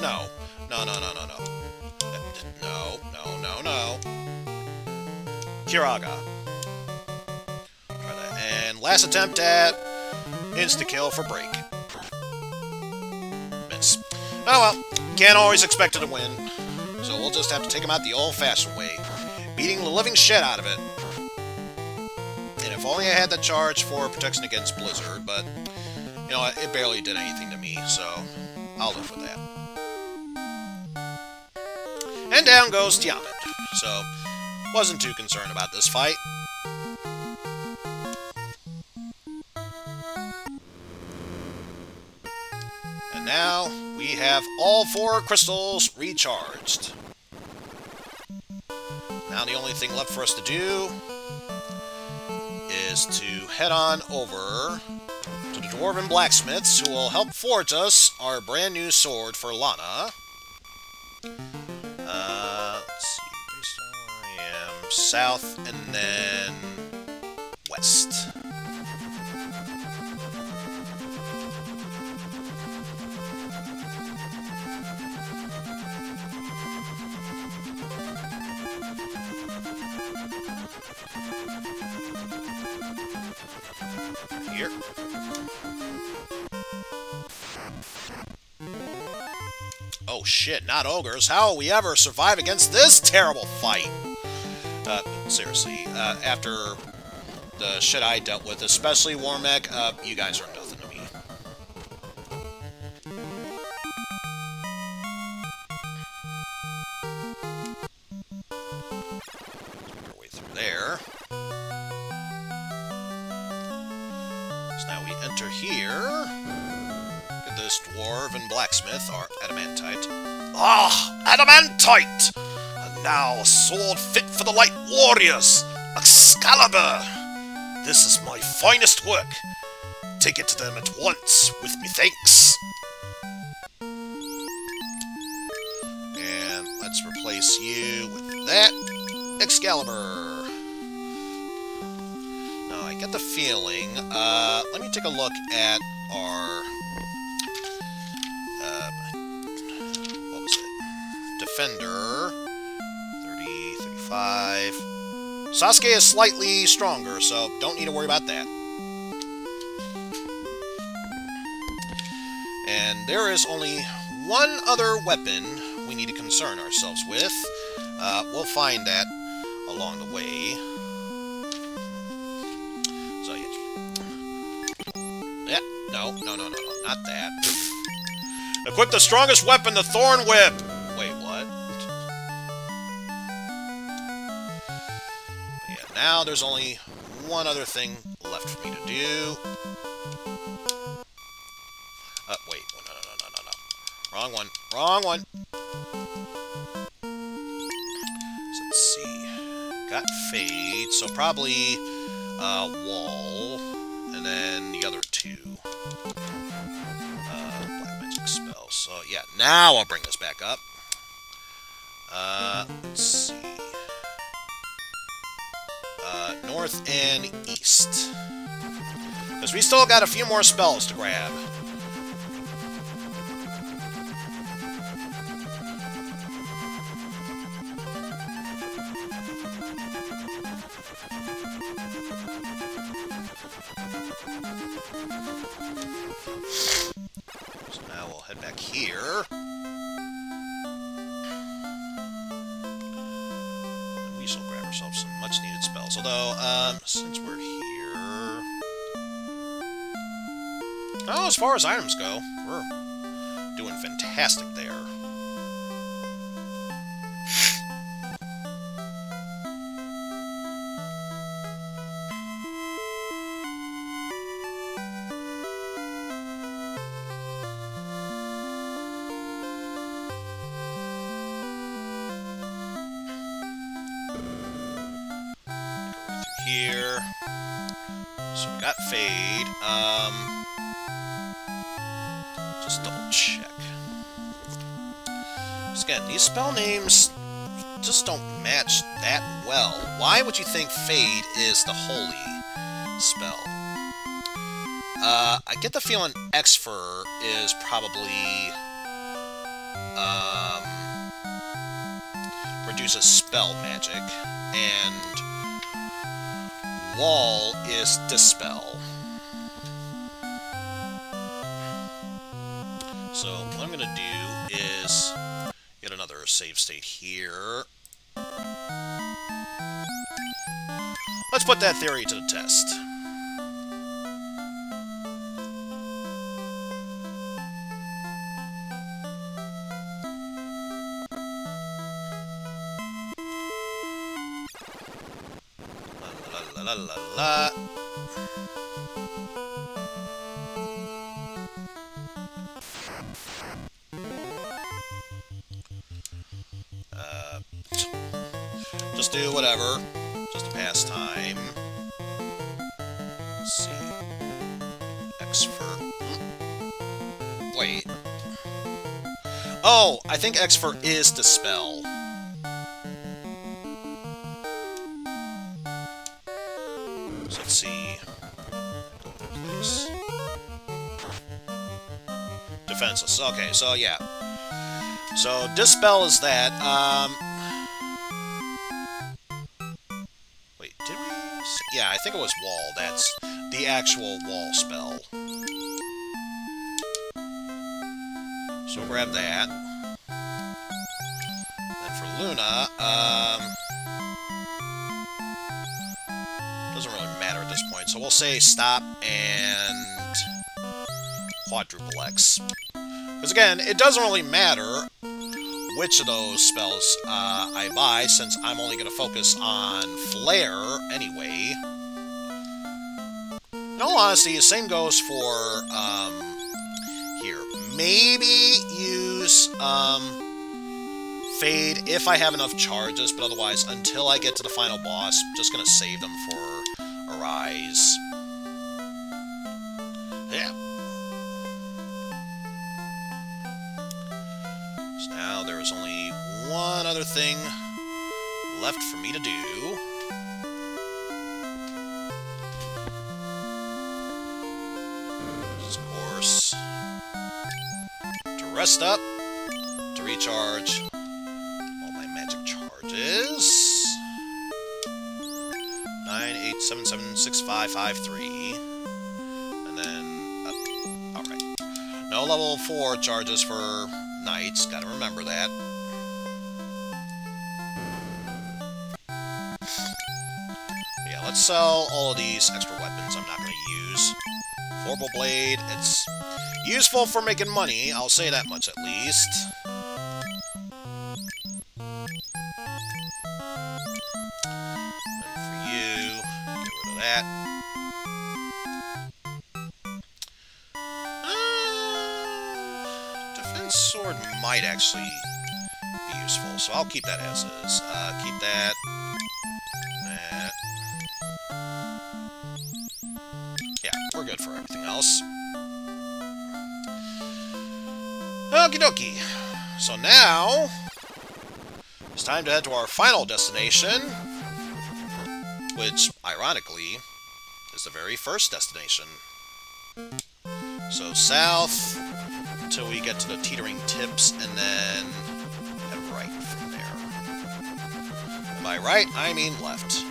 No, No, no, no, no, no. No, no, no, no. Kiraga. And last attempt at insta-kill for break. Miss. Oh well, can't always expect it to win. So we'll just have to take him out the old-fashioned way. Beating the living shit out of it. And if only I had the charge for protection against Blizzard, but, you know, it barely did anything to me, so I'll live with that. And down goes Tiamat. So, wasn't too concerned about this fight. And now, we have all 4 crystals recharged. Now the only thing left for us to do is to head on over to the Dwarven Blacksmiths, who will help forge us our brand new sword for Lana. Let's see, based on where I am, south and then west. Here. Oh shit, not ogres. How will we ever survive against this terrible fight? Seriously, after the shit I dealt with, especially Warmech, you guys are nothing to me. Let's make our way through there. So now we enter here. This dwarven blacksmith, our adamantite. Ah, adamantite! And now a sword fit for the light warriors! Excalibur! This is my finest work. Take it to them at once, with me thanks. And let's replace you with that. Excalibur. Now, I get the feeling, let me take a look at our... what was it? Defender. 30, 35. Sasuke is slightly stronger, so don't need to worry about that. And there is only one other weapon we need to concern ourselves with. We'll find that along the way. So, yeah. No, not that. Equip the strongest weapon, the Thorn Whip! Wait, what? But yeah, now there's only one other thing left for me to do. Wait. No. Wrong one. Wrong one! So let's see. Got Fade, so probably Wall, and then the other two. Spell. So, yeah, now I'll bring this back up. Let's see. North and east. Because we still got a few more spells to grab. Head back here. And we shall grab ourselves some much-needed spells. Although, since we're here... Oh, as far as items go, we're doing fantastic there. Here. So we got Fade. Just double check. Just again, these spell names just don't match that well. Why would you think Fade is the holy spell? I get the feeling Exfer is probably reduces spell magic, and wall is dispel. So what I'm going to do is get another save state here. Let's put that theory to the test. La la la la. Just do whatever. Just to pass time. Let's see. X for... Wait. Oh, I think X for is dispel. So let's see. Place. Defenseless. Okay, so yeah. So dispel is that. Wait, did we? Yeah, I think it was wall. That's the actual wall spell. So we'll grab that. Then for Luna, doesn't really matter at this point. So we'll say stop and quadruple X. Because again, it doesn't really matter which of those spells I buy, since I'm only going to focus on Flare anyway. In all honesty, the same goes for here. Maybe use Fade if I have enough charges, but otherwise, until I get to the final boss, I'm just going to save them for Arise. Yeah. So now there is only one other thing left for me to do. Which is, of course, to rest up, to recharge all my magic charges. 9, 8, 7, 7, 6, 5, 5, 3. And then up. Alright. No level 4 charges for Knights. Gotta remember that. Yeah, let's sell all of these extra weapons I'm not going to use. Vorpal Blade. It's useful for making money. I'll say that much at least. That. Defense Sword might actually be useful, so I'll keep that as is. Keep that. That. Yeah, we're good for everything else. Okie dokie. So now, it's time to head to our final destination, which, ironically, is the very first destination. So south, until we get to the teetering tips, and then head right from there. And by right, I mean left.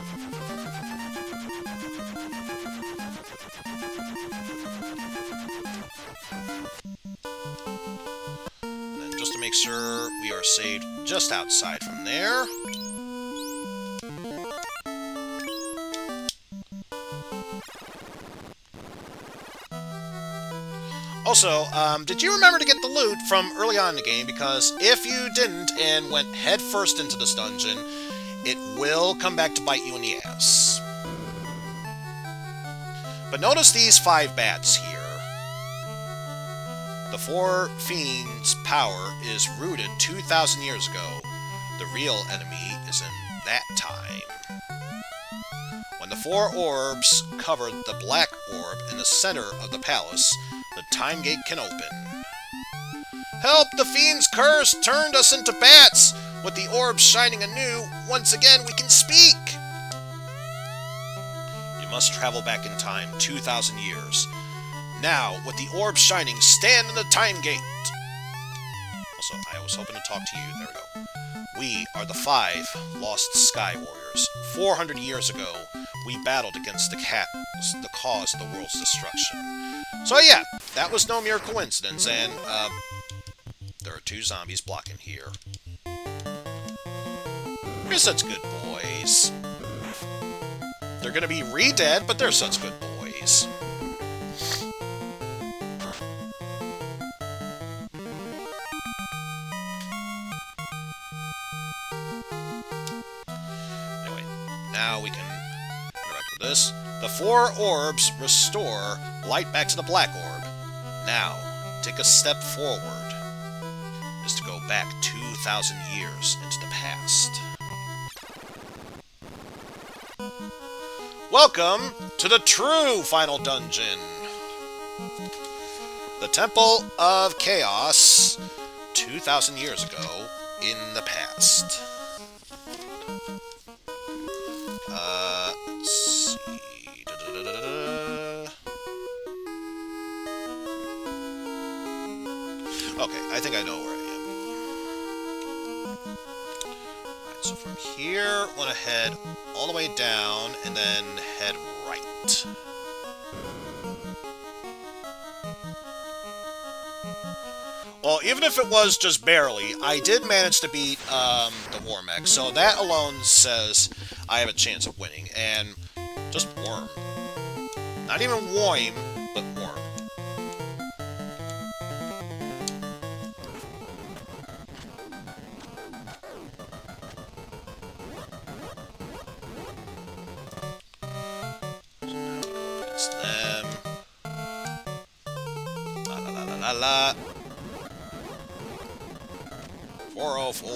And then just to make sure we are saved just outside from there. Also, did you remember to get the loot from early on in the game? Because if you didn't and went headfirst into this dungeon, it will come back to bite you in the ass. But notice these 5 bats here. The 4 fiends' power is rooted 2,000 years ago. The real enemy is in that time. When the 4 orbs covered the black orb in the center of the palace, the time gate can open. Help! The fiend's curse turned us into bats! With the orbs shining anew, once again we can speak! You must travel back in time 2,000 years. Now, with the orbs shining, stand in the time gate! Also, I was hoping to talk to you. There we go. We are the 5 lost Sky Warriors. 400 years ago, we battled against the cause of the world's destruction. So yeah, that was no mere coincidence, and, there are 2 zombies blocking here. You're such good boys. They're gonna be re-dead, but they're such good boys. Anyway, now we can interact with this. The 4 orbs restore light back to the black orb. Now, take a step forward. Is to go back 2,000 years into the past. Welcome to the true final dungeon! The Temple of Chaos, 2,000 years ago, in the past. Let's see... Okay, I think I know where I am. Alright, so from here, want to head all the way down, and then head right. Well, even if it was just barely, I did manage to beat the War Mech, so that alone says I have a chance of winning. And just Worm. Not even Worm, but Worm. It's them. La la la la la la. 404.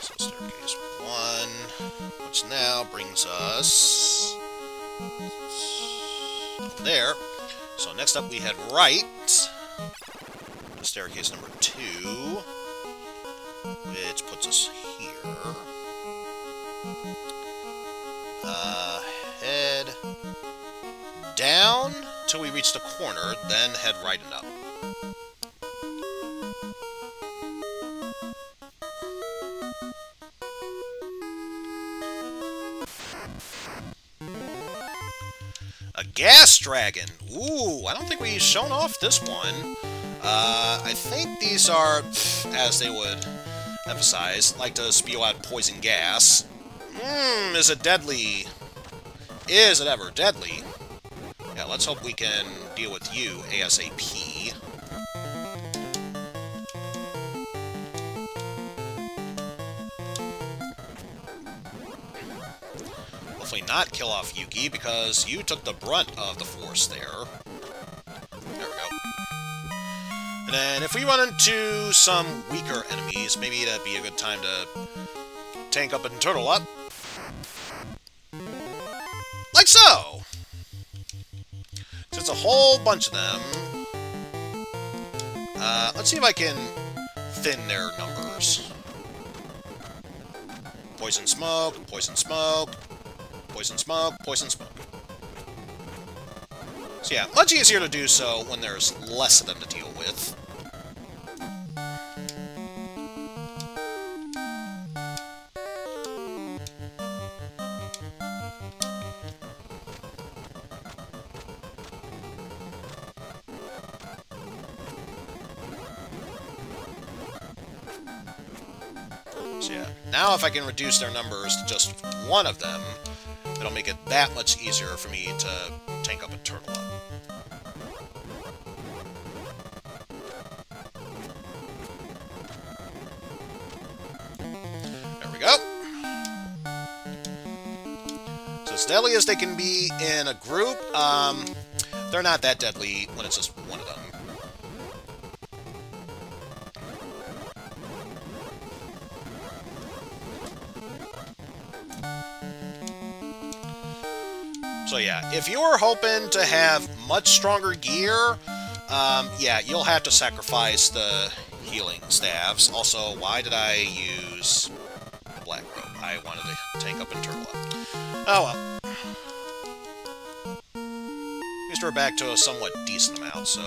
So staircase 1, which now brings us there. So next up we head right to staircase number 2, which puts us here. Head down till we reach the corner, then head right and up. A gas dragon! Ooh, I don't think we've shown off this one. I think these are, as they would emphasize, like to spew out poison gas. Is it deadly? Is it ever deadly? Yeah, let's hope we can deal with you ASAP. Hopefully not kill off Yuki, because you took the brunt of the force there. There we go. And then if we run into some weaker enemies, maybe that'd be a good time to tank up and turtle up. Like so! So it's a whole bunch of them. Let's see if I can thin their numbers. Poison smoke, poison smoke, poison smoke, poison smoke. So yeah, much easier to do so when there's less of them to deal with. So yeah, now if I can reduce their numbers to just one of them, it'll make it that much easier for me to tank up and turtle up. There we go. So as deadly as they can be in a group, they're not that deadly when it's just one of them. So yeah, if you're hoping to have much stronger gear, yeah, you'll have to sacrifice the healing staves. Also, why did I use Black Robe? I wanted to tank up and turtle up. Oh well. At least we're back to a somewhat decent amount, so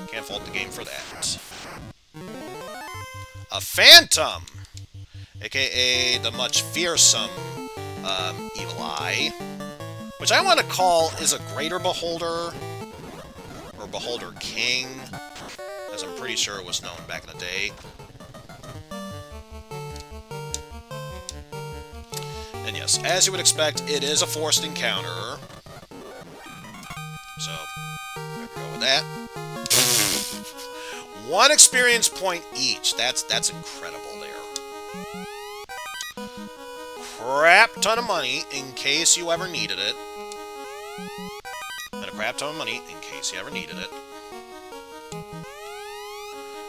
can't fault the game for that. A phantom! AKA the much fearsome Evil Eye, which I want to call is a greater beholder, or beholder king, as I'm pretty sure it was known back in the day. And yes, as you would expect, it is a forced encounter. So, there we go with that. 1 experience point each. That's incredible there. Crap ton of money in case you ever needed it. And a crap ton of money in case you ever needed it.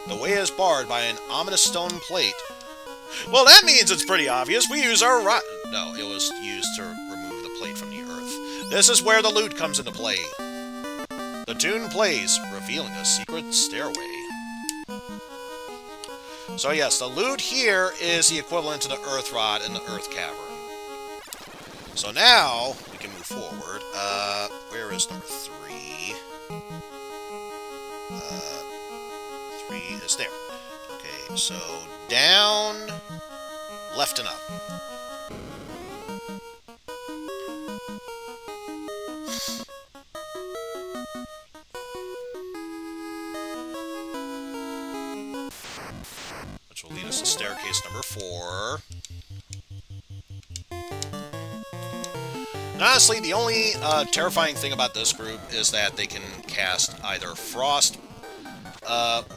The way is barred by an ominous stone plate. Well, that means it's pretty obvious. We use our rock. No, it was used to remove the plate from the earth. This is where the loot comes into play. The tune plays, revealing a secret stairway. So yes, the loot here is the equivalent to the earth rod in the earth cavern. So now, we can move forward. Where is number 3? 3 is there. Okay, so down, left and up. Which will lead us to staircase number 4. And honestly, the only terrifying thing about this group is that they can cast either frost,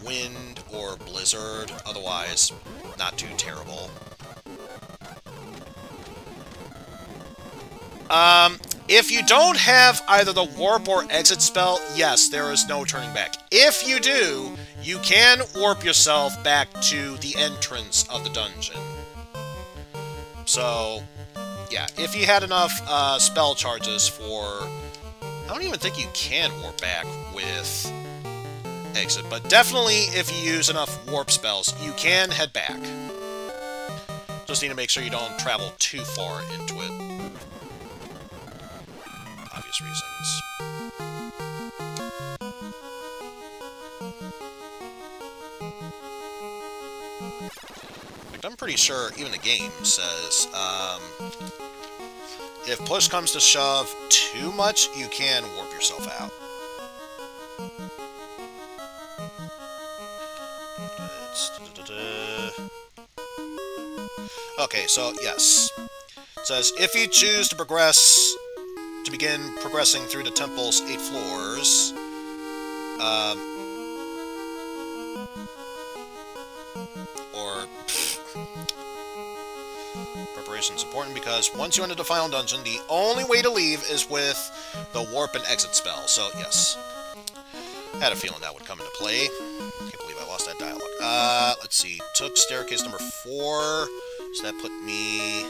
wind, or blizzard. Otherwise, not too terrible. If you don't have either the warp or exit spell, yes, there is no turning back. If you do, you can warp yourself back to the entrance of the dungeon. So, yeah, if you had enough spell charges for... I don't even think you can warp back with exit, but definitely if you use enough warp spells, you can head back. Just need to make sure you don't travel too far into it. Obvious reasons. I'm pretty sure even the game says, if push comes to shove too much, you can warp yourself out. Okay, so yes. It says, if you choose to begin progressing through the temple's 8 floors, preparation is important because once you enter the final dungeon, the only way to leave is with the warp and exit spell. So, yes. Had a feeling that would come into play. Can't believe I lost that dialogue. Let's see. Took staircase number 4. So that put me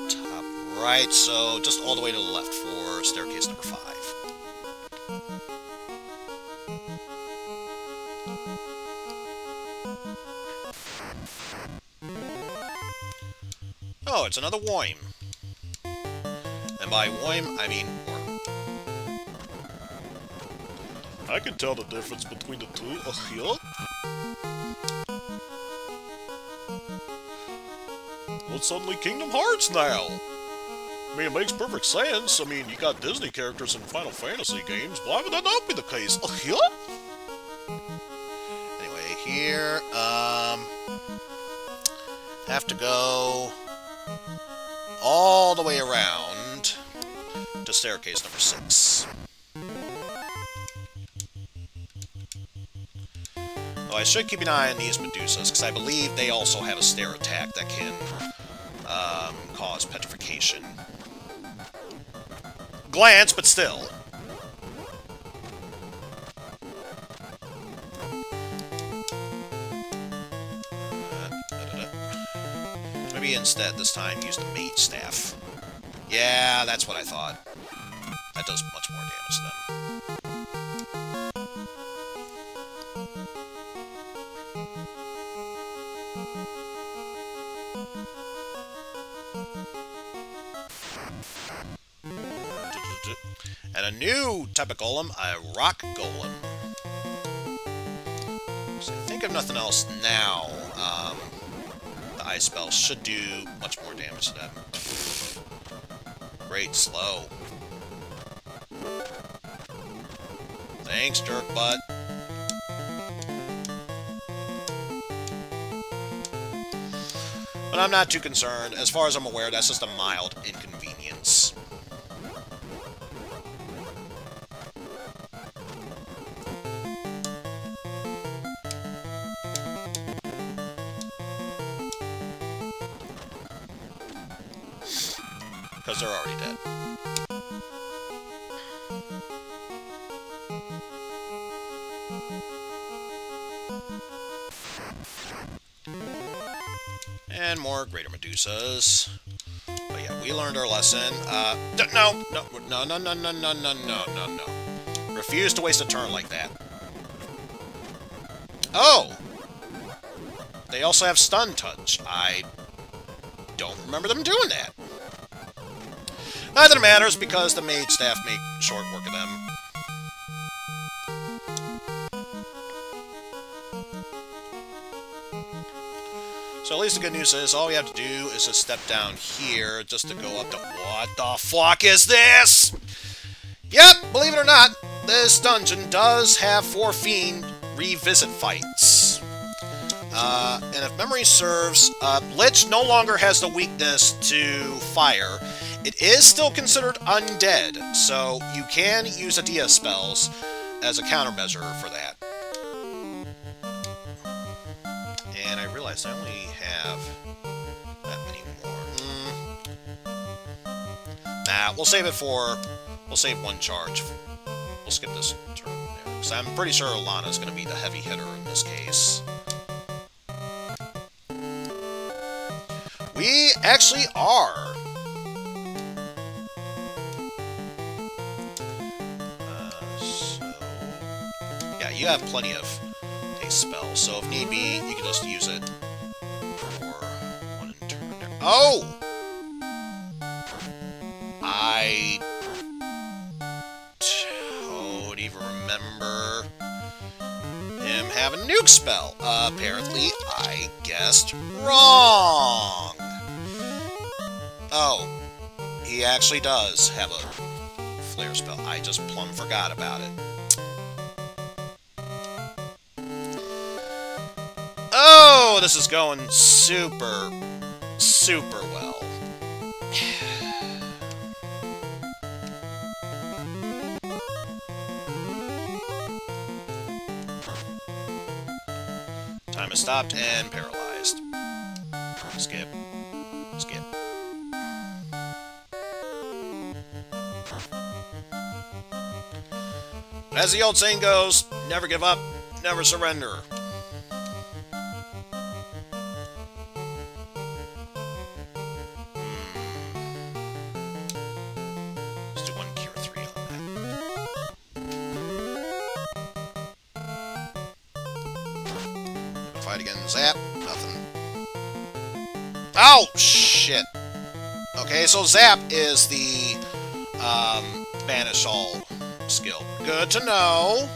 top right. So just all the way to the left for staircase number 5. Oh, it's another worm. And by worm, I mean worm. I can tell the difference between the two. Oxyale? Well, it's suddenly Kingdom Hearts now. I mean, it makes perfect sense. I mean, you got Disney characters in Final Fantasy games. Why would that not be the case? Oxyale? Anyway, here, have to go all the way around to staircase number 6. Well, I should keep an eye on these Medusas, because I believe they also have a stare attack that can cause petrification. Glance, but still. Maybe instead this time use the mage staff. Yeah, that's what I thought. That does much more damage to them. And a new type of golem, a rock golem. So think of nothing else now. The ice spell should do much more damage to them. Great, slow. Thanks, jerk butt. But I'm not too concerned. As far as I'm aware, that's just a mild inconvenience. Because they're already dead. And more Greater Medusas. But yeah, we learned our lesson. No. Refuse to waste a turn like that. Oh! They also have Stun Touch. I don't remember them doing that. Neither matters, because the mage staff make short work of them. So at least the good news is, all we have to do is just step down here, just to go up to... What the fuck is this? Yep, believe it or not, this dungeon does have 4 Fiend revisit fights. And if memory serves, Lich no longer has the weakness to fire. It is still considered undead, so you can use Adia spells as a countermeasure for that. And I realized I only have that many more. Nah, we'll save it for... We'll save one charge. We'll skip this turn there, because I'm pretty sure Lana's going to be the heavy hitter in this case. We actually are. Yeah, you have plenty of haste spells, so if need be, you can just use it for one turn there. Oh! I don't even remember him having a nuke spell. Apparently, I guessed wrong. Oh, he actually does have a flare spell. I just plumb forgot about it. Oh, this is going super, super well. Time is stopped and paralyzed. Skip. Skip. As the old saying goes, never give up, never surrender. Let's do one Cure 3 on that. Fight again, zap, nothing. Oh, shit. Okay, so zap is the banish all skill. Good to know.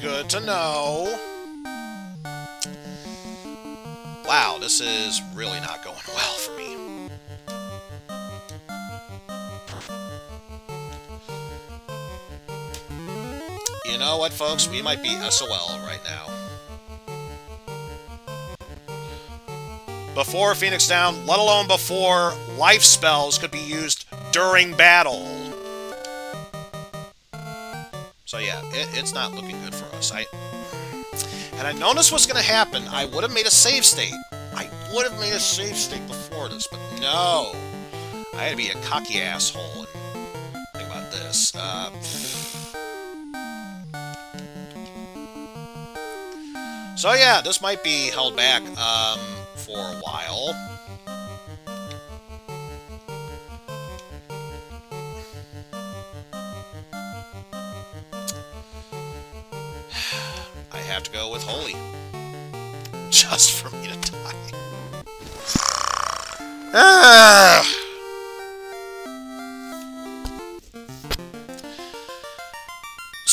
Good to know. Wow, this is really not going well for me. You know what, folks? We might be SOL right now. Before Phoenix Down, let alone before life spells could be used during battle. So yeah, it's not looking good for us. And I noticed what's going to happen. I would have made a save state. I would have made a save state before this, but no. I had to be a cocky asshole and think about this. So yeah, this might be held back for a while. I have to go with Holy. Just for me to die.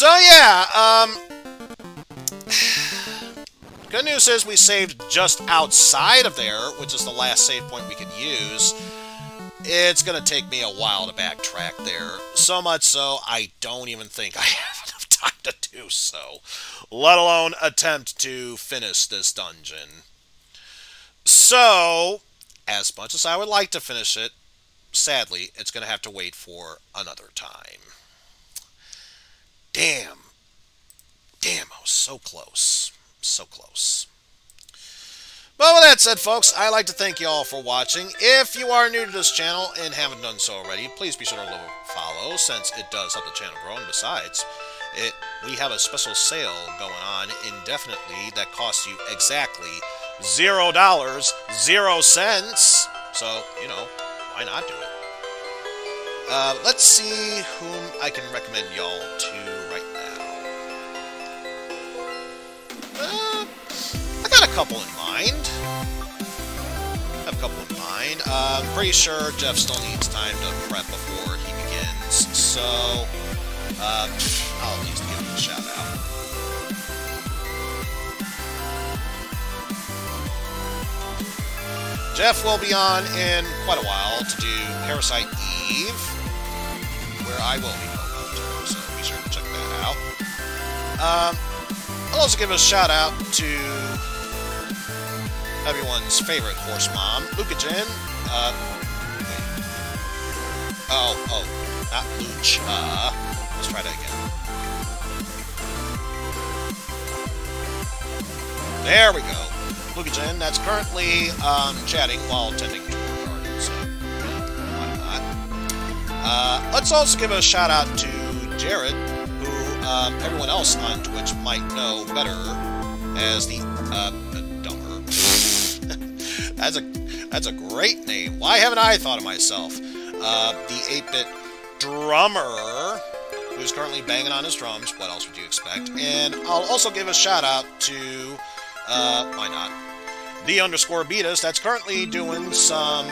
So yeah, good news is we saved just outside of there, which is the last save point we could use. It's going to take me a while to backtrack there. So much so, I don't even think I have enough time to do so. Let alone attempt to finish this dungeon. So, as much as I would like to finish it, sadly, it's going to have to wait for another time. Damn. Damn, I was so close. So close. But with that said, folks, I'd like to thank you all for watching. If you are new to this channel and haven't done so already, please be sure to follow, since it does help the channel grow. And besides, we have a special sale going on indefinitely that costs you exactly $0, 0 cents. So, you know, why not do it? Let's see whom I can recommend y'all to right now. I got a couple in mind. I'm pretty sure Jeff still needs time to prep before he begins, so I'll at least give him a shout out. Jeff will be on in quite a while to do Parasite Eve, where I will be co-hosting, so be sure to check that out. I'll also give a shout out to everyone's favorite horse mom, Lukajen. Not Luch. Let's try that again. There we go. Lukajen, that's currently chatting while tending to her garden, so why not? Let's also give a shout out to Jared, who everyone else on Twitch might know better as the That's a great name. Why haven't I thought of myself? The 8-bit drummer, who's currently banging on his drums. What else would you expect? And I'll also give a shout out to, why not? The _ Beatus, that's currently doing some,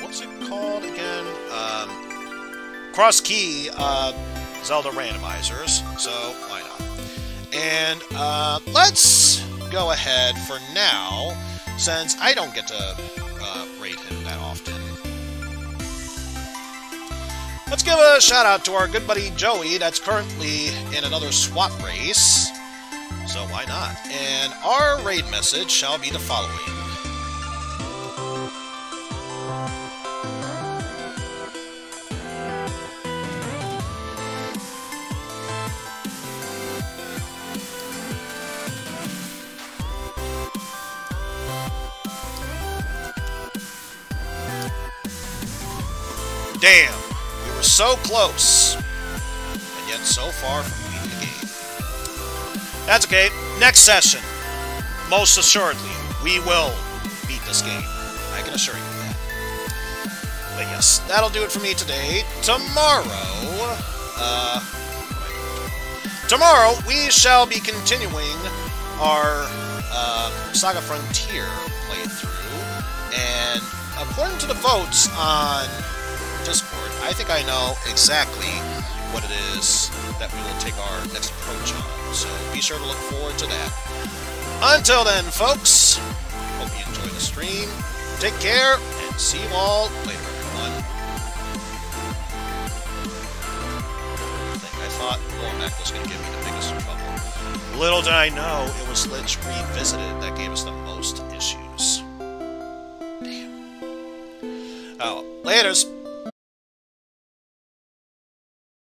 what's it called again? Cross-key, Zelda randomizers. So, why not? And, let's go ahead for now, since I don't get to rate him that often. Let's give a shout out to our good buddy Joey, that's currently in another SWAT race, so why not? And our raid message shall be the following. Damn, we were so close, and yet so far from beating the game. That's okay. Next session, most assuredly, we will beat this game. I can assure you that. But yes, that'll do it for me today. Tomorrow, we shall be continuing our Saga Frontier playthrough, and according to the votes on Discord, I think I know exactly what it is that we will take our next approach on, so be sure to look forward to that. Until then, folks, hope you enjoy the stream, take care, and see you all later, everyone. I thought Broniac was going to give me the biggest trouble. Little did I know it was Lich Revisited that gave us the most issues. Damn. Oh, laters.